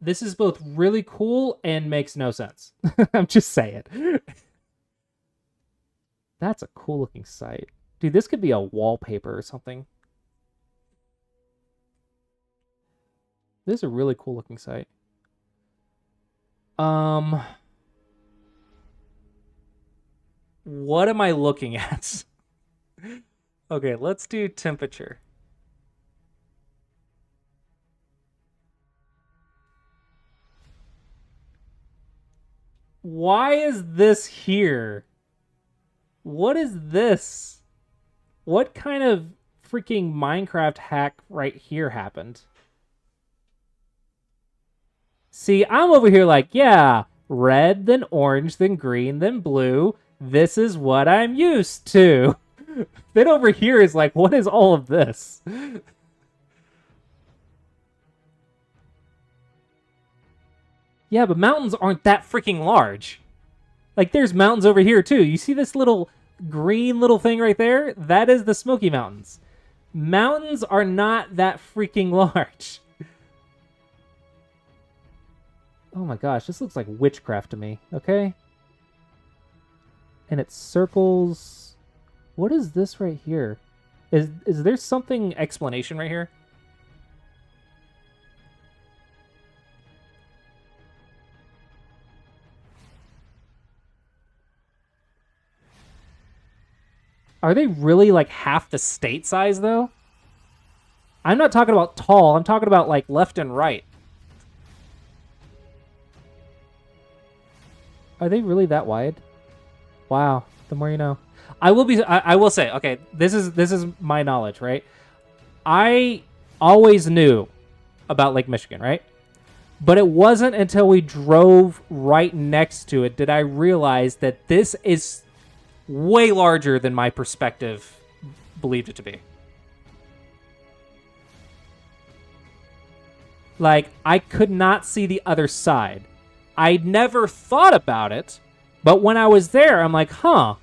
S1: This is both really cool and makes no sense. I'm just saying. That's a cool looking site. Dude, this could be a wallpaper or something. This is a really cool looking site. What am I looking at? Okay, let's do temperature. Why is this here? What is this? What kind of freaking Minecraft hack right here happened? See, I'm over here like, yeah, red, then orange, then green, then blue. This is what I'm used to. Then over here is like, what is all of this? Yeah, but mountains aren't that freaking large. Like, there's mountains over here, too. You see this little green little thing right there? That is the Smoky Mountains. Mountains are not that freaking large. Oh my gosh, this looks like witchcraft to me, okay? And it circles... What is this right here? Is there something explanation right here? Are they really like half the state size though? I'm not talking about tall, I'm talking about like left and right. Are they really that wide? Wow, the more you know. I will say, okay, this is my knowledge, right? I always knew about Lake Michigan, right? But it wasn't until we drove right next to it did I realize that this is way larger than my perspective believed it to be. Like, I could not see the other side. I never thought about it, but when I was there, I'm like, huh,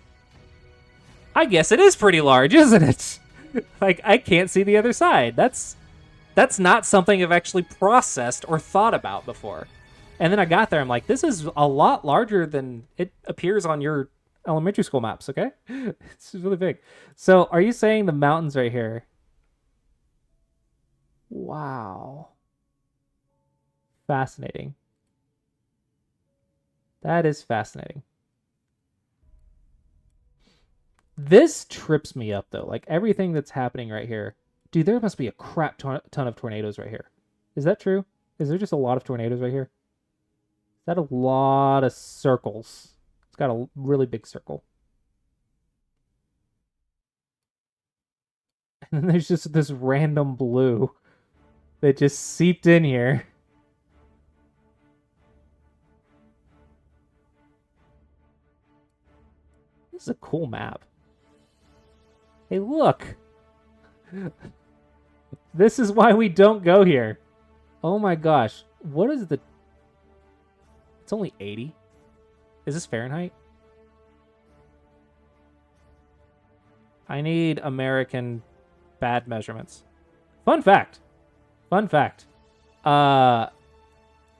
S1: I guess it is pretty large, isn't it? Like, I can't see the other side. That's not something I've actually processed or thought about before. And then I got there, I'm like, this is a lot larger than it appears on your elementary school maps, okay? It's really big. So, are you saying the mountains right here? Wow. Fascinating. That is fascinating. This trips me up, though. Like, everything that's happening right here. Dude, there must be a crap ton of tornadoes right here. Is that true? Is there just a lot of tornadoes right here? Is that a lot of circles? It's got a really big circle. And then there's just this random blue that just seeped in here. This is a cool map. Hey, look. This is why we don't go here. Oh my gosh. What is the... It's only 80? Is this Fahrenheit? I need American bad measurements. Fun fact. Fun fact.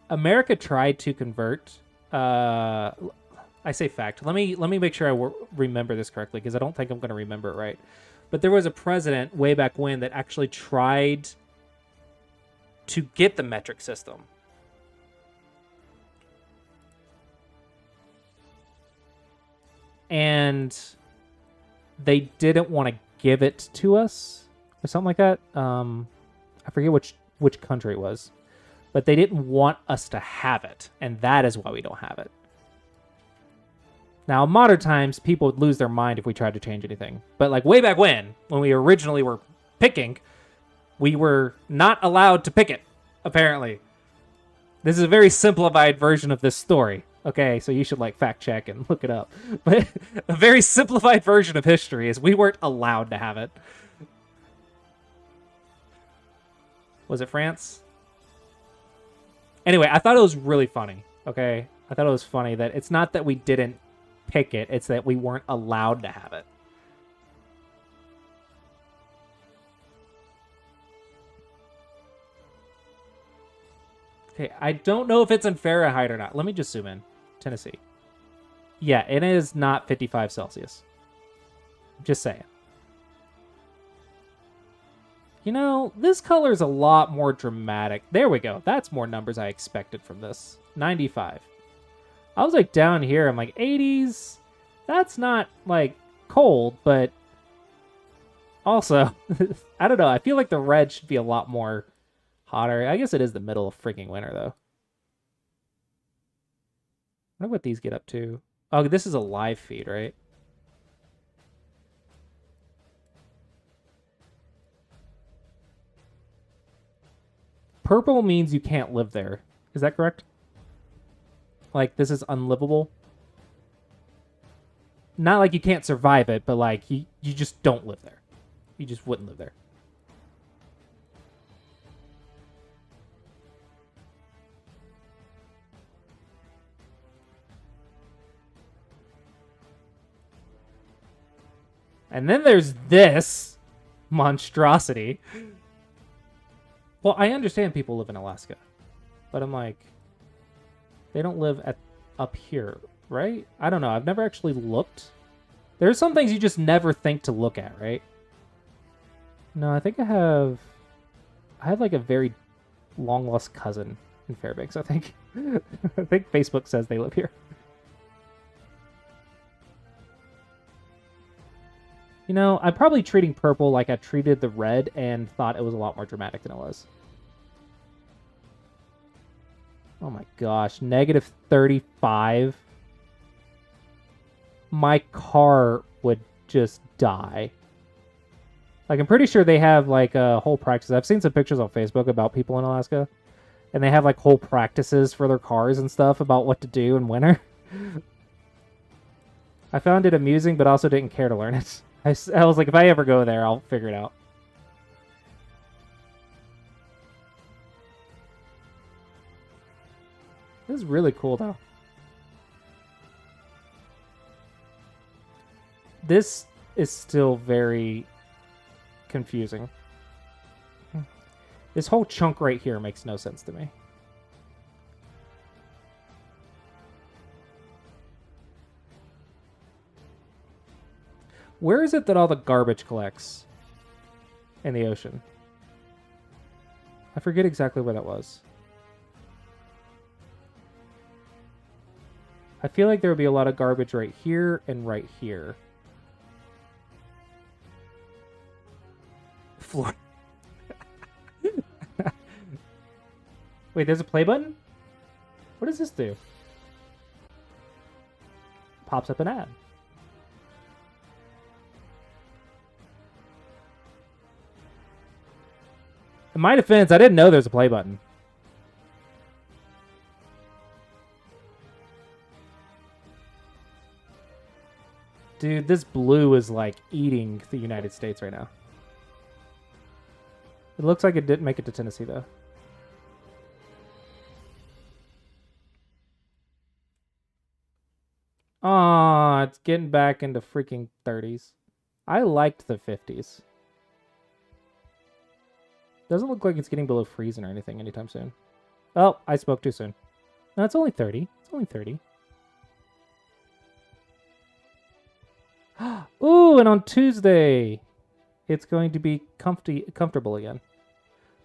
S1: America tried to convert... I say fact. Let me make sure I remember this correctly, because I don't think I'm going to remember it right. But there was a president way back when that actually tried to get the metric system. And they didn't want to give it to us or something like that. I forget which country it was. But they didn't want us to have it, and that is why we don't have it. Now, in modern times, people would lose their mind if we tried to change anything. But like way back when we originally were picking, we were not allowed to pick it, apparently. This is a very simplified version of this story. Okay, so you should like fact check and look it up. But a very simplified version of history is we weren't allowed to have it. Was it France? Anyway, I thought it was really funny, okay? I thought it was funny that it's not that we didn't pick it, it's that we weren't allowed to have it. Okay, I don't know if it's in Fahrenheit or not. Let me just zoom in. Tennessee. Yeah, it is not 55 Celsius. Just saying. You know, this color is a lot more dramatic. There we go. That's more numbers I expected from this. 95. I was like down here, I'm like 80s. That's not like cold, but also, I don't know. I feel like the red should be a lot more hotter. I guess it is the middle of freaking winter though. I wonder what these get up to. Oh, this is a live feed, right? Purple means you can't live there. Is that correct? Like, this is unlivable? Not like you can't survive it, but like, you just don't live there. You just wouldn't live there. And then there's this monstrosity. Well, I understand people live in Alaska, but I'm like, They don't live up here, right? I don't know. I've never actually looked. There's some things you just never think to look at, right? No, I think I have like a very long lost cousin in Fairbanks, I think. I think Facebook says they live here. You know, I'm probably treating purple like I treated the red and thought it was a lot more dramatic than it was. Oh my gosh, negative 35. My car would just die. Like, I'm pretty sure they have, like, a whole practice. I've seen some pictures on Facebook about people in Alaska, and they have, like, whole practices for their cars and stuff about what to do in winter. I found it amusing, but also didn't care to learn it. I was like, if I ever go there, I'll figure it out. This is really cool, though. This is still very confusing. This whole chunk right here makes no sense to me. Where is it that all the garbage collects in the ocean? I forget exactly where that was. I feel like there would be a lot of garbage right here and right here. Floor. Wait, there's a play button? What does this do? Pops up an ad. In my defense, I didn't know there's a play button. Dude, this blue is like eating the United States right now. It looks like it didn't make it to Tennessee, though. Aw, it's getting back into freaking 30s. I liked the 50s. Doesn't look like it's getting below freezing or anything anytime soon. Oh, I spoke too soon. No, it's only 30. It's only 30. Ooh, and on Tuesday, it's going to be comfortable again.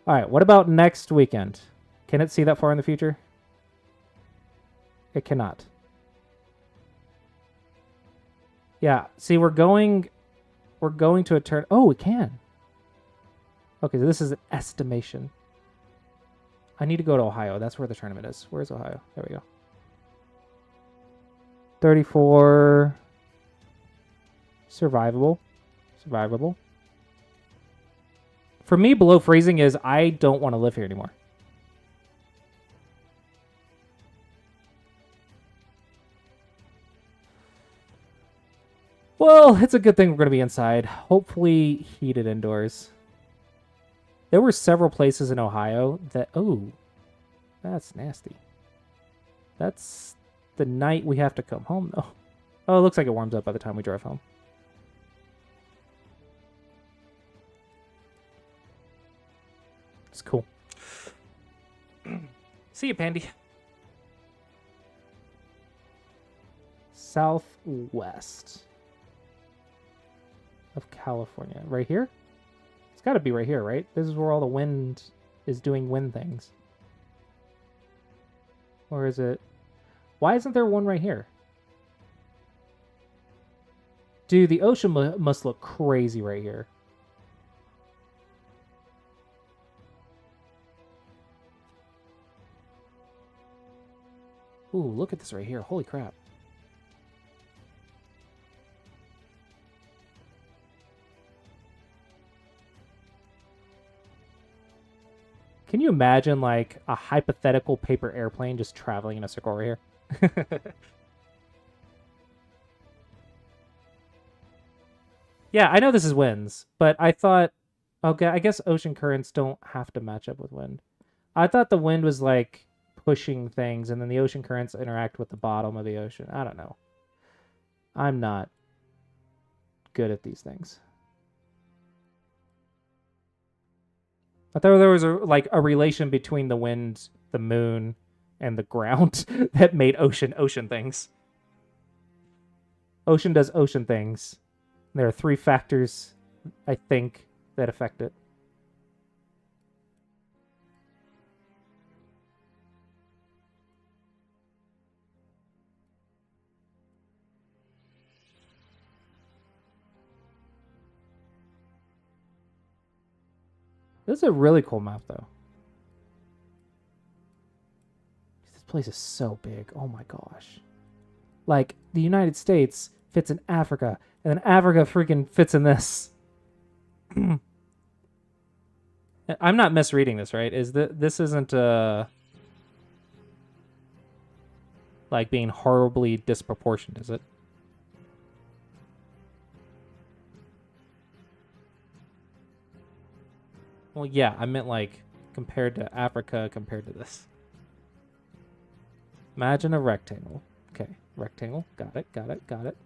S1: All right, what about next weekend? Can it see that far in the future? It cannot. Yeah, see, we're going to a turn. Oh, it can. Okay, so this is an estimation. I need to go to Ohio. That's where the tournament is. Where's Ohio? There we go. 34. Survivable. Survivable. For me, below freezing is I don't want to live here anymore. Well, it's a good thing we're going to be inside. Hopefully heated indoors. There were several places in Ohio that... Oh, that's nasty. That's the night we have to come home, though. Oh, it looks like it warms up by the time we drive home. It's cool. See you, Pandy. Southwest of California. Right here? It's got to be right here, right? This is where all the wind is doing wind things. Or is it... Why isn't there one right here? Dude, the ocean must look crazy right here. Ooh, look at this right here. Holy crap. Can you imagine, like, a hypothetical paper airplane just traveling in a circle right here? Yeah, I know this is winds, but I thought... Okay, I guess ocean currents don't have to match up with wind. I thought the wind was, like, pushing things, and then the ocean currents interact with the bottom of the ocean. I don't know. I'm not good at these things. I thought there was a relation between the wind, the moon, and the ground that made ocean things. Ocean does ocean things. There are 3 factors, I think, that affect it. This is a really cool map, though. This place is so big. Oh my gosh. Like, the United States fits in Africa, and then Africa freaking fits in this. I'm not misreading this, right? This isn't like being horribly disproportionate, is it? Well, yeah, I meant like compared to Africa compared to this. Imagine a rectangle. Okay, rectangle. Got it.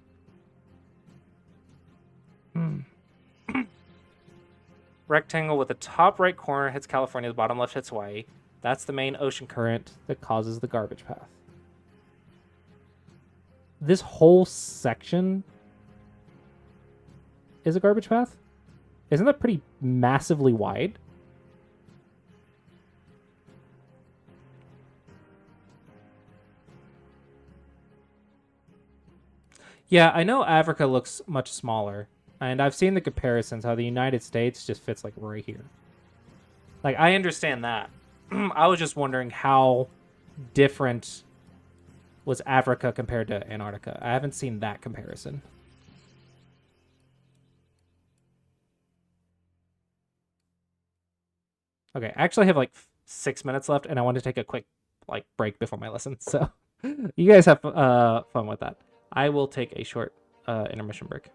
S1: Rectangle with the top right corner hits California, the bottom left hits Hawaii. That's the main ocean current that causes the garbage path. This whole section is a garbage path? Isn't that pretty massively wide? Yeah, I know Africa looks much smaller, and I've seen the comparisons, how the United States just fits like right here. Like, I understand that. I was just wondering how different was Africa compared to Antarctica. I haven't seen that comparison. Okay, I actually have like 6 minutes left, and I want to take a quick like break before my lesson. So you guys have fun with that. I will take a short intermission break.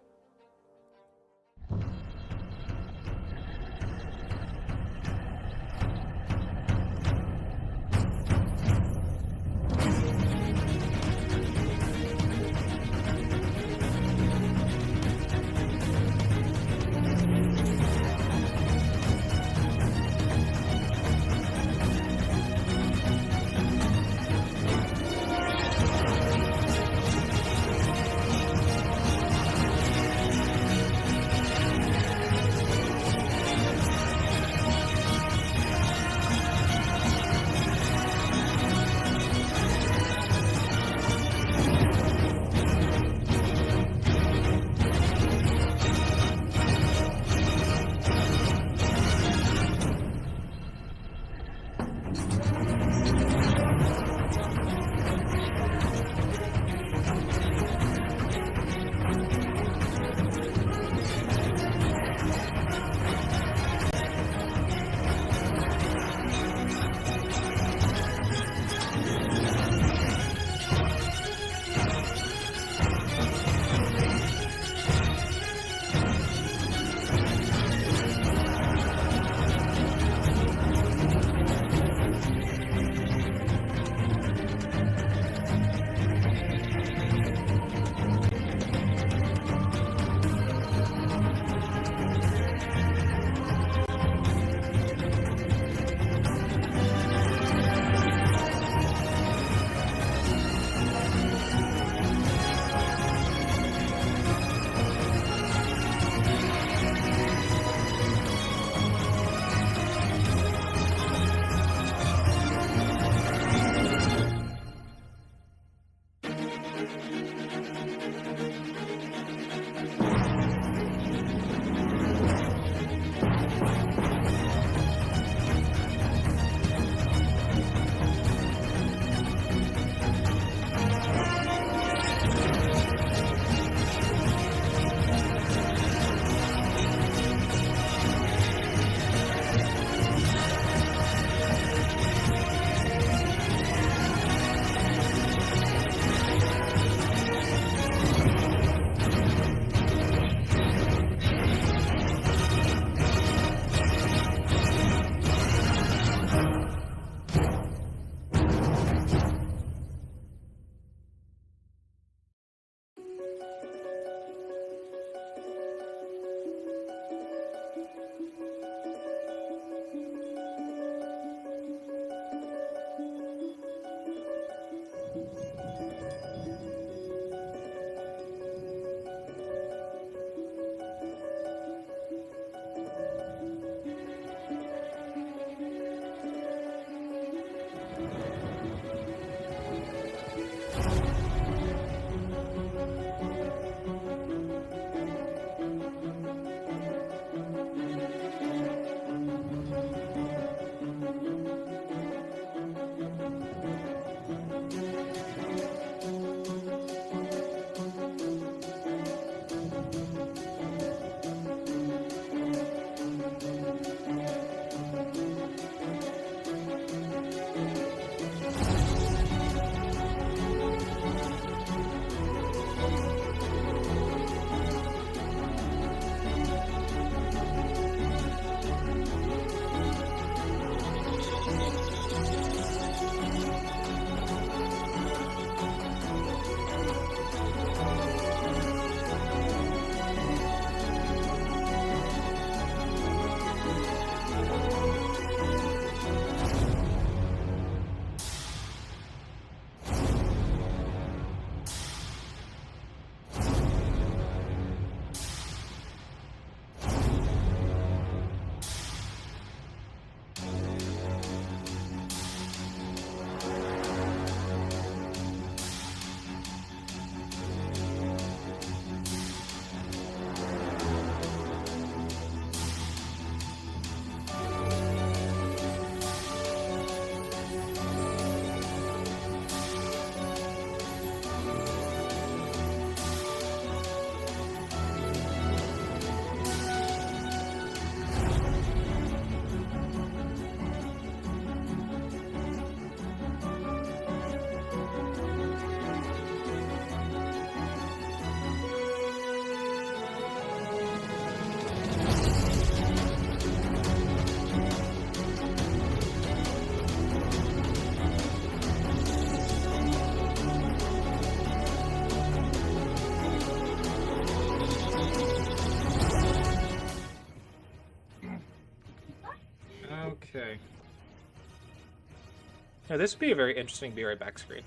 S1: Now, this would be a very interesting be right back screen.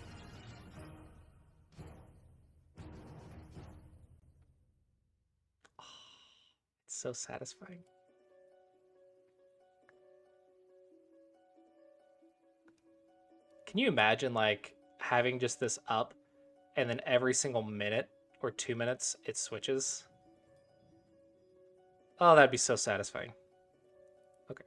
S1: Oh, it's so satisfying. Can you imagine like having just this up and then every single minute or 2 minutes it switches? Oh, that'd be so satisfying. Okay.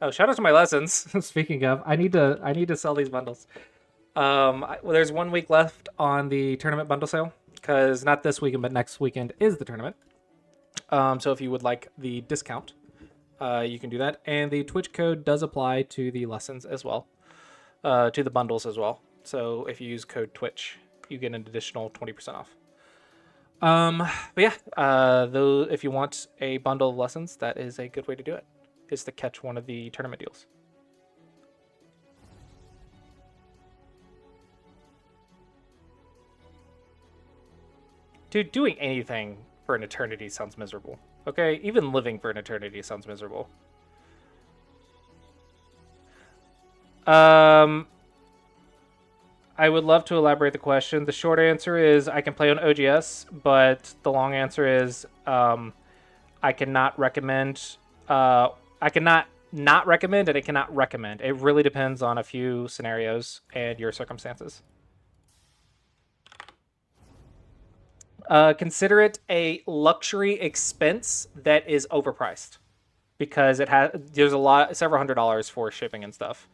S1: Oh, shout out to my lessons. Speaking of, I need to sell these bundles. Well, there's 1 week left on the tournament bundle sale because not this weekend, but next weekend is the tournament. So if you would like the discount, you can do that, and the Twitch code does apply to the lessons as well, to the bundles as well. So if you use code Twitch, you get an additional 20% off. But yeah, though, if you want a bundle of lessons, that is a good way to do it, is to catch one of the tournament deals. Dude, doing anything for an eternity sounds miserable. Okay, even living for an eternity sounds miserable. I would love to elaborate the question. The short answer is I can play on OGS, but the long answer is I cannot recommend. I cannot not recommend, and I cannot recommend. It really depends on a few scenarios and your circumstances. Consider it a luxury expense that is overpriced because there's several $100s for shipping and stuff,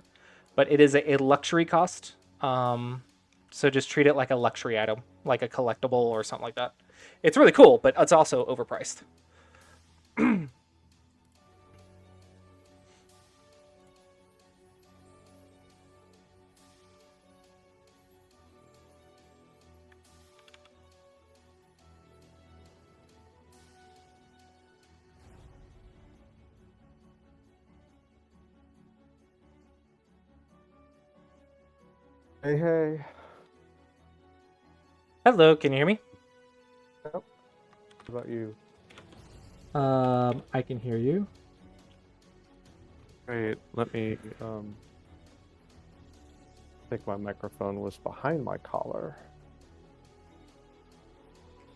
S1: but it is a luxury cost. So just treat it like a luxury item, like a collectible or something like that. It's really cool, but it's also overpriced.
S4: Hey, hey.
S1: Hello, can you hear me?
S4: Yep. What about you?
S1: I can hear you.
S4: Wait, let me, I think my microphone was behind my collar.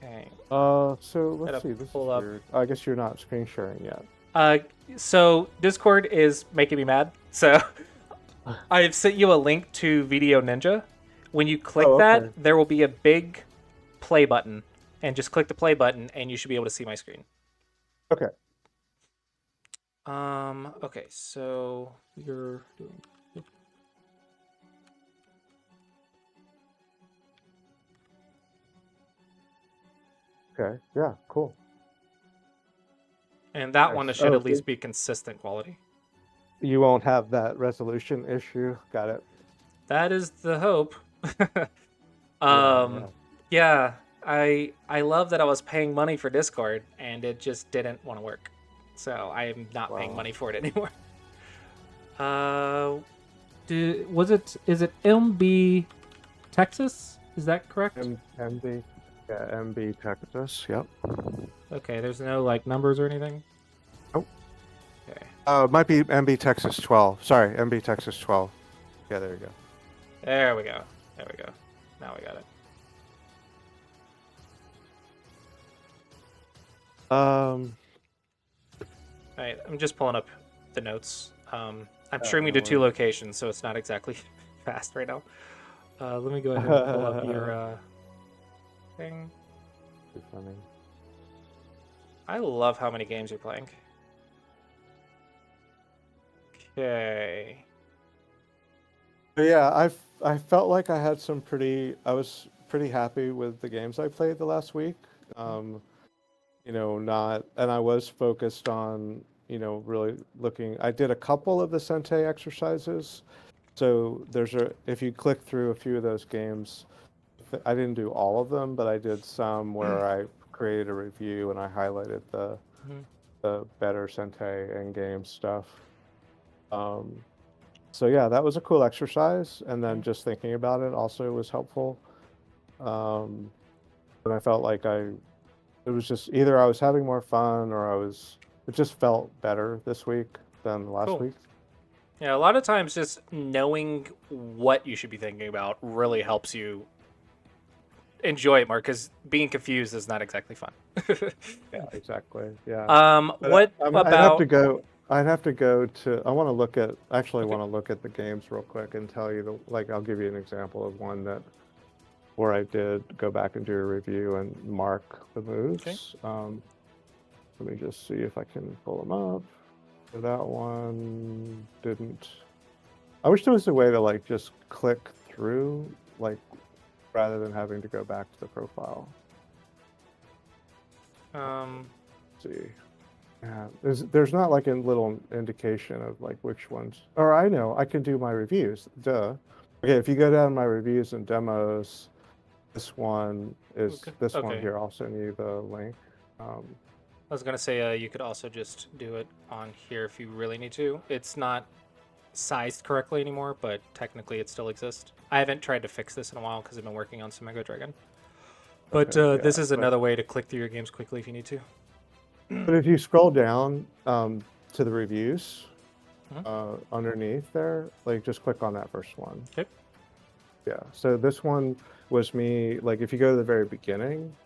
S1: Okay.
S4: So let's
S1: Gotta
S4: see, this is
S1: pull up.
S4: weird. I guess you're not screen sharing yet.
S1: So Discord is making me mad. So I've sent you a link to Video Ninja. When you click that, there will be a big play button, and just click the play button, and you should be able to see my screen.
S4: Okay.
S1: Okay, so you're doing.
S4: Okay, yeah, cool.
S1: And that
S4: Nice.
S1: one should
S4: Oh,
S1: at least be consistent quality.
S4: You won't have that resolution issue. Got it.
S1: That is the hope.
S4: Yeah.
S1: Yeah, I love that I was paying money for Discord and it just didn't want to work. So I am not paying money for it anymore. Is it MB Texas? Is that correct?
S4: MB, yeah, MB Texas. Yep.
S1: Okay, there's no like numbers or anything.
S4: Nope.
S1: Okay.
S4: It might be MB Texas 12. Sorry, MB Texas 12. Yeah, there you go.
S1: There we go. There we go. Now we got it.
S4: Um.
S1: All right, I'm just pulling up the notes. I'm streaming
S4: no
S1: to 2
S4: worries.
S1: locations, so it's not exactly fast right now. Let me go ahead and pull up your thing.
S4: Too funny.
S1: I love how many games you're playing. Okay.
S4: Yeah, I felt like I had I was pretty happy with the games I played the last week. And I was focused on, really looking. I did a couple of the Sente exercises. So if you click through a few of those games, I didn't do all of them, but I did some where I created a review and I highlighted the better Sente and game stuff. So yeah, that was a cool exercise, and then just thinking about it also was helpful. And I felt like it was just either I was having more fun or I was it just felt better this week than last
S1: Cool.
S4: week.
S1: Yeah, a lot of times just knowing what you should be thinking about really helps you enjoy it more, because being confused is not exactly fun.
S4: Yeah, exactly. Yeah. But
S1: What
S4: I'd have to
S1: about?
S4: go. I'd have to go to. I want to look at. Actually,
S1: Okay.
S4: want to look at the games real quick and tell you the. Like, I'll give you an example of one that where I did go back and do a review and mark the moves. Let me just see if I can pull them up. So that one didn't. I wish there was a way to like just click through, like, rather than having to go back to the profile. Let's see. Yeah, there's not like a little indication of like which ones. Or I know I can do my reviews. Duh. Okay, if you go down my reviews and demos, this one is
S1: Okay.
S4: this one
S1: Okay.
S4: here. I'll send you the link.
S1: I was gonna say you could also just do it on here if you really need to. It's not sized correctly anymore, but technically it still exists. I haven't tried to fix this in a while because I've been working on some Mega Dragon. But
S4: Okay,
S1: this
S4: yeah,
S1: is another way to click through your games quickly if you need to.
S4: but if you scroll down to the reviews
S1: Mhm.
S4: underneath there, like just click on that first one.
S1: Okay.
S4: Yeah. So this one was me. Like if you go to the very beginning,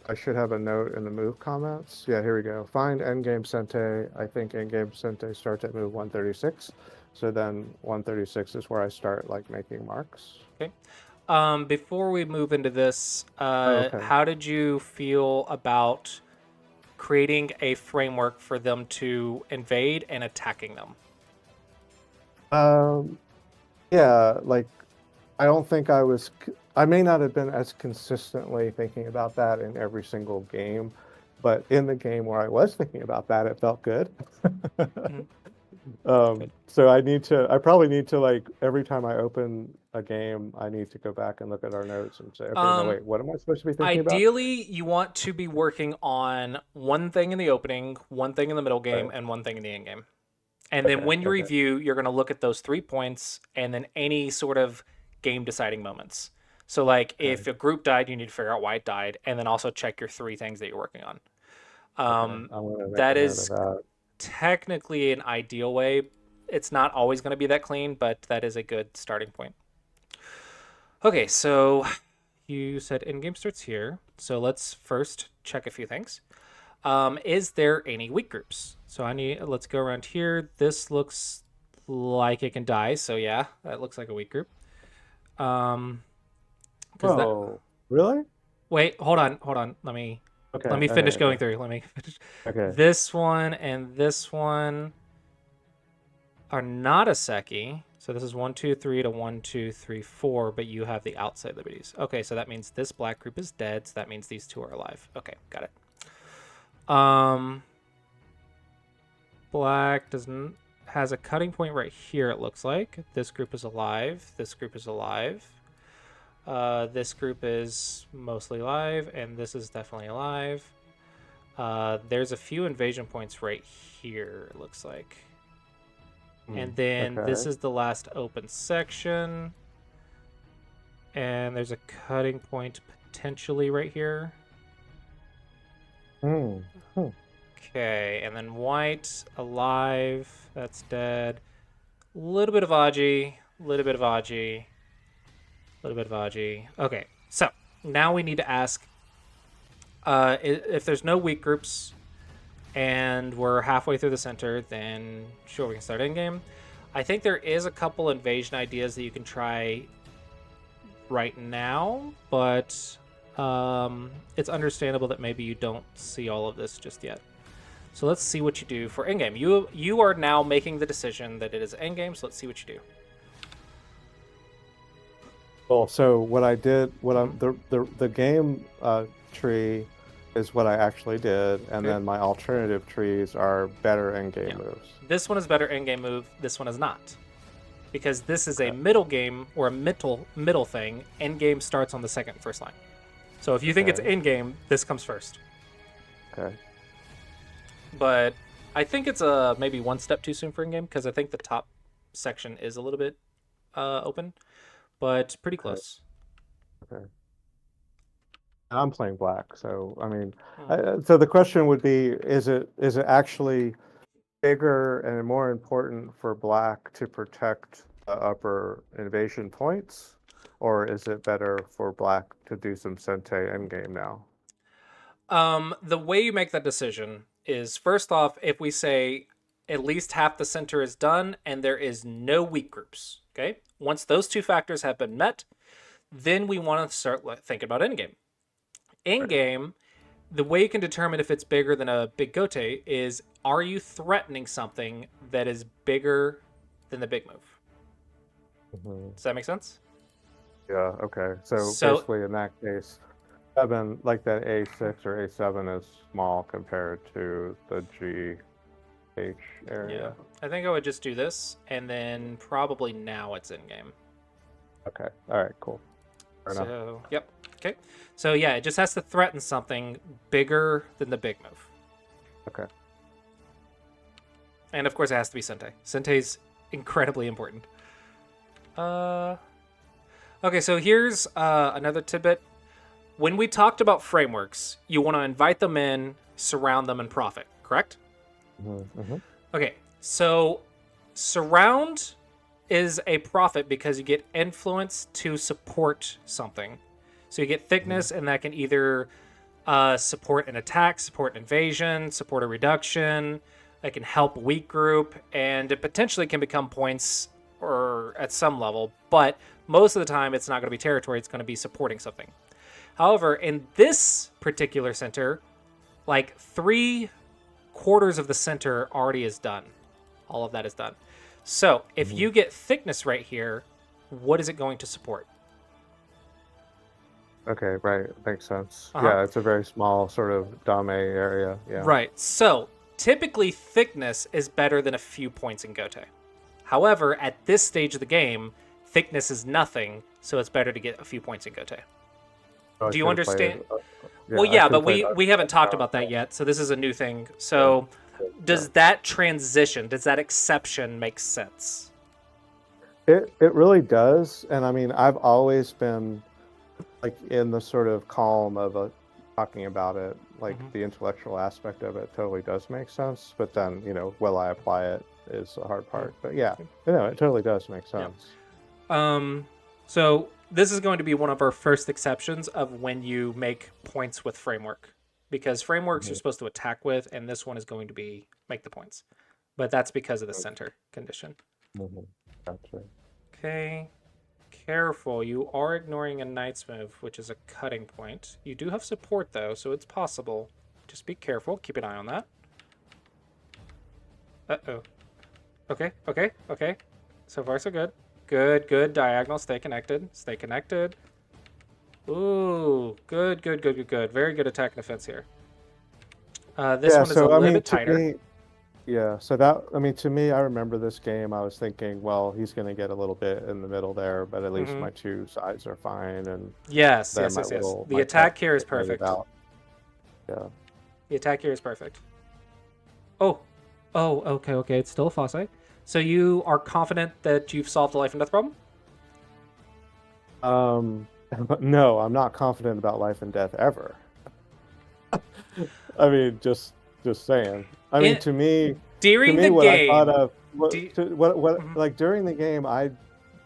S4: I should have a note in the move comments. Yeah, here we go. Find endgame Sente. I think endgame Sente starts at move 136. So then 136 is where I start like making marks.
S1: Okay. Before we move into this,
S4: okay.
S1: how did you feel about creating a framework for them to invade and attacking them?
S4: Yeah, like I don't think I may not have been as consistently thinking about that in every single game, but in the game where I was thinking about that, it felt good.
S1: Mhm.
S4: So I probably need to like every time I open a game, I need to go back and look at our notes and say, okay, no, wait, what am I supposed to be thinking about?
S1: Ideally, you want to be working on one thing in the opening, one thing in the middle game,
S4: Right.
S1: and one thing in the end game. And then when you
S4: Okay.
S1: review, you're going to look at those 3 points and then any sort of game deciding moments. So, like, if a group died, you need to figure out why it died, and then also check your 3 things that you're working on.
S4: Okay. I'm gonna make
S1: That
S4: a note of
S1: is
S4: that.
S1: technically an ideal way. It's not always going to be that clean, but that is a good starting point. Okay, so you said in-game starts here. So let's first check a few things. Is there any weak groups? So let's go around here. This looks like it can die. So yeah, that looks like a weak group. Because
S4: Oh, really?
S1: wait, hold on. Let me finish going through. Let me finish.
S4: Okay.
S1: This one and this one are not a Seki. So this is 1, 2, 3 to 1, 2, 3, 4, but you have the outside liberties. Okay, so that means this black group is dead, so that means these 2 are alive. Okay, got it. Black has a cutting point right here, it looks like. This group is alive. This group is alive. This group is mostly alive, and this is definitely alive. There's a few invasion points right here, it looks like. And then this is the last open section. And there's a cutting point potentially right here. Okay, and then white, alive, that's dead. A little bit of Aji, a little bit of Aji, a little bit of Aji. Okay, so now we need to ask if there's no weak groups and we're halfway through the center, then sure, we can start in-game. I think there is a couple invasion ideas that you can try right now, but it's understandable that maybe you don't see all of this just yet. So let's see what you do for in-game. You are now making the decision that it is in-game, so let's see what you do.
S4: Well, so what I did, the game tree is what I actually did, and then my alternative trees are better end-game moves.
S1: This one is better end-game move. This one is not, because this is a middle game or a middle thing. End-game starts on the first line. So if you think it's in-game, this comes first.
S4: Okay.
S1: But I think it's maybe one step too soon for in-game, because I think the top section is a little bit open, but pretty close.
S4: Okay. I'm playing black, so I mean,
S1: Hmm.
S4: so the question would be: is it actually bigger and more important for black to protect the upper invasion points, or is it better for black to do some Sente endgame now?
S1: The way you make that decision is first off, if we say at least half the center is done and there is no weak groups, okay? Once those two factors have been met, then we want to start thinking about endgame. Endgame, the way you can determine if it's bigger than a big gote is, are you threatening something that is bigger than the big move?
S4: Mhm.
S1: Does that make sense?
S4: Yeah. Okay. So
S1: So
S4: basically, in that case, 7, like that A6 or A7 is small compared to the GH
S1: yeah,
S4: area.
S1: I think I would just do this, and then probably now it's in game.
S4: Okay. All right. Cool. Fair enough.
S1: So, yep. Okay. So, yeah, it just has to threaten something bigger than the big move.
S4: Okay.
S1: And, of course, it has to be Sente. Sente's incredibly important. Okay, so here's another tidbit. When we talked about frameworks, you want to invite them in, surround them, and profit, correct?
S4: Mm-hmm.
S1: Okay, so surround is a profit because you get influence to support something. So you get thickness, and that can either support an attack, support an invasion, support a reduction. It can help a weak group, and it potentially can become points or at some level. But most of the time, it's not going to be territory. It's going to be supporting something. However, in this particular center, like 3/4 of the center already is done. All of that is done. So if you get thickness right here, what is it going to support?
S4: Okay, right. Makes sense.
S1: Uh-huh.
S4: Yeah, it's a very small sort of dame area. Yeah.
S1: Right. So typically thickness is better than a few points in Gote. However, at this stage of the game, thickness is nothing, so it's better to get a few points in Gote.
S4: So I
S1: Do you
S4: should've
S1: understand?
S4: played,
S1: Well,
S4: I
S1: yeah,
S4: should've
S1: but
S4: played
S1: we haven't talked about that yet, so this is a new thing. So does that transition, does that exception make sense?
S4: It really does, and I mean, I've always been like in the sort of calm of talking about it, like
S1: Mhm.
S4: the intellectual aspect of it totally does make sense. But then, will I apply it is the hard part. But yeah, it totally does make sense.
S1: So this is going to be one of our first exceptions of when you make points with framework, because frameworks you're supposed to attack with, and this one is going to be make the points, but that's because of the center condition.
S4: Mhm. Gotcha.
S1: Okay, careful, you are ignoring a knight's move, which is a cutting point. You do have support though, so it's possible. Just be careful, keep an eye on that. Okay. So far so good. Good. Diagonal, stay connected. Stay connected. Ooh, good. Very good attack and defense here. This one is a little bit tighter.
S4: So that, I mean, to me, I remember this game, I was thinking, well, he's going to get a little bit in the middle there, but at least my two sides are fine. And
S1: Yes.
S4: then
S1: The attack here is perfect.
S4: Yeah.
S1: The attack here is perfect. Oh, okay. It's still a Fosse. So you are confident that you've solved the life and death problem?
S4: But no, I'm not confident about life and death ever. I mean, just saying. I mean, to me,
S1: during the
S4: what
S1: game,
S4: I thought of, like during the game, I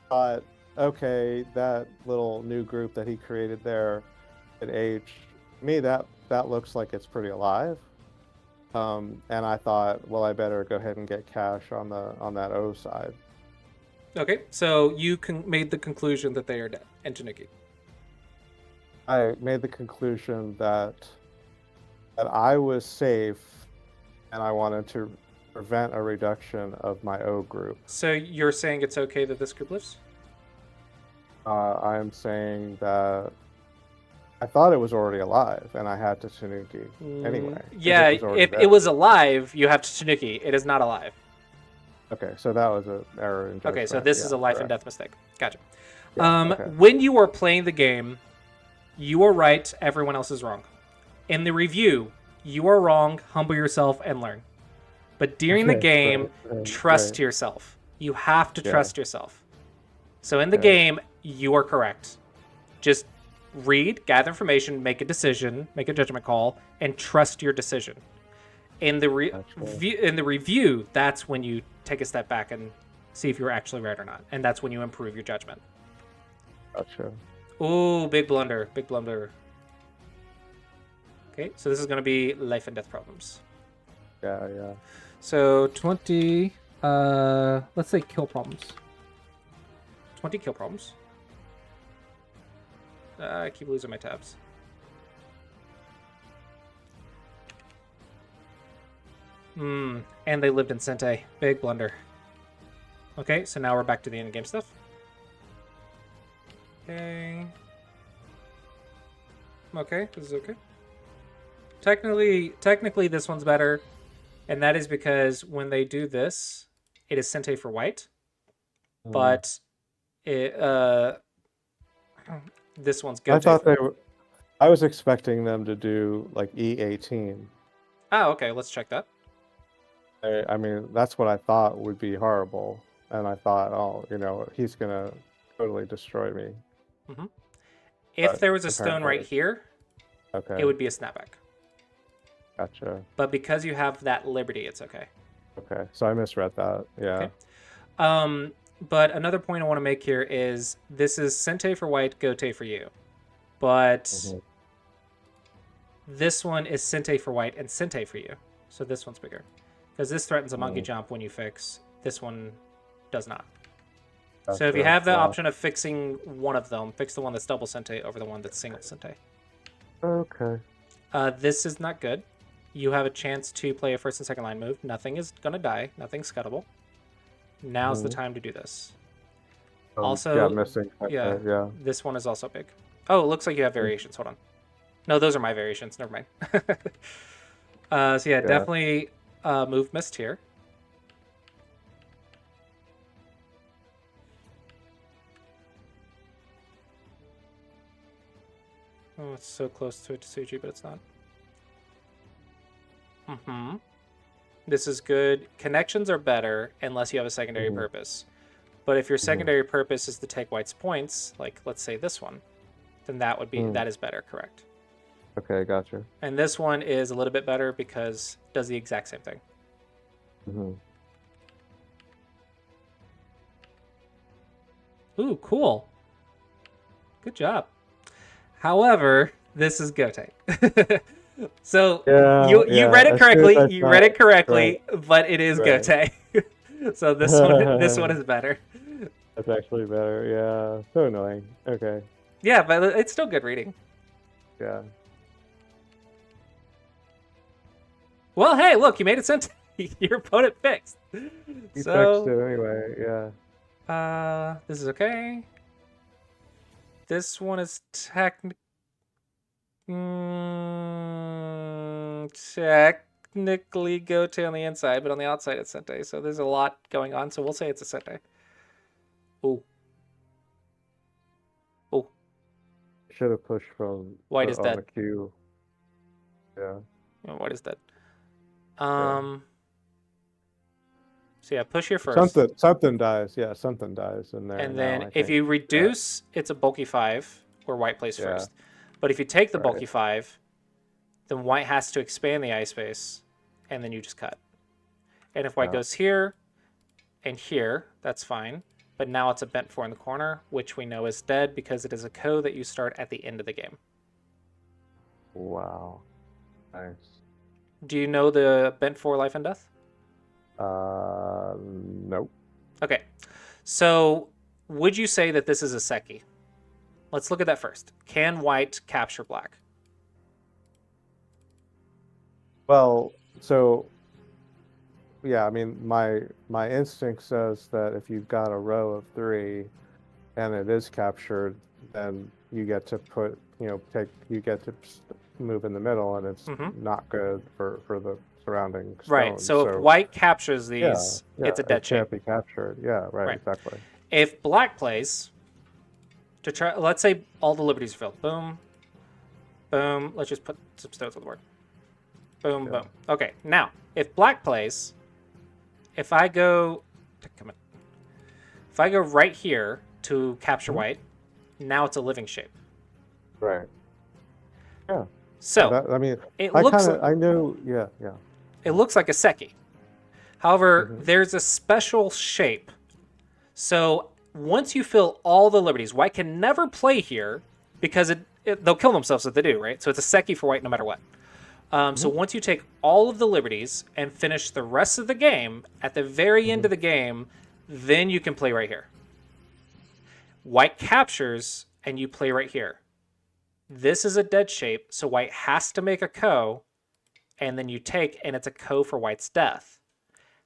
S4: thought, okay, that little new group that he created there at H, to me that looks like it's pretty alive. And I thought, well, I better go ahead and get cash on that O side.
S1: Okay, so you made the conclusion that they are dead, and Tanuki.
S4: I made the conclusion that I was safe, and I wanted to prevent a reduction of my O group.
S1: So you're saying it's okay that this group lives?
S4: I am saying that I thought it was already alive, and I had to Tanuki anyway.
S1: Yeah, if it was alive, you have to Tanuki. It is not alive.
S4: Okay, so that was an error in judgment.
S1: Okay, so this is a life and death mistake. Gotcha.
S4: Yeah, okay.
S1: When you are playing the game, you are right, everyone else is wrong. In the review, you are wrong, humble yourself, and learn. But during the game, trust yourself. You have to trust yourself. So in the game, you are correct. Just read, gather information, make a decision, make a judgment call, and trust your decision. In the review, that's when you take a step back and see if you're actually right or not, and that's when you improve your judgment.
S4: Gotcha.
S1: Ooh, big blunder, big blunder. Okay, so this is going to be life and death problems.
S4: Yeah, yeah.
S1: So 20, let's say kill problems. 20 kill problems. I keep losing my tabs. And they lived in Sente. Big blunder. Okay, so now we're back to the in-game stuff. Okay. Okay, this is okay. Technically this one's better, and that is because when they do this, it is Sente for white, but it, this one's good.
S4: I was expecting them to do like E18.
S1: Oh, okay, let's check that.
S4: I mean, that's what I thought would be horrible, and I thought, oh, you know, he's gonna totally destroy me.
S1: If there was a stone right here,
S4: okay,
S1: it would be a snapback.
S4: Gotcha.
S1: But because you have that liberty, it's okay.
S4: Okay, so I misread that. Yeah.
S1: Okay. But another point I want to make here is this is Sente for white, Gote for you. But this one is Sente for white and Sente for you. So this one's bigger. Because this threatens a monkey jump when you fix. This one does not.
S4: Gotcha.
S1: So if you have the option of fixing one of them, fix the one that's double Sente over the one that's single Sente.
S4: Okay.
S1: This is not good. You have a chance to play a first and second line move. Nothing is going to die. Nothing's scuttable. Now's the time to do this. Also,
S4: yeah, missing.
S1: Yeah,
S4: yeah.
S1: This one is also big. Oh, it looks like you have variations. Hold on. No, those are my variations. Never mind. So yeah, definitely move missed here. Oh, it's so close to Tsuji, but it's not. This is good. Connections are better unless you have a secondary purpose. But if your secondary purpose is to take white's points, like let's say this one, then that would be that is better, correct?
S4: Okay, gotcha.
S1: And this one is a little bit better because it does the exact same thing. Ooh, cool. Good job. However, this is Gote. So you read it correctly. You read it correctly, but it is Gote. So this one is better.
S4: That's actually better. Yeah. So annoying. Okay.
S1: Yeah, but it's still good reading.
S4: Yeah.
S1: Well, hey, look, you made it Sente. Your opponent fixed.
S4: He fixed it anyway. Yeah.
S1: This is okay. This one is technically Gote on the inside, but on the outside it's Sente. So there's a lot going on. So we'll say it's a Sente. Ooh. Ooh.
S4: Should have pushed from
S1: White is
S4: on
S1: dead.
S4: the queue. Yeah.
S1: Oh, white is dead. So yeah, push here first.
S4: Something dies. Yeah, something dies in there.
S1: And then if you reduce, it's a bulky 5 where white plays first. But if you take the bulky 5, then white has to expand the ice space, and then you just cut. And if white goes here and here, that's fine. But now it's a bent 4 in the corner, which we know is dead because it is a ko that you start at the end of the game.
S4: Wow. Nice.
S1: Do you know the bent 4 life and death?
S4: Nope.
S1: Okay. So would you say that this is a Seki? Let's look at that first. Can white capture black?
S4: Well, so yeah, I mean, my instinct says that if you've got a row of 3 and it is captured, then you get to put, you get to move in the middle, and it's not good for the surrounding stones.
S1: Right. So if white captures these, it's a dead shape.
S4: It can't be captured. Yeah. Right. Exactly.
S1: If black plays to try, let's say all the liberties are filled. Boom, boom. Let's just put some stones on the board. Boom, boom. Okay. Now, if black plays, if I go right here to capture white, now it's a living shape.
S4: Right. Yeah.
S1: So
S4: I mean,
S1: it
S4: I
S1: looks
S4: kind of I knew. Yeah. Yeah.
S1: it looks like a seki. However,
S4: Mhm.
S1: there's a special shape. So once you fill all the liberties, white can never play here because they'll kill themselves if they do, right? So it's a seki for white no matter what. So once you take all of the liberties and finish the rest of the game, at the very end of the game, then you can play right here. White captures, and you play right here. This is a dead shape, so white has to make a ko, and then you take, and it's a ko for white's death.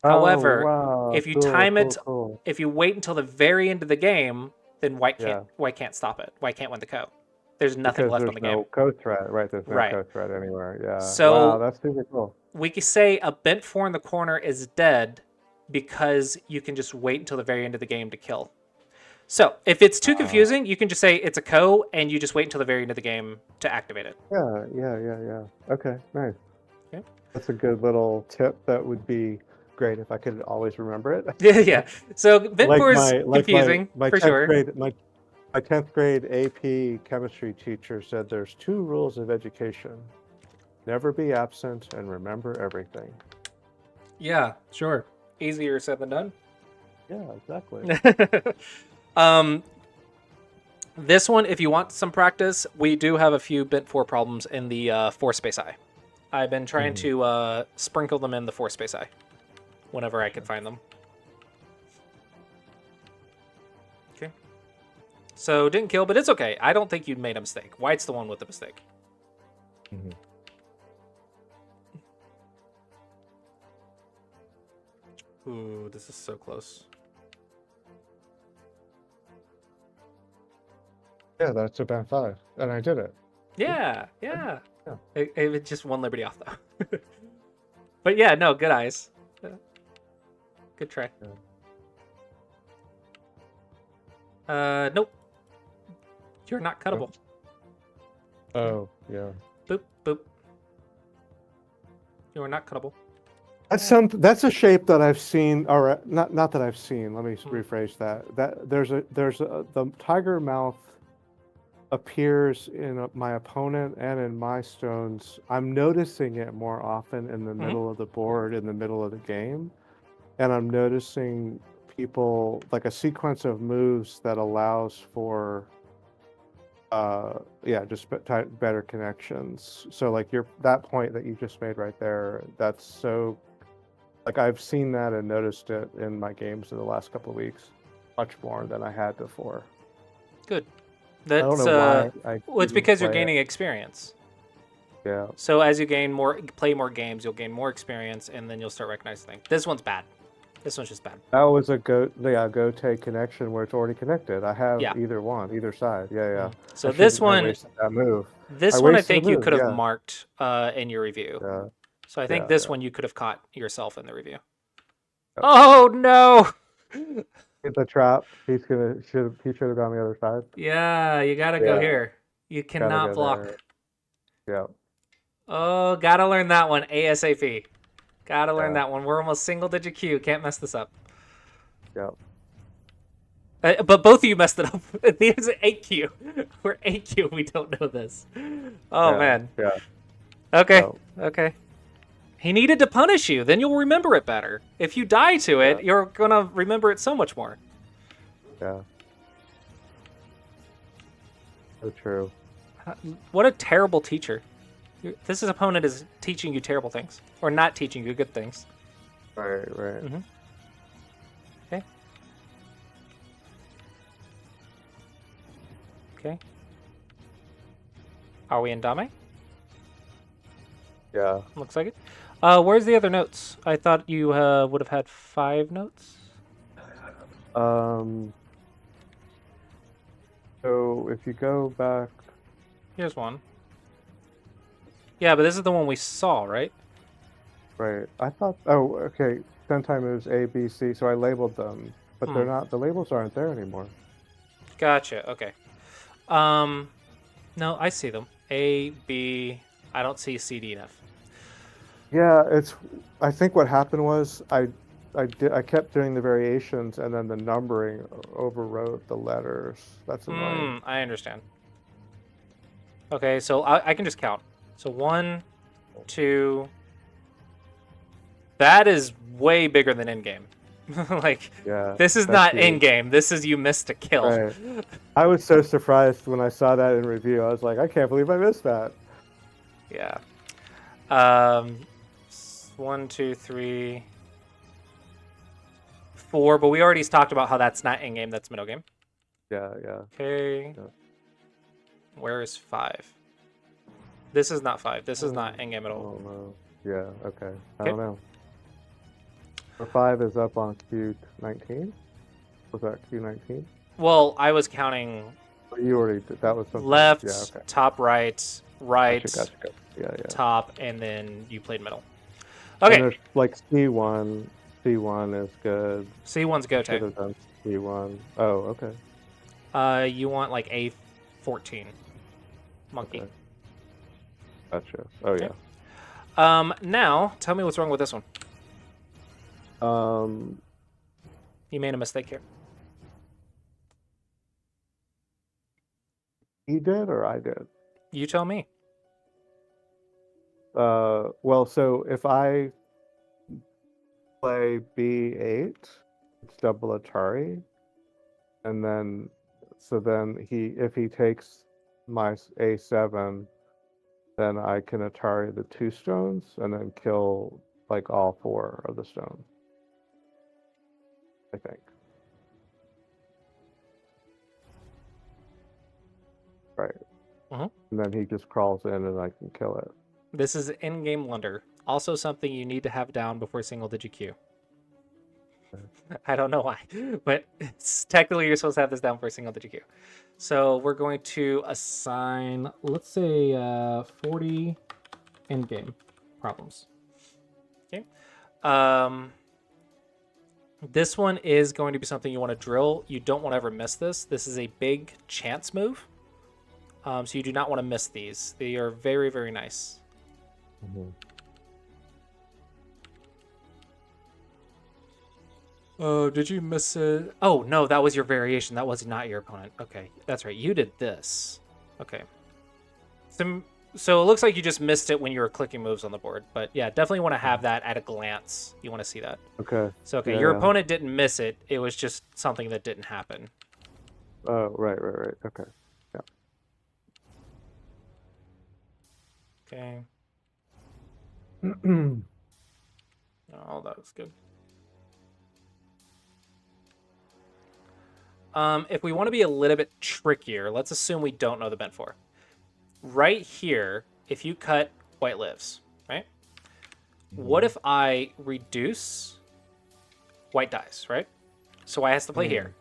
S1: However,
S4: wow.
S1: if you
S4: Cool,
S1: time
S4: cool,
S1: it,
S4: cool.
S1: if you wait until the very end of the game, then white
S4: Yeah.
S1: can't stop it. White can't win the ko. There's nothing
S4: Because
S1: left on
S4: there's
S1: the
S4: no
S1: game.
S4: code thread, right? There's no
S1: Right.
S4: code thread anywhere. Yeah.
S1: So
S4: wow, that's super cool.
S1: we could say a bent four in the corner is dead because you can just wait until the very end of the game to kill. So if it's too confusing, you can just say it's a ko, and you just wait until the very end of the game to activate it.
S4: Yeah. Okay, nice.
S1: Okay.
S4: That's a good little tip. That would be great if I could always remember it.
S1: Yeah. So bent four is confusing
S4: my
S1: for
S4: 10th
S1: sure.
S4: grade, my 10th grade AP chemistry teacher said there's 2 rules of education: never be absent and remember everything.
S1: Yeah, sure. Easier said than done.
S4: Yeah, exactly.
S1: This one, if you want some practice, we do have a few bent four problems in the 4 space eye. I've been trying to sprinkle them in the 4 space eye whenever I can find them. Okay. So didn't kill, but it's okay. I don't think you made a mistake. White's the one with the mistake. Ooh, this is so close.
S4: Yeah, that's a band 5, and I did it.
S1: Yeah.
S4: Yeah.
S1: It's just 1 liberty off though. But yeah, no, good eyes. Good try. Nope. You're not cuttable.
S4: Oh, yeah.
S1: Boop, boop. You are not cuttable.
S4: That's a shape that I've seen, or not that I've seen. Let me rephrase that. The tiger mouth appears in my opponent and in my stones. I'm noticing it more often in the middle of the board, in the middle of the game, and I'm noticing people, like a sequence of moves that allows for just better connections. So like that point that you just made right there, that's so, like, I've seen that and noticed it in my games in the last couple of weeks much more than I had before.
S1: Good.
S4: I don't know why.
S1: Well, it's because you're gaining experience.
S4: Yeah.
S1: So as you play more games, you'll gain more experience, and then you'll start recognizing things. This one's bad. This one's just bad.
S4: That was a go-take connection where it's already connected. I have either side. Yeah.
S1: So this one,
S4: I wasted that move.
S1: This one I think you could have marked in your review.
S4: Yeah.
S1: So I think this one you could have caught yourself in the review. Yeah. Oh no!
S4: Hit the trap. He should have gone the other side.
S1: Yeah, you gotta go here. You cannot block.
S4: There. Yeah.
S1: Oh, gotta learn that one ASAP. Gotta learn that one. We're almost single-digit Q. Can't mess this up.
S4: Yep.
S1: But both of you messed it up. There's an 8Q. We're 8Q. We don't know this. Oh man.
S4: Yeah.
S1: Okay. Okay. He needed to punish you. Then you'll remember it better. If you die to it, you're gonna remember it so much more.
S4: Yeah. So true.
S1: What a terrible teacher. This opponent is teaching you terrible things, or not teaching you good things.
S4: Right.
S1: Okay. Okay. Are we in Dame?
S4: Yeah.
S1: Looks like it. Where's the other notes? I thought you would have had 5 notes.
S4: So if you go back,
S1: Here's one. Yeah, but this is the one we saw, right?
S4: right? I thought. Oh, okay. Sentai moves A, B, C. So I labeled them, but they're not. The labels aren't there anymore.
S1: Gotcha. Okay. No, I see them. A, B. I don't see C, D, and F.
S4: Yeah, I think what happened was I kept doing the variations, and then the numbering overwrote the letters. That's annoying.
S1: I understand. Okay, so I can just count. So 1, 2. That is way bigger than in-game. Like,
S4: Yeah.
S1: this is
S4: that's
S1: not
S4: huge.
S1: in-game. This is you missed a kill.
S4: Right. I was so surprised when I saw that in review. I was like, I can't believe I missed that.
S1: Yeah. 1, 2, 3, 4. But we already talked about how that's not in-game. That's middle game.
S4: Yeah.
S1: Okay.
S4: Yeah.
S1: Where is 5? This is not 5. This is not in-game at all.
S4: Oh no. Yeah. Okay. I
S1: Okay.
S4: don't know. So 5 is up on Q19. Was that Q19?
S1: Well, I was counting
S4: You already did. That was something.
S1: left,
S4: Yeah. Okay.
S1: top right, right,
S4: Gotcha. Yeah.
S1: top, and then you played middle.
S4: And
S1: Okay,
S4: there's like C1. C1 is good.
S1: C1's go
S4: Should
S1: to.
S4: have done C1. Oh, okay.
S1: You want like A14. Monkey.
S4: Okay. Gotcha. Oh
S1: Okay.
S4: yeah.
S1: Now, tell me what's wrong with this one.
S4: Um,
S1: You made a mistake here.
S4: he did or I did?
S1: You tell me.
S4: Well, so if I play B8, it's double Atari, and then if he takes my A7, then I can Atari the 2 stones and then kill like all 4 of the stones. I think. Right.
S1: Mhm.
S4: And then he just crawls in and I can kill it.
S1: This is in-game blunder. Also something you need to have down before single-digit Q. I don't know why, but it's technically you're supposed to have this down for a single-digit Q. So we're going to assign, let's say, 40 in-game problems. Okay. This one is going to be something you want to drill. You don't want to ever miss this. This is a big chance move. So you do not want to miss these. They are very, very nice. Oh, did you miss it? Oh, no, that was your variation. That was not your opponent. Okay, that's right. You did this. Okay. So it looks like you just missed it when you were clicking moves on the board. But yeah, definitely want to have that at a glance. You want to see that.
S4: Okay.
S1: So, okay,
S4: Yeah,
S1: your
S4: yeah.
S1: opponent didn't miss it. It was just something that didn't happen.
S4: Oh, right. Okay.
S1: Okay. Oh, that was good. If we want to be a little bit trickier, let's assume we don't know the bent 4. Right here, if you cut, white lives, right? What if I reduce, white dies, right? So white has to play here.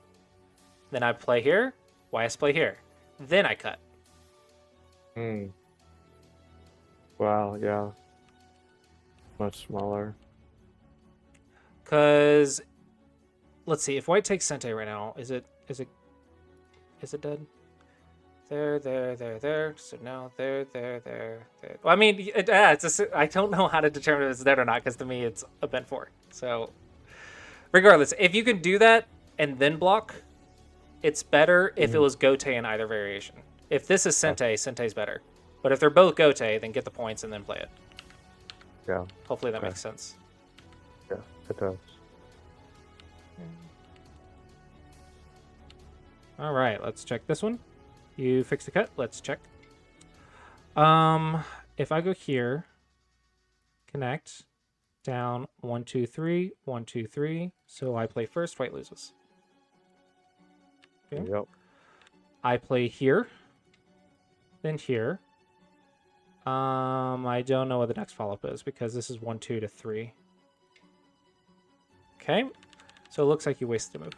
S1: Then I play here, white has to play here. Then I cut.
S4: Wow, yeah. Much smaller.
S1: Because, let's see, if white takes Sente right now, is it dead? There. So now there. Well, I mean, I don't know how to determine if it's dead or not, because to me it's a bent 4. So, regardless, if you can do that and then block, it's better if it was Gote in either variation. If this is Sente, Sente's better. But if they're both Gote, then get the points and then play it.
S4: Yeah.
S1: Hopefully that
S4: Okay.
S1: makes sense.
S4: Yeah, it does.
S1: All right, let's check this one. You fixed the cut. Let's check. If I go here, connect, down 1, 2, 3, 1, 2, 3. So I play first, white loses. Okay.
S4: Yep.
S1: I play here, then here. I don't know what the next follow-up is because this is 1, 2 to 3. Okay, so it looks like you wasted a move.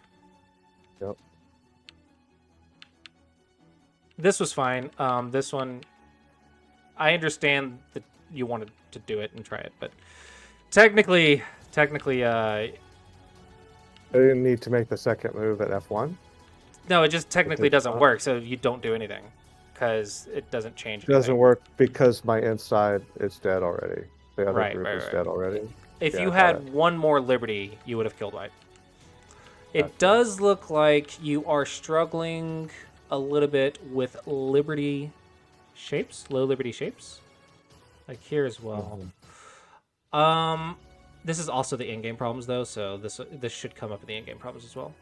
S4: Yep.
S1: This was fine. This one, I understand that you wanted to do it and try it, but technically,
S4: I didn't need to make the second move at F1.
S1: no, it just technically
S4: Because-
S1: doesn't work. So you don't do anything because it doesn't change.
S4: It doesn't
S1: anything.
S4: work because my inside is dead already. The other
S1: Right,
S4: group
S1: right,
S4: is
S1: right.
S4: dead already.
S1: If
S4: Yeah,
S1: you
S4: got
S1: had
S4: it.
S1: one more Liberty, you would have killed white. It
S4: Gotcha.
S1: does look like you are struggling a little bit with Liberty shapes, low liberty shapes, like here as well. This is also the in-game problems though, so this should come up in the in-game problems as well.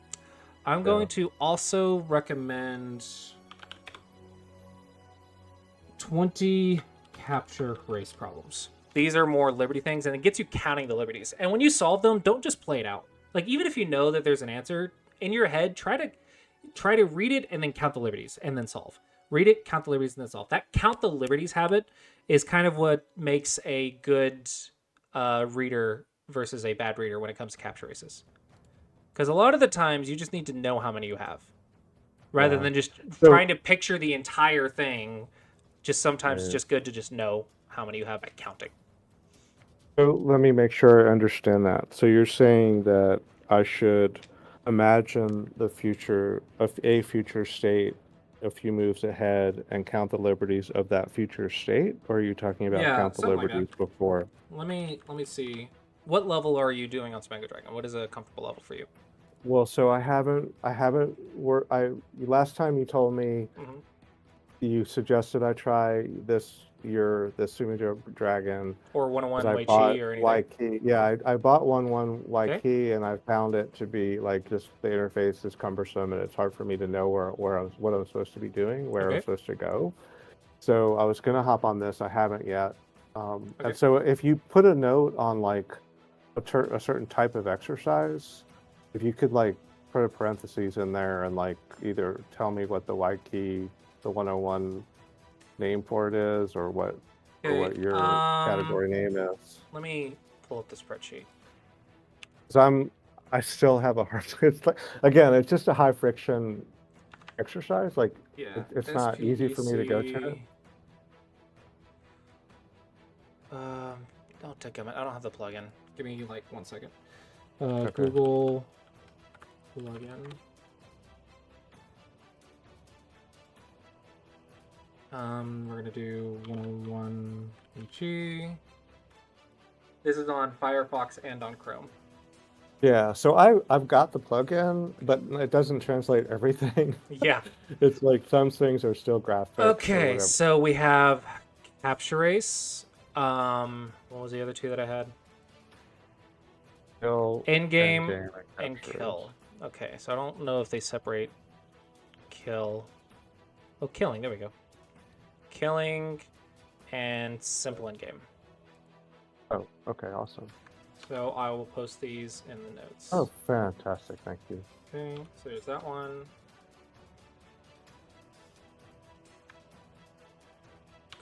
S1: I'm going to also recommend 20 capture race problems. These are more liberty things, and it gets you counting the liberties. And when you solve them, don't just play it out. Like, even if you know that there's an answer in your head, try to read it and then count the liberties and then solve. Read it, count the liberties, and then solve. That count the liberties habit is kind of what makes a good reader versus a bad reader when it comes to capture races. Because a lot of the times you just need to know how many you have, rather than just trying to picture the entire thing. Just sometimes it's just good to just know how many you have by counting.
S4: So let me make sure I understand that. So you're saying that I should imagine the future of a future state a few moves ahead and count the liberties of that future state, or are you talking about count the liberties before?
S1: Let me see. What level are you doing on Spango Dragon? What is a comfortable level for you?
S4: Well, so I haven't last time you told me you suggested I try the Sumo Dragon
S1: or 101
S4: I
S1: Wei
S4: bought
S1: Chi or anything.
S4: Waikiki. Yeah, I bought 101 Waikiki, and I found it to be like just the interface is cumbersome, and it's hard for me to know what I was supposed to be doing, where I was supposed to go. So I was gonna hop on this. I haven't yet. And so if you put a note on like a certain type of exercise, if you could like put a parentheses in there and like either tell me what the Waikiki, the 101 name for it is, or what your category name is.
S1: Let me pull up the spreadsheet.
S4: Because I still have a hard time. It's like, again, it's just a high friction exercise. Like it's not easy for me to go to.
S1: Don't take a minute. I don't have the plugin. Give me like 1 second. Google plugin. We're gonna do 101 Chi. This is on Firefox and on Chrome.
S4: Yeah, so I've got the plugin, but it doesn't translate everything.
S1: Yeah.
S4: It's like some things are still graphics.
S1: Okay, so we have Capture Race. What was the other two that I had?
S4: Kill,
S1: In-game and kill. Okay, so I don't know if they separate kill. Oh, killing, there we go. Killing and simple in-game.
S4: Oh, okay, awesome.
S1: So I will post these in the notes.
S4: Oh, fantastic, thank you.
S1: Okay, so there's that one.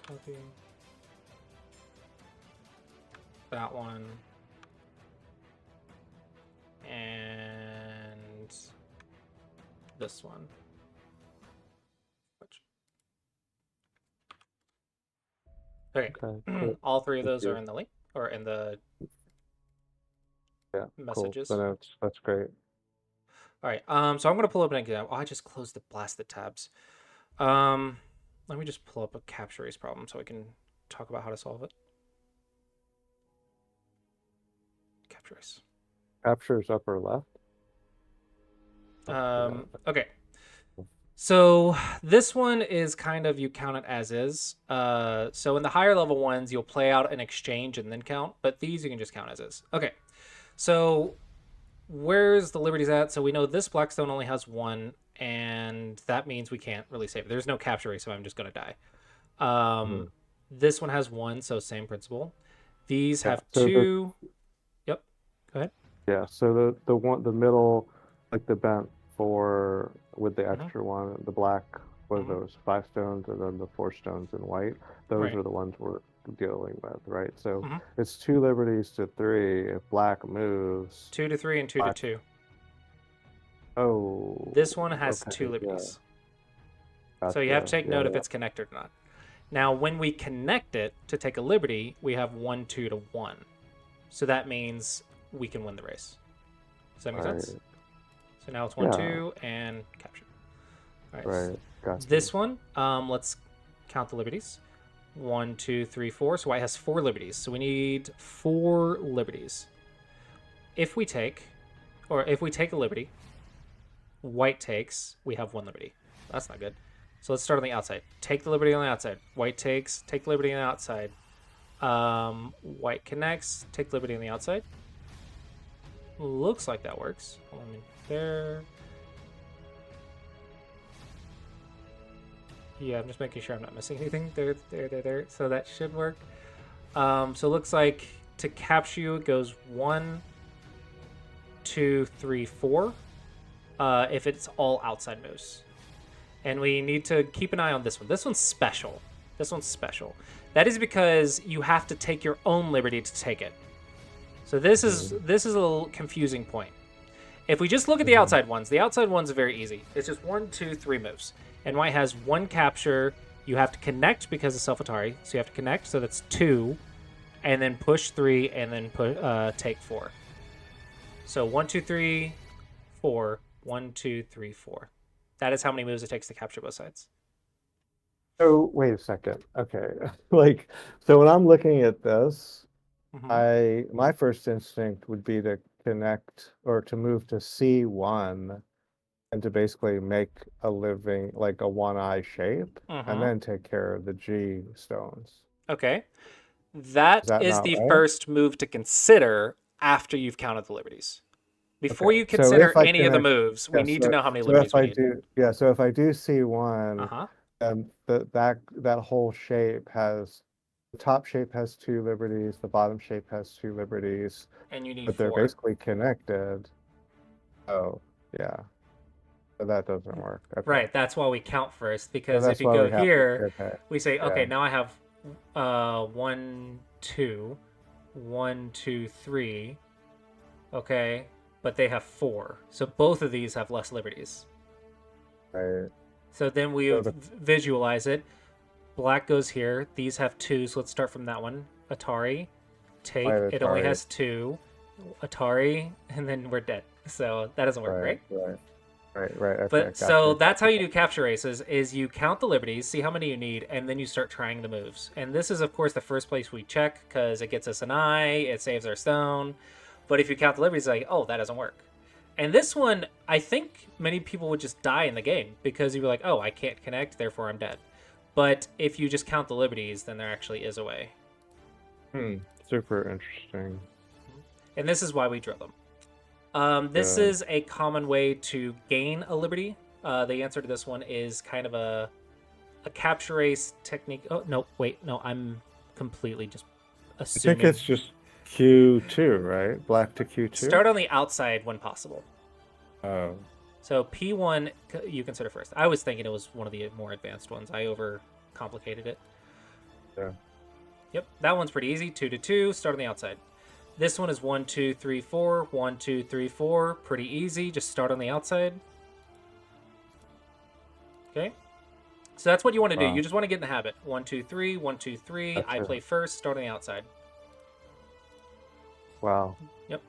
S1: Copy. That one. And this one. Okay.
S4: Cool.
S1: All three of those are in the link or in the messages.
S4: Cool. That's great.
S1: All right. So I'm gonna pull up an example. Oh, I just closed the blasted tabs. Let me just pull up a capture race problem so I can talk about how to solve it. Capture race.
S4: Capture is upper left.
S1: Okay. So this one is kind of, you count it as is. So in the higher level ones, you'll play out an exchange and then count, but these you can just count as is. Okay. So where's the liberties at? So we know this Blackstone only has one, and that means we can't really save it. There's no capture race, so I'm just going to die. This one has one, so same principle. These have two. Yep. Go ahead.
S4: Yeah, so the middle, like the bent four with the extra one, the black, what are those, 5 stones, and then the 4 stones in white. Those are the ones we're dealing with, right? So it's 2 liberties to 3. If black moves
S1: 2 to 3 and 2 to 2.
S4: Oh,
S1: this one has 2 liberties. Gotcha. So you have to take note if it's connected or not. Now, when we connect it to take a liberty, we have 1, 2 to 1. So that means we can win the race. Does that make sense? So now it's 1, 2, and capture. All right. Gotcha. This one, let's count the liberties. 1, 2, 3, 4. So white has 4 liberties. So we need 4 liberties. If we take a liberty, white takes, we have 1 liberty. That's not good. So let's start on the outside. Take the liberty on the outside. White takes. Take the liberty on the outside. White connects. Take liberty on the outside. Looks like that works. Hold on, there. Yeah, I'm just making sure I'm not missing anything. There. So that should work. So it looks like to capture you, it goes 1, 2, 3, 4. If it's all outside moves. And we need to keep an eye on this one. This one's special. That is because you have to take your own liberty to take it. So this is a little confusing point. If we just look at the outside ones are very easy. It's just 1, 2, 3 moves. And white has 1 capture. You have to connect because of self-Atari. So you have to connect, so that's 2. And then push 3, and then take 4. So 1, 2, 3, 4. 1, 2, 3, 4. That is how many moves it takes to capture both sides.
S4: So wait a second. Okay. Like, so when I'm looking at this, my first instinct would be to connect or to move to C1 and to basically make a living, like a one-eye shape, and then take care of the G stones.
S1: Okay. That is the first move to consider after you've counted the liberties. Before you consider any of the moves, we need to know how many liberties we need.
S4: So if I do C1, that whole shape has, the top shape has 2 liberties, the bottom shape has 2 liberties,
S1: and you need
S4: but
S1: 4.
S4: they're basically connected. Oh, yeah. So that doesn't work. Okay.
S1: Right, that's why we count first, because if you go here, we say, okay, now I have 1, 2, 1, 2, 3, okay, but they have 4. So both of these have less liberties.
S4: Right.
S1: So then we visualize it. Black goes here. These have 2, so let's start from that one. Atari, take. It only has 2. Atari, and then we're dead. So that doesn't work, right?
S4: Right. Okay,
S1: but so that's how you do capture races: is you count the liberties, see how many you need, and then you start trying the moves. And this is, of course, the first place we check because it gets us an eye, it saves our stone. But if you count the liberties, like, oh, that doesn't work. And this one, I think many people would just die in the game because you'd be like, oh, I can't connect, therefore I'm dead. But if you just count the liberties, then there actually is a way.
S4: Super interesting.
S1: And this is why we drill them. This is a common way to gain a liberty. The answer to this one is kind of a capture race technique. Oh, no, wait, no, I'm completely just assuming.
S4: I think it's just Q2, right? Black to Q2?
S1: Start on the outside when possible.
S4: Oh.
S1: So P1 you consider first. I was thinking it was one of the more advanced ones. I overcomplicated it.
S4: Yeah.
S1: Yep, that one's pretty easy. 2 to 2, start on the outside. This one is 1, 2, 3, 4. 1, 2, 3, 4. Pretty easy. Just start on the outside. Okay. So that's what you want to do. You just want to get in the habit. 1, 2, 3. 1, 2, 3. That's I play first. Start on the outside.
S4: Wow.
S1: Yep.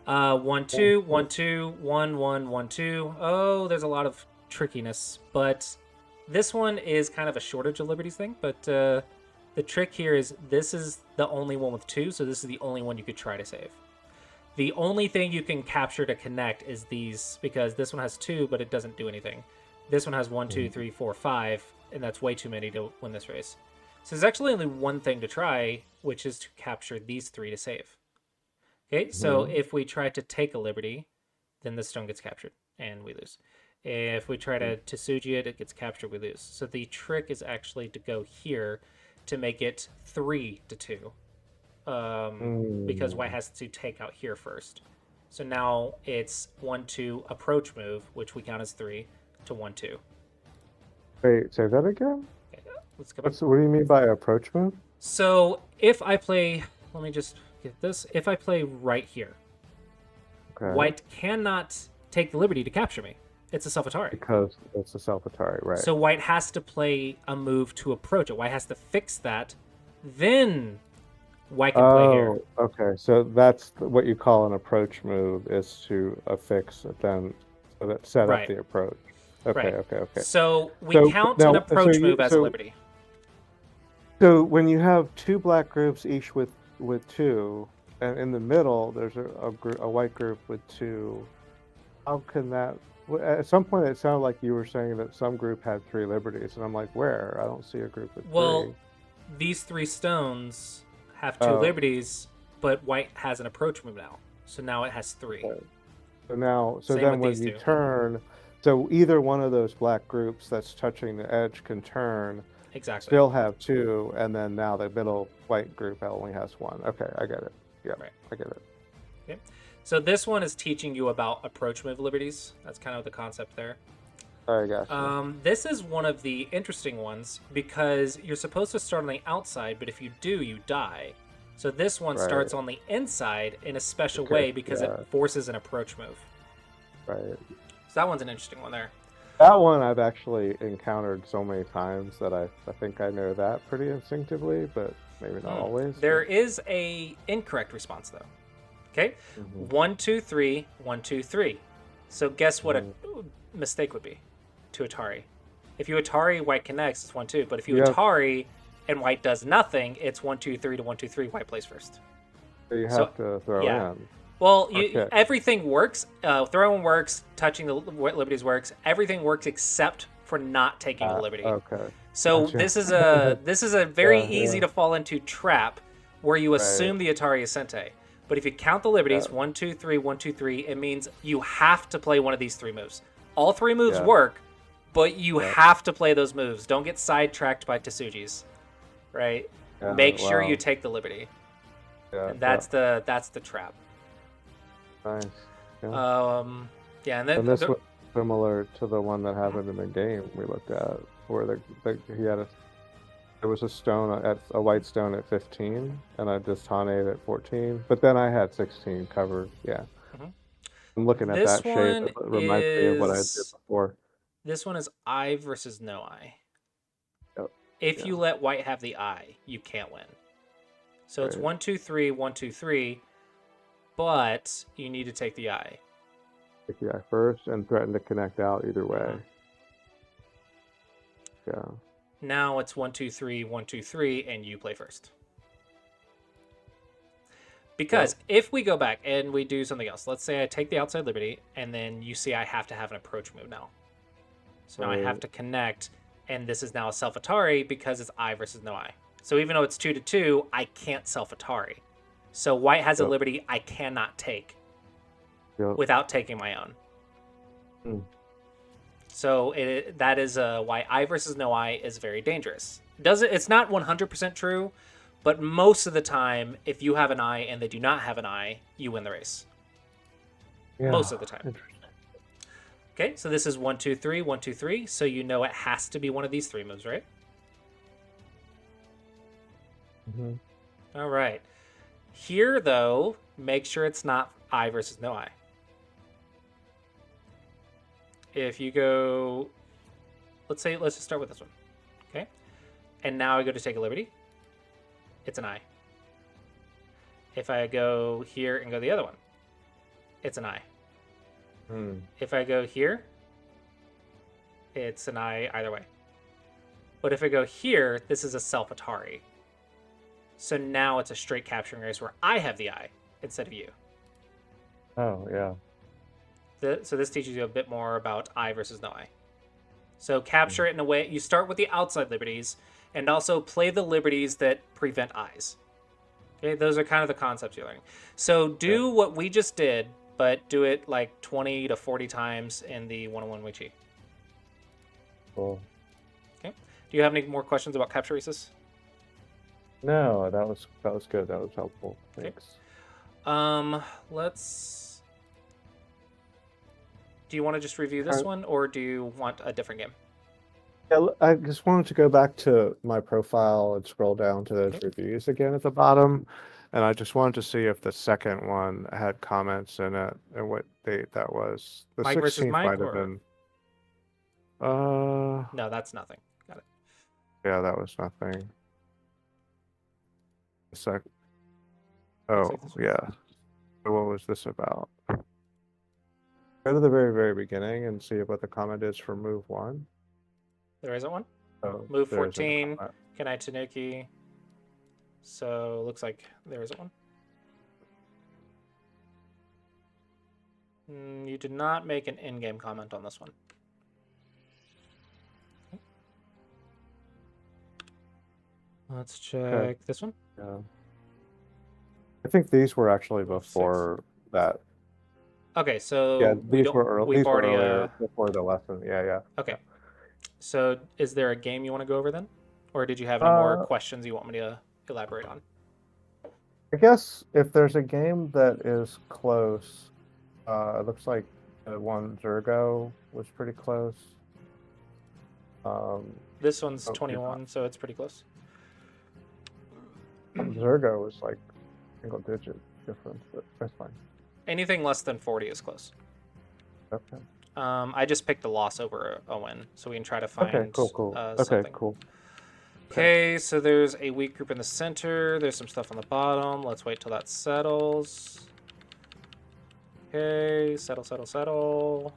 S1: 1, 2. 1, 2. 1, 1, 1, 2. Oh, there's a lot of trickiness. But this one is kind of a shortage of liberties thing. But the trick here is this is the only one with 2, so this is the only one you could try to save. The only thing you can capture to connect is these, because this one has 2, but it doesn't do anything. This one has 1, 2, 3, 4, 5, and that's way too many to win this race. So there's actually only one thing to try, which is to capture these 3 to save. Okay, so if we try to take a liberty, then this stone gets captured, and we lose. If we try to Tsuji it, it gets captured, we lose. So the trick is actually to go here to make it 3 to 2. Because white has to take out here first. So now it's 1, 2, approach move, which we count as 3, to 1, 2.
S4: Wait, say that again?
S1: Okay, let's go back.
S4: What do you mean by approach move?
S1: So if I play, let me just get this. If I play right here, white cannot take the liberty to capture me. It's a self-Atari.
S4: Because it's a self-Atari, right.
S1: So white has to play a move to approach it. White has to fix that. Then white can play here.
S4: Okay. So that's what you call an approach move, is to affix then so that set up the approach. Okay, okay.
S1: So we count an approach move as a liberty.
S4: So when you have 2 black groups, each with 2, and in the middle there's a white group with 2, how can that At some point, it sounded like you were saying that some group had 3 liberties, and I'm like, where? I don't see a group with 3.
S1: Well, these 3 stones have 2
S4: Oh.
S1: liberties, but white has an approach move now. So now it has 3.
S4: Okay. So
S1: Same
S4: then
S1: with
S4: when
S1: these
S4: you
S1: 2.
S4: turn, so either one of those black groups that's touching the edge can turn,
S1: Exactly.
S4: still have 2, and then now the middle white group only has 1. Okay, I get it. Yeah,
S1: Right.
S4: I get it.
S1: Okay. So this one is teaching you about approach move liberties. That's kind of the concept there.
S4: I gotcha.
S1: This is one of the interesting ones because you're supposed to start on the outside, but if you do, you die. So this one starts on the inside in a special way because it forces an approach move.
S4: Right.
S1: So that one's an interesting one there.
S4: That one I've actually encountered so many times that I think I know that pretty instinctively, but maybe not always.
S1: There is a incorrect response though. Okay, 1, 2, 3, 1, 2, 3. So guess what a mistake would be to Atari? If you Atari, white connects, it's 1, 2. But if you Atari and white does nothing, it's 1, 2, 3 to 1, 2, 3. White plays first.
S4: So you have to throw in.
S1: Well, everything works. Throwing works. Touching the liberties works. Everything works except for not taking a liberty.
S4: Okay.
S1: So this is a very easy to fall into trap where you assume the Atari is Sente. But if you count the liberties, 1, 2, 3, 1, 2, 3, it means you have to play one of these 3 moves. All 3 moves work, but you have to play those moves. Don't get sidetracked by Tsuji's, right? Make sure you take the liberty.
S4: Yeah,
S1: And that's the trap.
S4: Nice.
S1: Yeah.
S4: And this was similar to the one that happened in the game we looked at, where there was a white stone at 15, and I just Hane at 14, but then I had 16 covered. Yeah. I'm looking at that shape. It reminds me of what I did before.
S1: This one is eye versus no eye.
S4: Yep.
S1: If you let white have the eye, you can't win. So it's 1, 2, 3, 1, 2, 3, but you need to take the eye.
S4: Take the eye first and threaten to connect out either way. Yeah.
S1: Now it's 1, 2, 3, 1, 2, 3, and you play first. Because if we go back and we do something else, let's say I take the outside liberty, and then you see I have to have an approach move now. So now I have to connect, and this is now a self-Atari because it's eye versus no eye. So even though it's 2 to 2, I can't self-Atari. So white has a liberty I cannot take without taking my own. So that is why eye versus no eye is very dangerous. It's not 100% true, but most of the time, if you have an eye and they do not have an eye, you win the race. Yeah, most of the time. Okay, so this is 1, 2, 3, 1, 2, 3. So you know it has to be one of these 3 moves, right? All right. Here, though, make sure it's not eye versus no eye. If you go, let's just start with this one, okay? And now I go to take a liberty. It's an eye. If I go here and go the other one, it's an eye. If I go here, it's an eye either way. But if I go here, this is a self-Atari. So now it's a straight capturing race where I have the eye instead of you.
S4: Oh, yeah.
S1: So this teaches you a bit more about eye versus no eye. So capture it in a way, you start with the outside liberties, and also play the liberties that prevent eyes. Okay, those are kind of the concepts you're learning. So do what we just did, but do it like 20 to 40 times in the 101 Wii.
S4: Cool.
S1: Okay. Do you have any more questions about capture races?
S4: No, that was good. That was helpful. Thanks.
S1: Do you want to just review this one, or do you want a different game?
S4: Yeah, I just wanted to go back to my profile and scroll down to those reviews again at the bottom. And I just wanted to see if the second one had comments in it and what date that was. The
S1: Mike versus
S4: 16th
S1: Mike,
S4: might have
S1: or?
S4: been.
S1: No, that's nothing. Got it.
S4: Yeah, that was nothing. Oh, yeah. So what was this about? Go to the very, very beginning and see what the comment is for move 1.
S1: There isn't one?
S4: Oh,
S1: Move 14, Kanai Tanuki. So looks like there isn't one. You did not make an in-game comment on this one. Let's check this one.
S4: Yeah. I think these were actually
S1: 6.
S4: before that.
S1: Okay, so
S4: Yeah,
S1: we
S4: these
S1: don't.
S4: were early,
S1: We've
S4: these were
S1: already.
S4: earlier before the lesson. Yeah.
S1: Okay. So, is there a game you want to go over then, or did you have any more questions you want me to elaborate on?
S4: I guess if there's a game that is close, it looks like the one Zergo was pretty close.
S1: This one's 21, so it's pretty close.
S4: Zergo was like single digit difference, but that's fine.
S1: Anything less than 40 is close.
S4: Okay.
S1: I just picked a loss over a win, so we can try to find
S4: cool.
S1: something.
S4: Cool.
S1: Okay, so there's a weak group in the center. There's some stuff on the bottom. Let's wait till that settles. Okay, settle.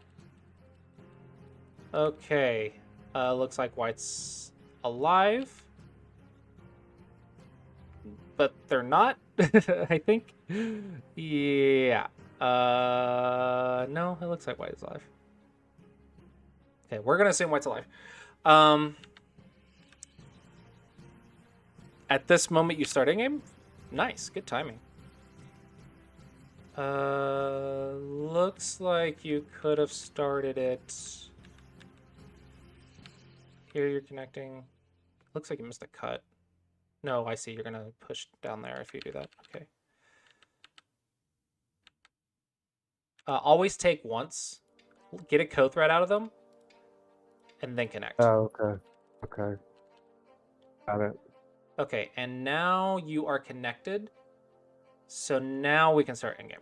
S1: Okay, looks like white's alive. But they're not, I think. Yeah. No, it looks like white is alive. Okay, we're going to assume white's alive. At this moment, you start in-game? Nice, good timing. Looks like you could have started it. Here you're connecting. Looks like you missed a cut. No, I see. You're going to push down there if you do that. Okay. Always take once. Get a co-thread out of them. And then connect.
S4: Oh, okay. Got it.
S1: Okay, and now you are connected. So now we can start in-game.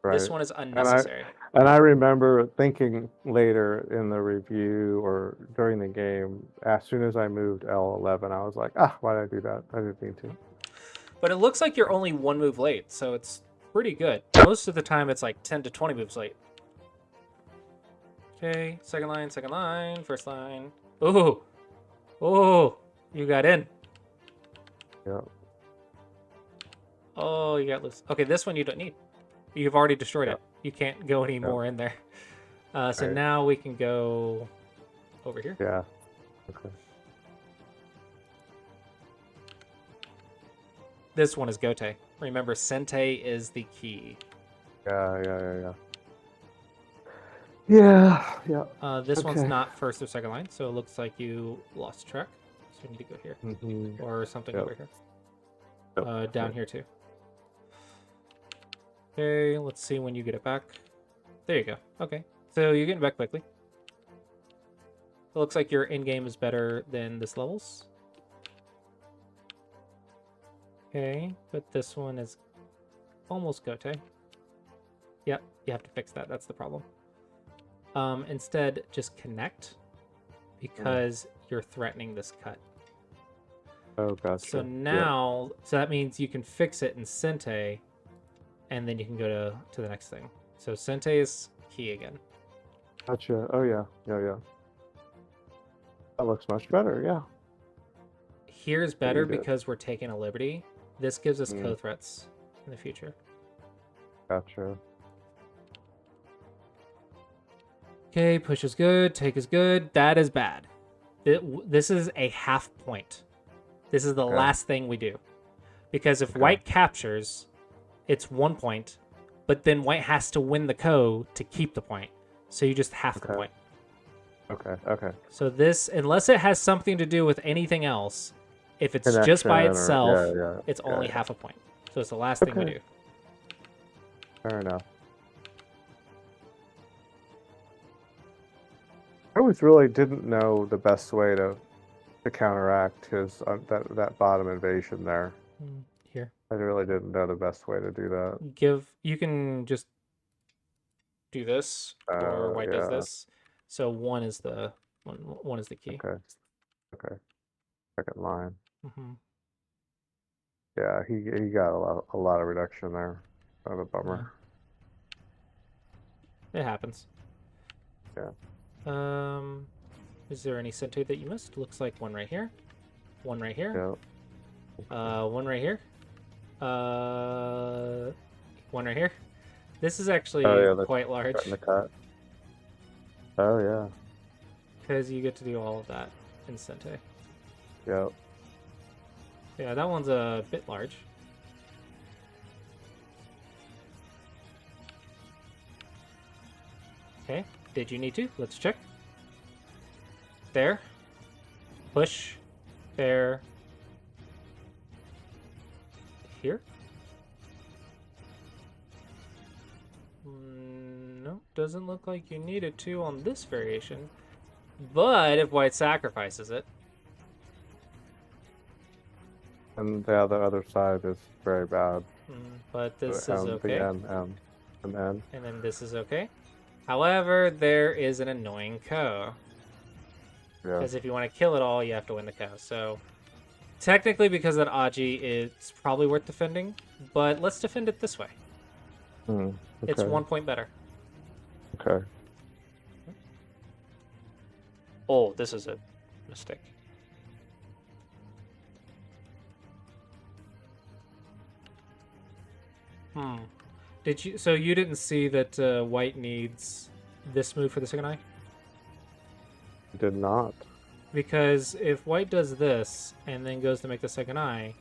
S4: Right.
S1: This one is unnecessary.
S4: And I remember thinking later in the review or during the game, as soon as I moved L11, I was like, why did I do that? I didn't mean to.
S1: But it looks like you're only 1 move late, so it's pretty good. Most of the time, it's like 10 to 20 moves late. Okay, second line, first line. Ooh, you got in.
S4: Yeah.
S1: Oh, you got loose. Okay, this one you don't need. You've already destroyed it. You can't go any more in there. So now we can go over here.
S4: Yeah. Okay.
S1: This one is Gote. Remember, Sente is the key.
S4: Yeah.
S1: This one's not first or second line, so it looks like you lost track. So we need to go here. Or something over here. Down here too. Okay, let's see when you get it back. There you go. Okay, so you're getting back quickly. It looks like your in-game is better than this levels. Okay, but this one is almost Gote. Yep, you have to fix that. That's the problem. Instead, just connect because you're threatening this cut.
S4: Oh, gotcha.
S1: So now, so that means you can fix it in Sente, and then you can go to the next thing. So Sente is key again.
S4: Gotcha. Oh, yeah. That looks much better, yeah.
S1: Here's better because we're taking a liberty. This gives us co-threats in the future.
S4: Gotcha.
S1: Okay, push is good, take is good. That is bad. This is a half point. This is the last thing we do. Because if white captures, it's 1 point, but then white has to win the co to keep the point. So you just half the point.
S4: Okay.
S1: So this, unless it has something to do with anything else, if it's just by itself, it's only half a point. So it's the last thing we do.
S4: Fair enough. I always really didn't know the best way to counteract his that bottom invasion there.
S1: Here.
S4: I really didn't know the best way to do that.
S1: You can just do this, or white does this. So one is the key.
S4: Okay. Second line.
S1: Mm-hmm.
S4: Yeah, he got a lot of reduction there. Kind of a bummer.
S1: It happens.
S4: Yeah.
S1: Is there any Sente that you missed? Looks like one right here. One right here.
S4: Yeah.
S1: One right here. One right here. This is actually
S4: Oh, yeah, that's
S1: quite large
S4: Cutting the cut. Oh yeah.
S1: because you get to do all of that in Sente.
S4: Yep.
S1: Yeah, that one's a bit large. Okay, did you need to? Let's check. There. Push. There. Here. No, doesn't look like you needed to on this variation. But if white sacrifices it,
S4: And the other side is very bad.
S1: but this
S4: The
S1: is
S4: M,
S1: okay.
S4: The N, and N.
S1: And then this is okay. However, there is an annoying ko.
S4: Yeah.
S1: Because if you want to kill it all, you have to win the ko. So technically, because of that Aji, it's probably worth defending. But let's defend it this way.
S4: Okay.
S1: It's 1 point better.
S4: Okay.
S1: Oh, this is a mistake. Did you? So you didn't see that white needs this move for the second eye?
S4: Did not.
S1: Because if white does this and then goes to make the second eye,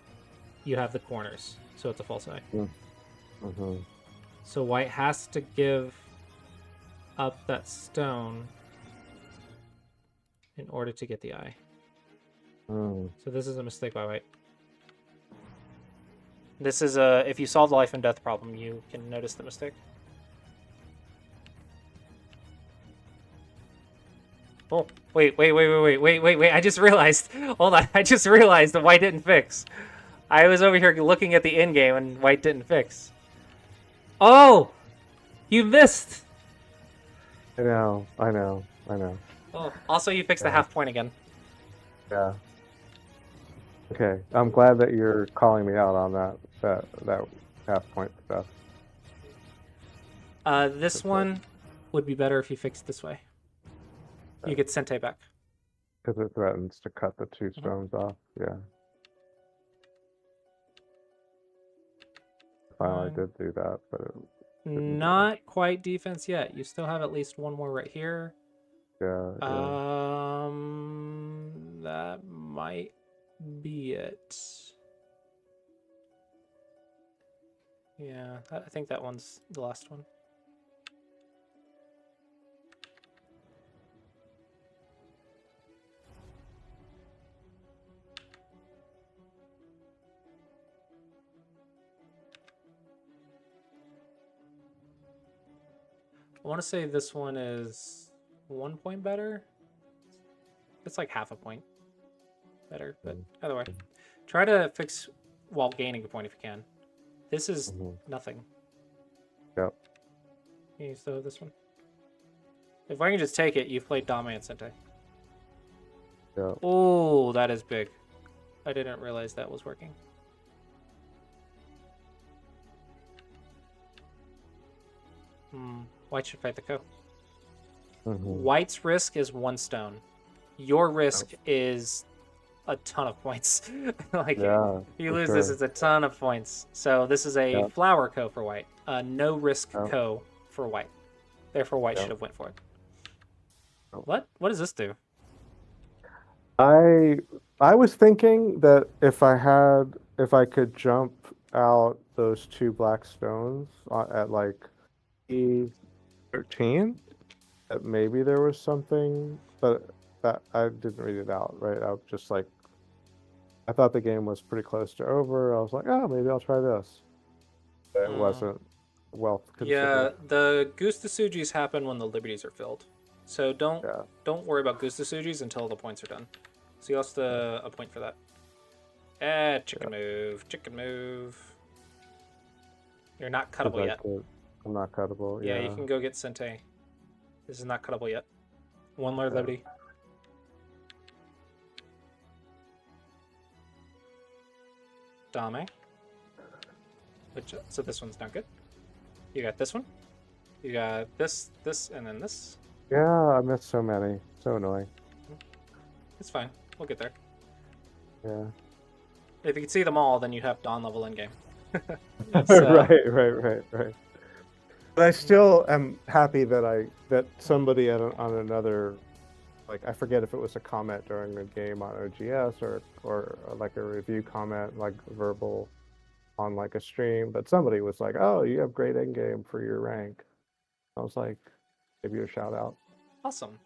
S1: you have the corners. So it's a false eye.
S4: Mm-hmm.
S1: So white has to give up that stone in order to get the eye.
S4: Mm.
S1: So this is a mistake by white. This is a, if you solve the life and death problem, you can notice the mistake. Oh, wait, I just realized. Hold on, I just realized that white didn't fix. I was over here looking at the end game and white didn't fix. Oh! You missed!
S4: I know.
S1: Oh, also you fixed the
S4: Yeah.
S1: half point again.
S4: Yeah. Okay. I'm glad that you're calling me out on that half point stuff.
S1: This
S4: Okay.
S1: one would be better if you fixed this way. You get Sente back.
S4: Because it threatens to cut the two stones off. Yeah. Finally
S1: Um,
S4: did do that, but didn't do
S1: Not quite defense yet. You still have at least one more right here.
S4: yeah.
S1: That might be it. Yeah, I think that one's the last one. I want to say this one is 1 point better. It's like half a point better, but either way. Try to fix while gaining a point if you can. This is nothing.
S4: Yep.
S1: You still have this one? If I can just take it, you've played Dame and Sente.
S4: Yeah.
S1: Oh, that is big. I didn't realize that was working. White should fight the ko. White's risk is 1 stone. Your risk is a ton of points. Like,
S4: Yeah,
S1: if you
S4: for
S1: lose this,
S4: sure.
S1: it's a ton of points. So this is a
S4: Yep.
S1: flower ko for white. No risk
S4: Yep.
S1: ko for white. Therefore, white
S4: Yep.
S1: should have went for it.
S4: Yep.
S1: What does this do?
S4: I was thinking that if I could jump out those 2 black stones at like E13, that maybe there was something, but that I didn't read it out, right? I was just like, I thought the game was pretty close to over. I was like, oh, maybe I'll try this. But it wasn't well
S1: Yeah,
S4: considered.
S1: the Goose to Sujis happen when the liberties are filled. So don't
S4: Yeah.
S1: worry about Goose to Sujis until the points are done. So you lost a point for that. Chicken move. You're not cuttable yet.
S4: I'm not cuttable.
S1: Yeah, you can go get Sente. This is not cuttable yet. 1 Lord Liberty. Dame. So this one's not good. You got this one. You got this, and then this.
S4: Yeah, I missed so many. So annoying.
S1: It's fine. We'll get there.
S4: Yeah.
S1: If you could see them all, then you'd have Dawn level in game.
S4: Right. But I still am happy that somebody on another, like, I forget if it was a comment during the game on OGS or like a review comment, like verbal on like a stream, but somebody was like, "Oh, you have great end game for your rank." I was like, "Give you a shout out."
S1: Awesome.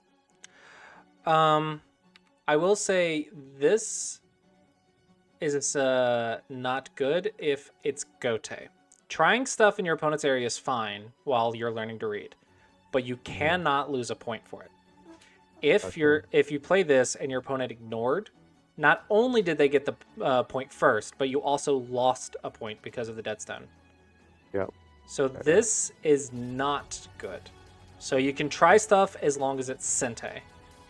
S1: I will say this is not good if it's Gote. Trying stuff in your opponent's area is fine while you're learning to read, but you cannot lose a point for it. If you play this and your opponent ignored, not only did they get the point first, but you also lost a point because of the Deadstone.
S4: Yep.
S1: So this is not good. So you can try stuff as long as it's Sente.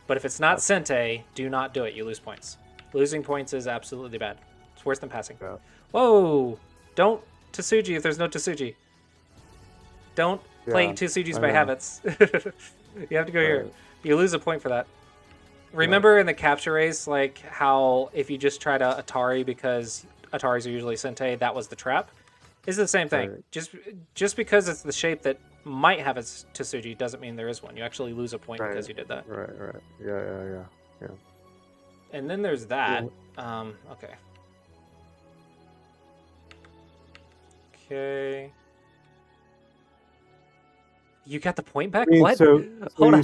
S1: But if it's not Sente, do not do it. You lose points. Losing points is absolutely bad. It's worse than passing.
S4: Yeah.
S1: Whoa! Don't Tsuji if there's no Tsuji. Don't play Tsujis by habits. You have to go here. You lose a point for that. Remember in the capture race, like how if you just try to Atari because Ataris are usually Sente, that was the trap? It's the same thing.
S4: Right.
S1: Just because it's the shape that might have its Tsuji doesn't mean there is one. You actually lose a point because you did that.
S4: Right. Yeah.
S1: And then there's that. Okay. Okay. You got the point back?
S4: I mean,
S1: What?
S4: So
S1: Hold on.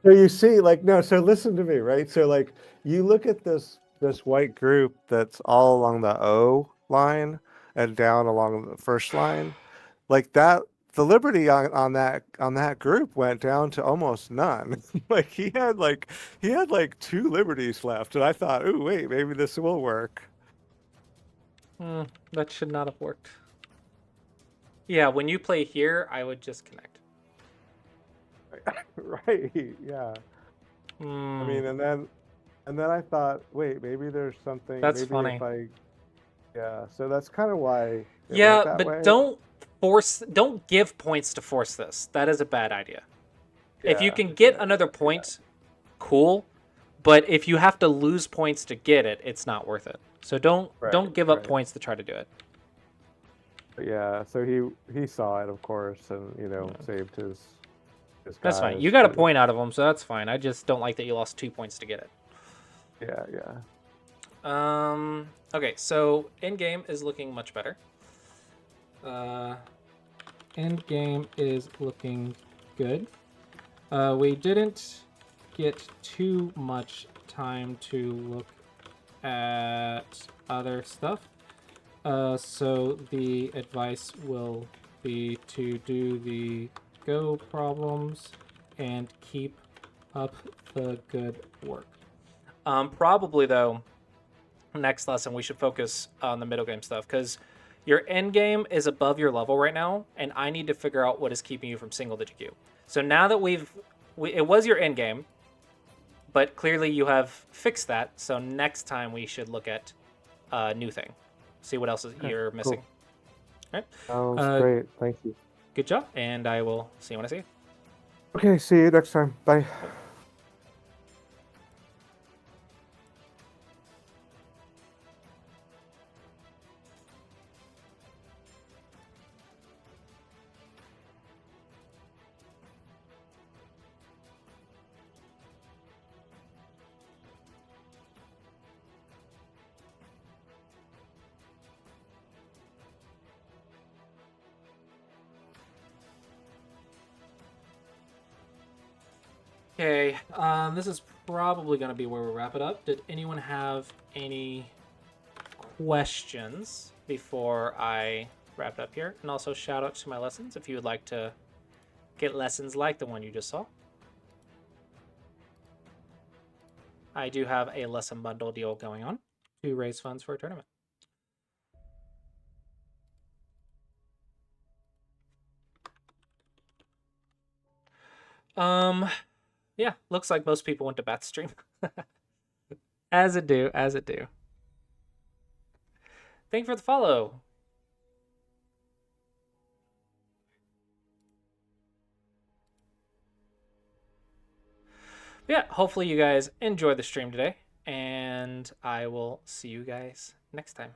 S4: you see, like, no, so listen to me, right? So like you look at this white group that's all along the O line and down along the first line, like that, the liberty on that group went down to almost none. Like he had like 2 liberties left, and I thought, oh wait, maybe this will work.
S1: That should not have worked. Yeah, when you play here, I would just connect.
S4: Right? Yeah. I mean, and then I thought, wait, maybe there's something.
S1: That's
S4: maybe
S1: funny.
S4: If I, yeah. So that's kind of why. It
S1: Yeah,
S4: went that
S1: but
S4: way.
S1: don't give points to force this. That is a bad idea. If you
S4: Yeah,
S1: can get another point, cool. But if you have to lose points to get it, it's not worth it. So don't give up points to try to do it.
S4: Yeah. So he saw it, of course, and saved his.
S1: That's fine.
S4: guys,
S1: You got a
S4: but-
S1: point out of them, so that's fine. I just don't like that you lost 2 points to get it.
S4: Yeah.
S1: Okay, so end game is looking much better. End game is looking good. We didn't get too much time to look at other stuff. So the advice will be to do the Go problems and keep up the good work. Probably though, next lesson we should focus on the middle game stuff because your end game is above your level right now, and I need to figure out what is keeping you from single digit Q. So now that it was your end game, but clearly you have fixed that. So next time we should look at a new thing, see what else you're missing. All right.
S4: Sounds great. Thank you.
S1: Good job, and I will see you when I see you.
S4: Okay. See you next time. Bye.
S1: Okay, this is probably going to be where we wrap it up. Did anyone have any questions before I wrap it up here? And also shout out to my lessons if you would like to get lessons like the one you just saw. I do have a lesson bundle deal going on to raise funds for a tournament. Yeah, looks like most people went to Beth's stream. As it do, as it do. Thank you for the follow. Yeah, hopefully you guys enjoyed the stream today, and I will see you guys next time.